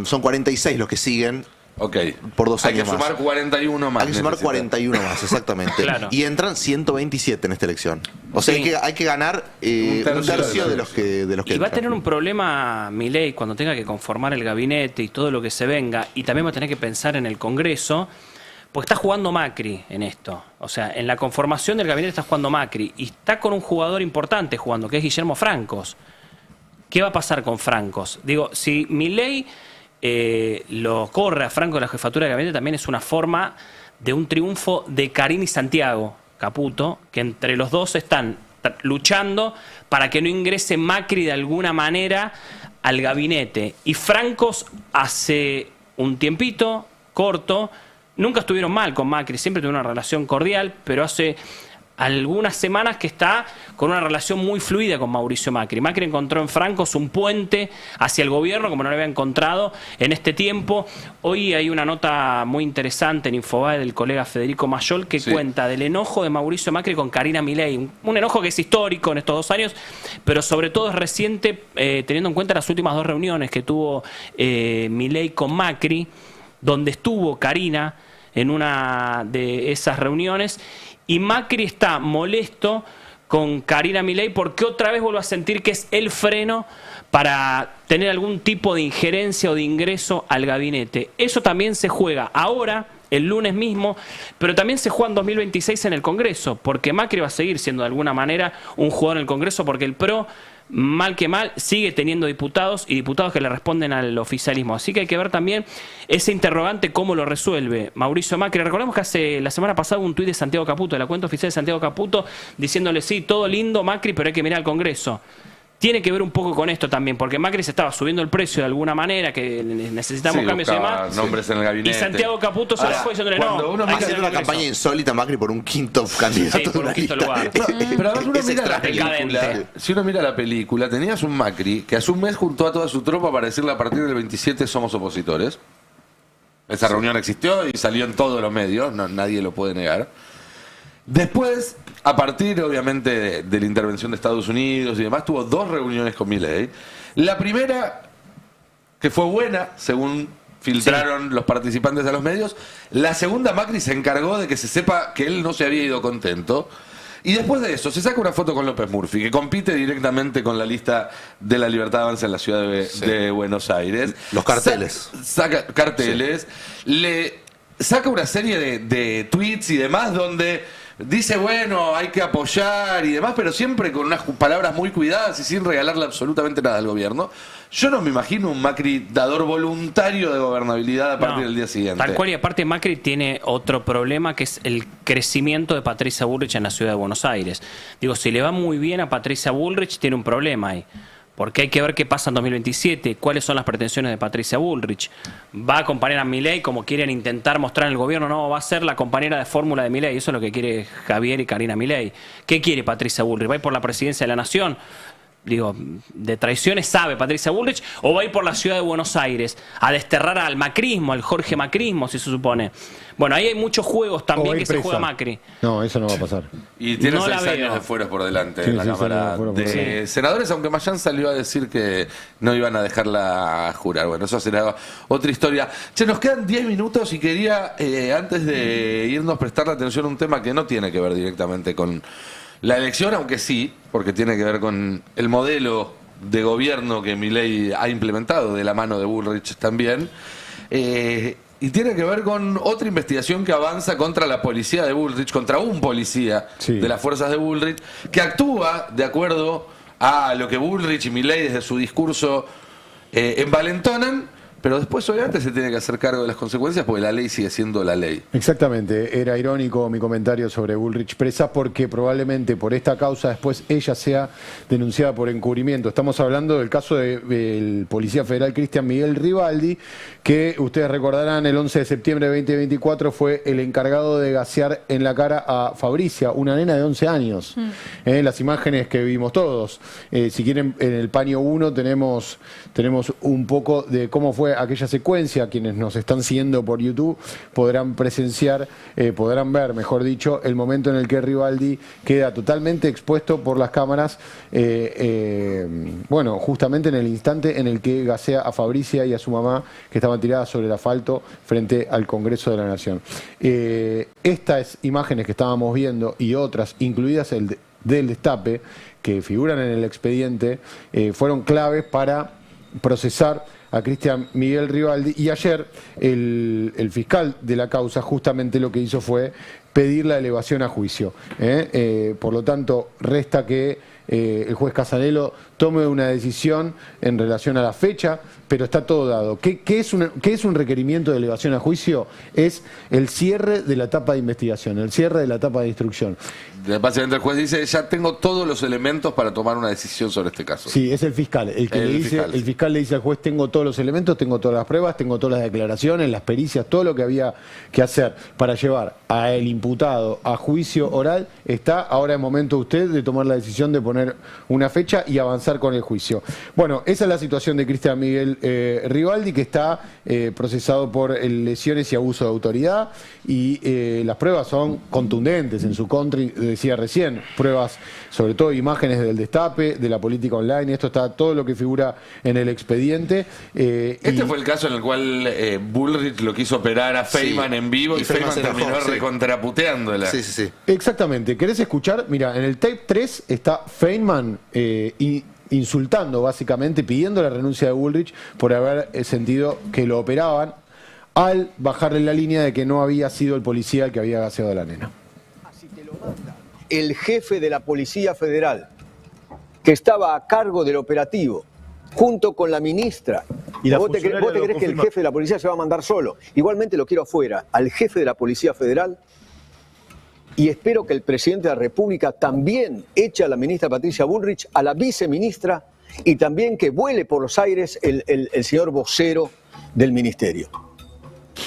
son 46 los que siguen. Ok. Por 2 años más. Hay que sumar 41 más. Hay que sumar 41 más, exactamente. Claro. Y entran 127 en esta elección. O sea, hay que ganar un tercio de los que Y va a tener un problema Milei cuando tenga que conformar el gabinete y todo lo que se venga, y también va a tener que pensar en el Congreso. Porque está jugando Macri en esto. O sea, en la conformación del gabinete está jugando Macri. Y está con un jugador importante jugando, que es Guillermo Francos. ¿Qué va a pasar con Francos? Digo, si Milei lo corre a Franco de la jefatura del gabinete, también es una forma de un triunfo de Karin y Santiago Caputo, que entre los dos están luchando para que no ingrese Macri de alguna manera al gabinete. Y Francos hace un tiempito corto... Nunca estuvieron mal con Macri, siempre tuvieron una relación cordial, pero hace algunas semanas que está con una relación muy fluida con Mauricio Macri. Macri encontró en Francos un puente hacia el gobierno como no lo había encontrado en este tiempo. Hoy hay una nota muy interesante en Infobae del colega Federico Mayol que cuenta del enojo de Mauricio Macri con Karina Milei. Un enojo que es histórico en estos 2 años, pero sobre todo es reciente teniendo en cuenta las últimas 2 reuniones que tuvo Milei con Macri, donde estuvo Karina en una de esas reuniones, y Macri está molesto con Karina Milei porque otra vez vuelve a sentir que es el freno para tener algún tipo de injerencia o de ingreso al gabinete. Eso también se juega ahora, el lunes mismo, pero también se juega en 2026 en el Congreso, porque Macri va a seguir siendo de alguna manera un jugador en el Congreso, porque el PRO, mal que mal, sigue teniendo diputados y diputados que le responden al oficialismo. Así que hay que ver también ese interrogante, cómo lo resuelve Mauricio Macri. Recordemos que la semana pasada hubo un tuit de Santiago Caputo, de la cuenta oficial de Santiago Caputo, diciéndole, sí, todo lindo Macri, pero hay que mirar al Congreso. tiene que ver un poco con esto también, porque Macri se estaba subiendo el precio de alguna manera, que necesitamos cambios y demás. Nombres en el gabinete. Y Santiago Caputo se dejó diciéndole no. Haciendo una campaña insólita Macri por un quinto candidato. Sí, por un quinto lugar. Pero además uno mira la película, si uno mira la película, tenías un Macri que hace un mes juntó a toda su tropa para decirle a partir del 27 somos opositores. Esa reunión existió y salió en todos los medios, nadie lo puede negar. Después, a partir obviamente de la intervención de Estados Unidos y demás, tuvo 2 reuniones con Milei. La primera, que fue buena, según filtraron los participantes a los medios. La segunda, Macri se encargó de que se sepa que él no se había ido contento. Y después de eso, se saca una foto con López Murphy, que compite directamente con la lista de la Libertad Avanza en la ciudad de Buenos Aires. Los carteles. Saca carteles. Le saca una serie de tweets y demás donde dice, bueno, hay que apoyar y demás, pero siempre con unas palabras muy cuidadas y sin regalarle absolutamente nada al gobierno. Yo no me imagino un Macri dador voluntario de gobernabilidad a partir del día siguiente. Tal cual, y aparte Macri tiene otro problema, que es el crecimiento de Patricia Bullrich en la ciudad de Buenos Aires. Digo, si le va muy bien a Patricia Bullrich, tiene un problema ahí. Porque hay que ver qué pasa en 2027, cuáles son las pretensiones de Patricia Bullrich. ¿Va a acompañar a Milei como quieren intentar mostrar en el gobierno? No, va a ser la compañera de fórmula de Milei. Eso es lo que quiere Javier y Karina Milei. ¿Qué quiere Patricia Bullrich? ¿Va a ir por la presidencia de la Nación? Digo, de traiciones sabe Patricia Bullrich, o va a ir por la ciudad de Buenos Aires a desterrar al macrismo, al Jorge Macrismo, si se supone. Bueno, ahí hay muchos juegos también que se juega Macri. No, eso no va a pasar. Y tiene 6 años de fueros por delante en la Cámara de Senadores, aunque Mayán salió a decir que no iban a dejarla jurar. Bueno, eso será otra historia. Che, nos quedan 10 minutos y quería, antes de irnos, prestarle atención a un tema que no tiene que ver directamente con la elección, aunque sí, porque tiene que ver con el modelo de gobierno que Milei ha implementado de la mano de Bullrich también. Y tiene que ver con otra investigación que avanza contra la policía de Bullrich, contra un policía de las fuerzas de Bullrich, que actúa de acuerdo a lo que Bullrich y Milei desde su discurso envalentonan, pero después obviamente se tiene que hacer cargo de las consecuencias porque la ley sigue siendo la ley. Exactamente, era irónico mi comentario sobre Bullrich presa porque probablemente por esta causa después ella sea denunciada por encubrimiento. Estamos hablando del caso del policía federal Cristian Miguel Rivaldi, que ustedes recordarán el 11 de septiembre de 2024 fue el encargado de gasear en la cara a Fabricia, una nena de 11 años. Las imágenes que vimos todos. Si quieren, en el paño 1 tenemos un poco de cómo fue aquella secuencia. Quienes nos están siguiendo por YouTube podrán presenciar, podrán ver, mejor dicho, el momento en el que Rivaldi queda totalmente expuesto por las cámaras, bueno, justamente en el instante en el que gasea a Fabricia y a su mamá, que estaban tiradas sobre el asfalto frente al Congreso de la Nación. Estas imágenes que estábamos viendo y otras, incluidas el del Destape, que figuran en el expediente, fueron claves para procesar a Cristian Miguel Rivaldi, y ayer el fiscal de la causa justamente lo que hizo fue pedir la elevación a juicio. Por lo tanto, resta que el juez Casanello tome una decisión en relación a la fecha, pero está todo dado. ¿Qué es un requerimiento de elevación a juicio? Es el cierre de la etapa de investigación, el cierre de la etapa de instrucción. Básicamente el juez dice, ya tengo todos los elementos para tomar una decisión sobre este caso. Sí, es el fiscal. El fiscal le dice al juez, tengo todos los elementos, tengo todas las pruebas, tengo todas las declaraciones, las pericias, todo lo que había que hacer para llevar al imputado a juicio oral. Está, ahora es momento usted de tomar la decisión de poner una fecha y avanzar con el juicio. Bueno, esa es la situación de Cristian Miguel Rivaldi, que está procesado por lesiones y abuso de autoridad, y las pruebas son contundentes en su contra. Decía recién, pruebas, sobre todo imágenes del Destape, de la política online, y esto está todo lo que figura en el expediente. Fue el caso en el cual Bullrich lo quiso operar a Feynman en vivo y Feynman terminó recontraputeándola. Sí. Exactamente. ¿Querés escuchar? Mira, en el tape 3 está Feynman insultando, básicamente, pidiendo la renuncia de Bullrich por haber sentido que lo operaban al bajarle la línea de que no había sido el policía el que había gaseado a la nena. El jefe de la Policía Federal, que estaba a cargo del operativo, junto con la ministra. ¿Vos te crees que el jefe de la policía se va a mandar solo? Igualmente lo quiero afuera, al jefe de la Policía Federal, y espero que el presidente de la República también eche a la ministra Patricia Bullrich, a la viceministra y también que vuele por los aires el señor vocero del ministerio.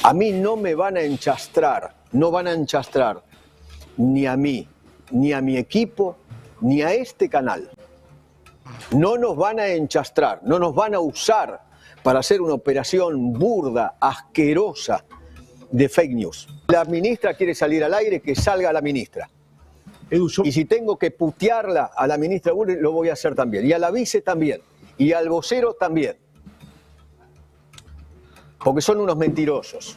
A mí no me van a enchastrar, no van a enchastrar ni a mí, ni a mi equipo, ni a este canal. No nos van a enchastrar, no nos van a usar para hacer una operación burda, asquerosa de fake news. La ministra quiere salir al aire, que salga la ministra. Y si tengo que putearla a la ministra Bullrich, lo voy a hacer también. Y a la vice también. Y al vocero también. Porque son unos mentirosos,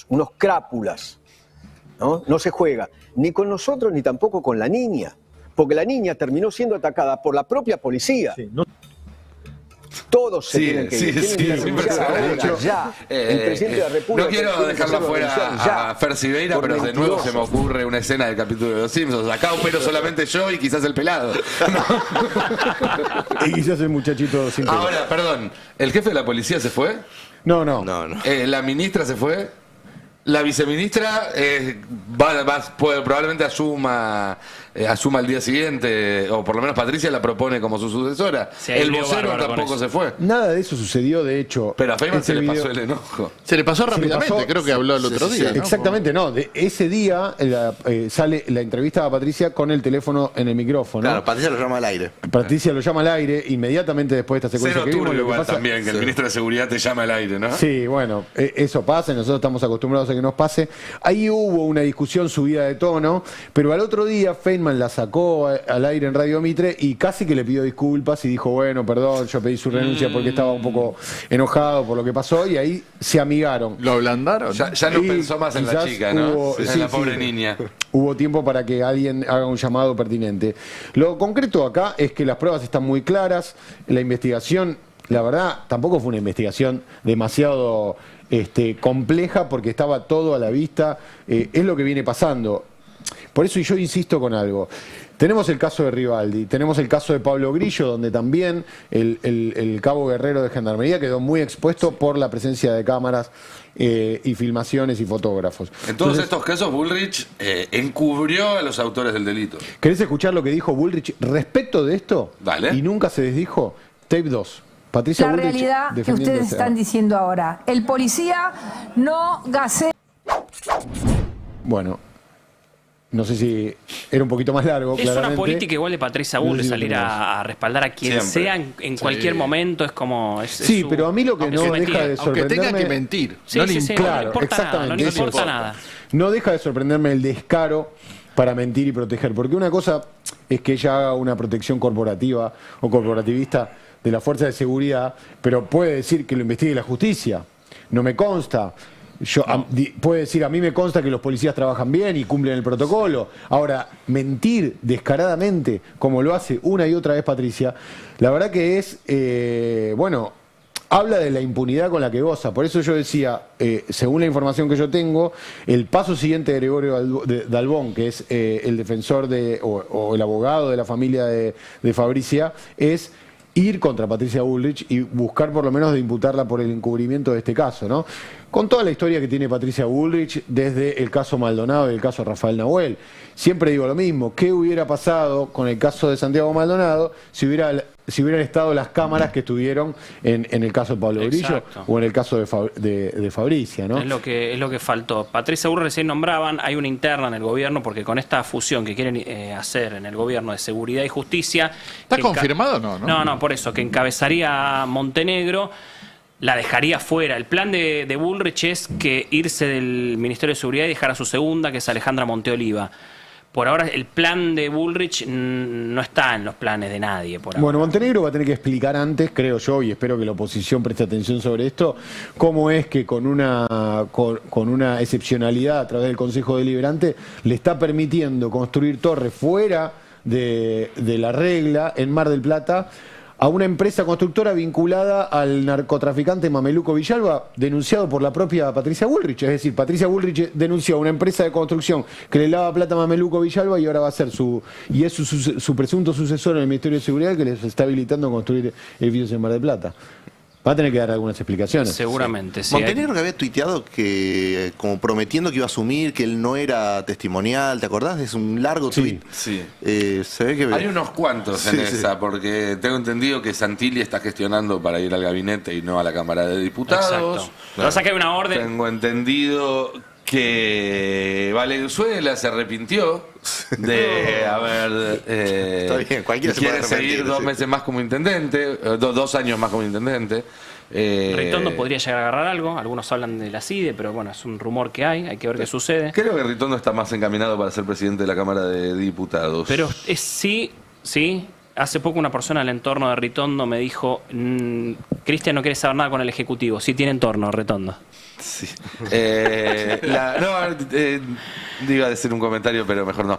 unos crápulas. No se juega ni con nosotros ni tampoco con la niña. Porque la niña terminó siendo atacada por la propia policía. Sí, todos se tienen que ir. Tienen que ahora, ya. El presidente de la República. No quiero dejarlo fuera a Fer Siveira, pero de nuevo se me ocurre una escena del capítulo de Los Simpsons. Acá opero solamente yo y quizás el pelado. Y quizás el muchachito sin pelo. Ahora, perdón, ¿el jefe de la policía se fue? No. ¿La ministra se fue? La viceministra probablemente asuma al día siguiente, o por lo menos Patricia la propone como su sucesora. Sí, el vocero tampoco se fue. Nada de eso sucedió, de hecho. Pero a Feynman se le pasó el enojo. Se le pasó rápidamente, creo que habló el otro día. ¿no? Exactamente, no. De ese día sale la entrevista a Patricia con el teléfono en el micrófono. Claro, Patricia lo llama al aire. Patricia lo llama al aire inmediatamente después de esta secuencia que vimos. Igual pasa, también, que el ministro de Seguridad te llama al aire, ¿no? Sí, bueno, eso pasa y nosotros estamos acostumbrados a que nos pase. Ahí hubo una discusión subida de tono, pero al otro día Feynman la sacó al aire en Radio Mitre y casi que le pidió disculpas y dijo, bueno, perdón, yo pedí su renuncia porque estaba un poco enojado por lo que pasó, y ahí se amigaron. ¿Lo ablandaron? Ya no pensó más en la chica, ¿no? En la pobre niña. Hubo tiempo para que alguien haga un llamado pertinente. Lo concreto acá es que las pruebas están muy claras, la investigación, la verdad, tampoco fue una investigación demasiado compleja porque estaba todo a la vista, es lo que viene pasando. Por eso yo insisto con algo. Tenemos el caso de Rivaldi, tenemos el caso de Pablo Grillo, donde también el cabo guerrero de Gendarmería quedó muy expuesto por la presencia de cámaras y filmaciones y fotógrafos. En todos estos casos, Bullrich encubrió a los autores del delito. ¿Querés escuchar lo que dijo Bullrich respecto de esto? Dale. Y nunca se desdijo. Tape 2. Patricia la Bullrich, realidad que ustedes están diciendo ahora. El policía no gasea. Bueno, no sé si era un poquito más largo. Es claramente. Una política igual de Patricia Bullrich, salir a respaldar a quien sea en cualquier momento, es como... Sí, pero a mí lo que no deja de sorprenderme... Aunque tenga que mentir. Claro, no importa exactamente. Nada, no importa nada. No deja de sorprenderme el descaro para mentir y proteger, porque una cosa es que ella haga una protección corporativa o corporativista de la fuerza de seguridad, pero puede decir que lo investigue la justicia. No me consta. Puede decir, a mí me consta que los policías trabajan bien y cumplen el protocolo. Ahora, mentir descaradamente, como lo hace una y otra vez Patricia, la verdad que es, habla de la impunidad con la que goza. Por eso yo decía, según la información que yo tengo, el paso siguiente de Gregorio Dalbón, que es el defensor o el abogado de la familia de Fabricia, es ir contra Patricia Bullrich y buscar por lo menos de imputarla por el encubrimiento de este caso, ¿no? Con toda la historia que tiene Patricia Bullrich desde el caso Maldonado y el caso Rafael Nahuel. Siempre digo lo mismo, ¿qué hubiera pasado con el caso de Santiago Maldonado si hubieran estado las cámaras que estuvieron en el caso de Pablo Grillo o en el caso de Fabricia, ¿no? Es lo que faltó. Patricia Bullrich recién nombraban, hay una interna en el gobierno porque con esta fusión que quieren hacer en el gobierno de Seguridad y Justicia... ¿Está confirmado o no? No, por eso, que encabezaría Montenegro, la dejaría fuera. El plan de Bullrich es que irse del Ministerio de Seguridad y dejar a su segunda, que es Alejandra Monteoliva. Por ahora el plan de Bullrich no está en los planes de nadie. Bueno, Montenegro va a tener que explicar antes, creo yo, y espero que la oposición preste atención sobre esto, cómo es que con una excepcionalidad a través del Consejo Deliberante le está permitiendo construir torres fuera de la regla en Mar del Plata a una empresa constructora vinculada al narcotraficante Mameluco Villalba, denunciado por la propia Patricia Bullrich. Es decir, Patricia Bullrich denunció a una empresa de construcción que le lava plata a Mameluco Villalba y ahora va a ser su presunto sucesor en el Ministerio de Seguridad, que les está habilitando a construir edificios en Mar del Plata. Va a tener que dar algunas explicaciones. Seguramente, sí. Montenegro que había tuiteado que, como prometiendo que iba a asumir, que él no era testimonial, ¿te acordás? Es un largo tuit. Sí. Se ve que... Hay unos cuantos en esa, porque tengo entendido que Santilli está gestionando para ir al gabinete y no a la Cámara de Diputados. Exacto. Claro. O sea que hay una orden. Tengo entendido que Valenzuela se arrepintió de haber... Está bien, cualquiera se quiere puede seguir arrepentir, 2 sí. meses más como intendente, 2 años más como intendente. Ritondo podría llegar a agarrar algo. Algunos hablan de la CIDE, pero bueno, es un rumor que hay que ver qué sucede. Creo que Ritondo está más encaminado para ser presidente de la Cámara de Diputados. Pero sí. Hace poco una persona del entorno de Ritondo me dijo, Cristian no quiere saber nada con el Ejecutivo. Sí tiene entorno, Ritondo. Sí. Iba a decir un comentario, pero mejor no.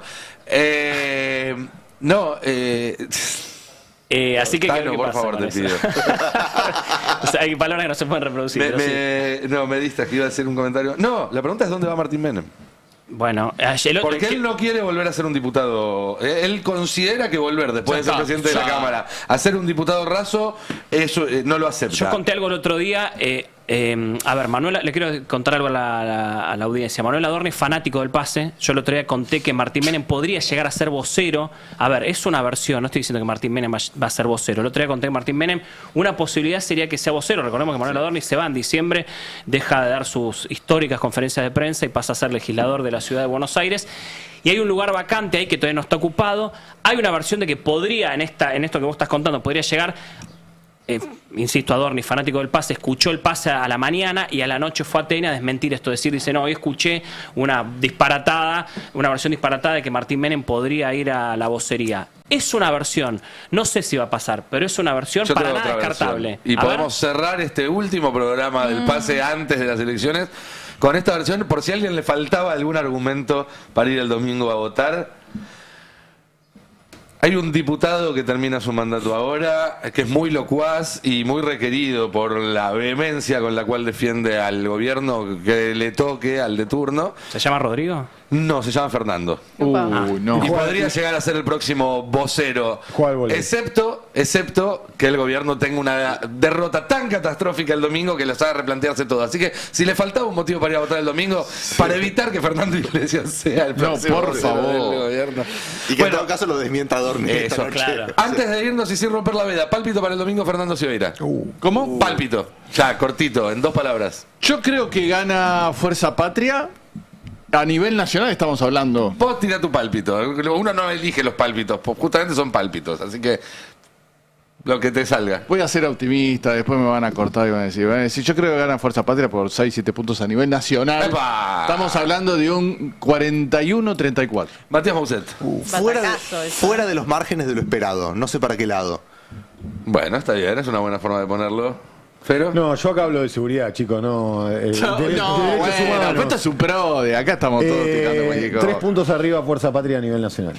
Así que Tano, por favor, te pido. O sea, hay palabras que no se pueden reproducir. No, me diste que iba a hacer un comentario. No, la pregunta es ¿dónde va Martín Menem? Bueno, porque él no quiere volver a ser un diputado. Él considera que volver después de ser presidente de la Cámara a ser un diputado raso, eso no lo acepta. Yo conté algo el otro día. A ver, Manuel, le quiero contar algo a la audiencia. Manuel Adorni, fanático del pase. Yo el otro día conté que Martín Menem podría llegar a ser vocero. A ver, es una versión, no estoy diciendo que Martín Menem va a ser vocero. El otro día conté que Martín Menem, una posibilidad sería que sea vocero. Recordemos que Manuel Adorni se va en diciembre, deja de dar sus históricas conferencias de prensa y pasa a ser legislador de la ciudad de Buenos Aires. Y hay un lugar vacante ahí que todavía no está ocupado. Hay una versión de que podría, en esto que vos estás contando, podría llegar... insisto, Adorni, fanático del pase, escuchó el pase a la mañana y a la noche fue a Atena a desmentir esto, dice, no, hoy escuché una versión disparatada de que Martín Menem podría ir a la vocería. Es una versión, no sé si va a pasar, pero es una versión para nada descartable. Y podemos cerrar este último programa del pase antes de las elecciones con esta versión, por si a alguien le faltaba algún argumento para ir el domingo a votar. Hay un diputado que termina su mandato ahora, que es muy locuaz y muy requerido por la vehemencia con la cual defiende al gobierno que le toque, al de turno. ¿Se llama Rodrigo? No, se llama Fernando. No. Y podría llegar a ser el próximo vocero. Excepto que el gobierno tenga una derrota tan catastrófica el domingo que los haga replantearse todo. Así que si le faltaba un motivo para ir a votar el domingo, para evitar que Fernando Iglesias sea el próximo vocero del gobierno. Y que en todo caso lo desmienta Adorni. Eso, claro. Antes de irnos y sin romper la veda, pálpito para el domingo, Fernando Silveira. ¿Cómo? Pálpito. Ya, cortito, en 2 palabras. Yo creo que gana Fuerza Patria. A nivel nacional estamos hablando. Vos tirá tu pálpito. Uno no elige los pálpitos, pues justamente son pálpitos. Así que lo que te salga. Voy a ser optimista, después me van a cortar y van a decir, yo creo que gana Fuerza Patria por 6-7 puntos a nivel nacional. ¡Epa! Estamos hablando de un 41-34. Matías Mauset. Fuera de los márgenes de lo esperado. No sé para qué lado. Bueno, está bien, es una buena forma de ponerlo. ¿Pero? No, yo acá hablo de seguridad, chicos, no. Bueno, esto es un pro, de acá estamos todos tirando cualquier cosa. 3 puntos arriba Fuerza Patria a nivel nacional.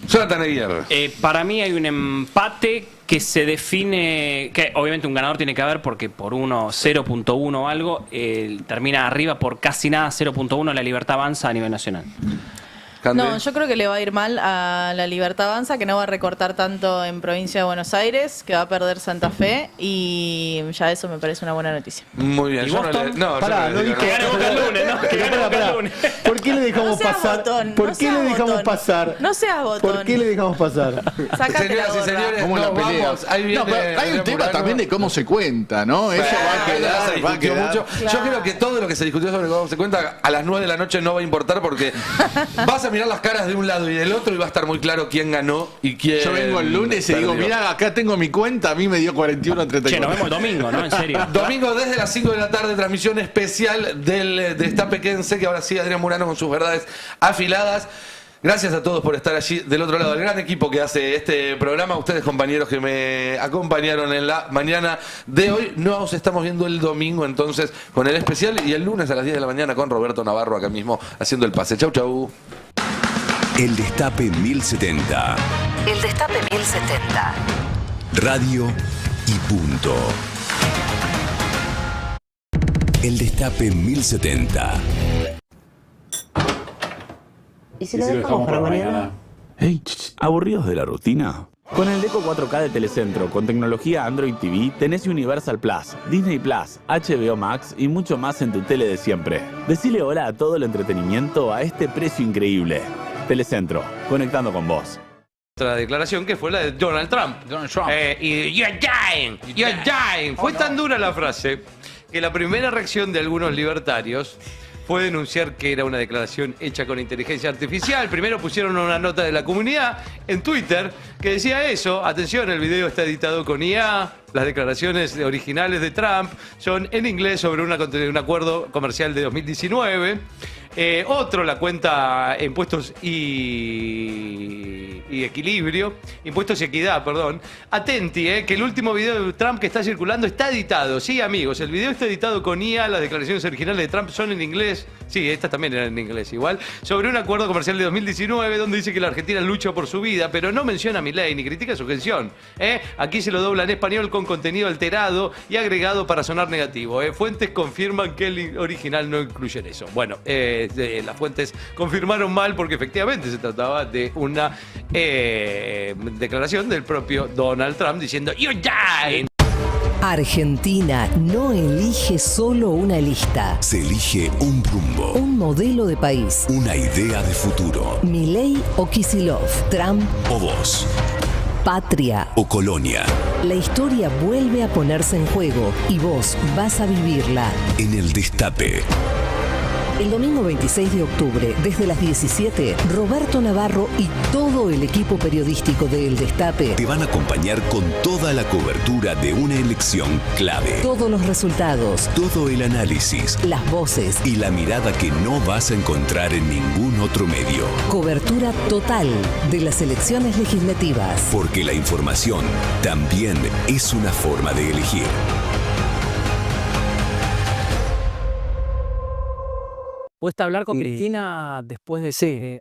Jonathan Aguirre. Para mí hay un empate que se define, que obviamente un ganador tiene que haber porque por 0.1 o algo, termina arriba por casi nada, 0.1 la Libertad Avanza a nivel nacional. No, yo creo que le va a ir mal a la Libertad Avanza, que no va a recortar tanto en provincia de Buenos Aires, que va a perder Santa Fe, y ya eso me parece una buena noticia. Muy bien. ¿Por qué le dejamos pasar? ¿Por qué le dejamos pasar? No seas botón. ¿Por qué le dejamos pasar? Señoras y señores, ¿cómo la pelea? Hay un tema también de cómo se cuenta, ¿no? Eso va a quedar. Mucho. Yo creo que todo lo que se discutió sobre cómo se cuenta a las 9 de la noche no va a importar porque vas a mirar las caras de un lado y del otro y va a estar muy claro quién ganó y quién. Yo vengo el lunes y digo, mira, acá tengo mi cuenta, a mí me dio 41-34. Che, nos vemos el domingo, ¿no? En serio. Domingo desde las 5 de la tarde, transmisión especial del Destape Quédense, que ahora sí Adrián Murano con sus verdades afiladas. Gracias a todos por estar allí del otro lado, el gran equipo que hace este programa, ustedes compañeros que me acompañaron en la mañana de hoy. Nos estamos viendo el domingo entonces con el especial y el lunes a las 10 de la mañana con Roberto Navarro acá mismo haciendo el pase. Chau, chau. El Destape 1070. El Destape 1070. Radio y punto. El Destape 1070. ¿Y si lo dejamos para mañana? Hey, ¿aburridos de la rutina? Con el Deco 4K de Telecentro, con tecnología Android TV, tenés Universal Plus, Disney Plus, HBO Max y mucho más en tu tele de siempre. Decile hola a todo el entretenimiento a este precio increíble. Telecentro, conectando con vos. Otra declaración que fue la de Donald Trump. Y you're dying, you're dying. Fue tan dura la frase que la primera reacción de algunos libertarios fue denunciar que era una declaración hecha con inteligencia artificial. Primero pusieron una nota de la comunidad en Twitter que decía eso. Atención, el video está editado con IA. Las declaraciones originales de Trump son en inglés sobre un acuerdo comercial de 2019. Otro, la cuenta Impuestos y Equilibrio, Impuestos y Equidad, perdón. Atenti, que el último video de Trump que está circulando está editado. Sí, amigos, el video está editado con IA, las declaraciones originales de Trump son en inglés. Sí, estas también eran en inglés igual. Sobre un acuerdo comercial de 2019 donde dice que la Argentina lucha por su vida, pero no menciona a Milei ni critica su gestión. Aquí se lo dobla en español con contenido alterado y agregado para sonar negativo. Fuentes confirman que el original no incluye eso. Bueno, las fuentes confirmaron mal porque efectivamente se trataba de una declaración del propio Donald Trump diciendo "You're dying". Argentina no elige solo una lista. Se elige un rumbo. Un modelo de país. Una idea de futuro. Milei o Kicillof. Trump o vos. Patria o colonia. La historia vuelve a ponerse en juego y vos vas a vivirla. En el Destape. El domingo 26 de octubre, desde las 17, Roberto Navarro y todo el equipo periodístico de El Destape te van a acompañar con toda la cobertura de una elección clave. Todos los resultados, todo el análisis, las voces y la mirada que no vas a encontrar en ningún otro medio. Cobertura total de las elecciones legislativas. Porque la información también es una forma de elegir. ¿Puedes hablar con Cristina después de...? Sí,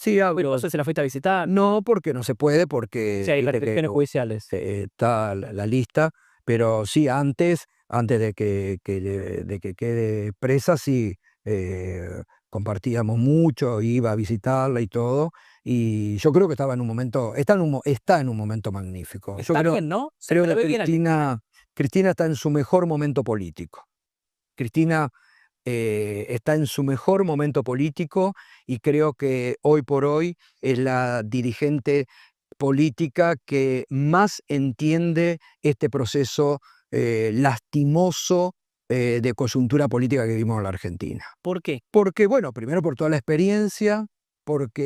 ¿Pero vos se la fuiste a visitar? No, porque no se puede, porque... Sí, hay restricciones judiciales. Está la lista, pero sí, antes de que quede presa, sí, compartíamos mucho, iba a visitarla y todo, y yo creo que estaba en un momento... Está en un momento magnífico. Está bien, ¿no? Creo que Cristina está en su mejor momento político. Cristina... está en su mejor momento político y creo que hoy por hoy es la dirigente política que más entiende este proceso lastimoso de coyuntura política que vivimos en la Argentina. ¿Por qué? Porque, bueno, primero por toda la experiencia, porque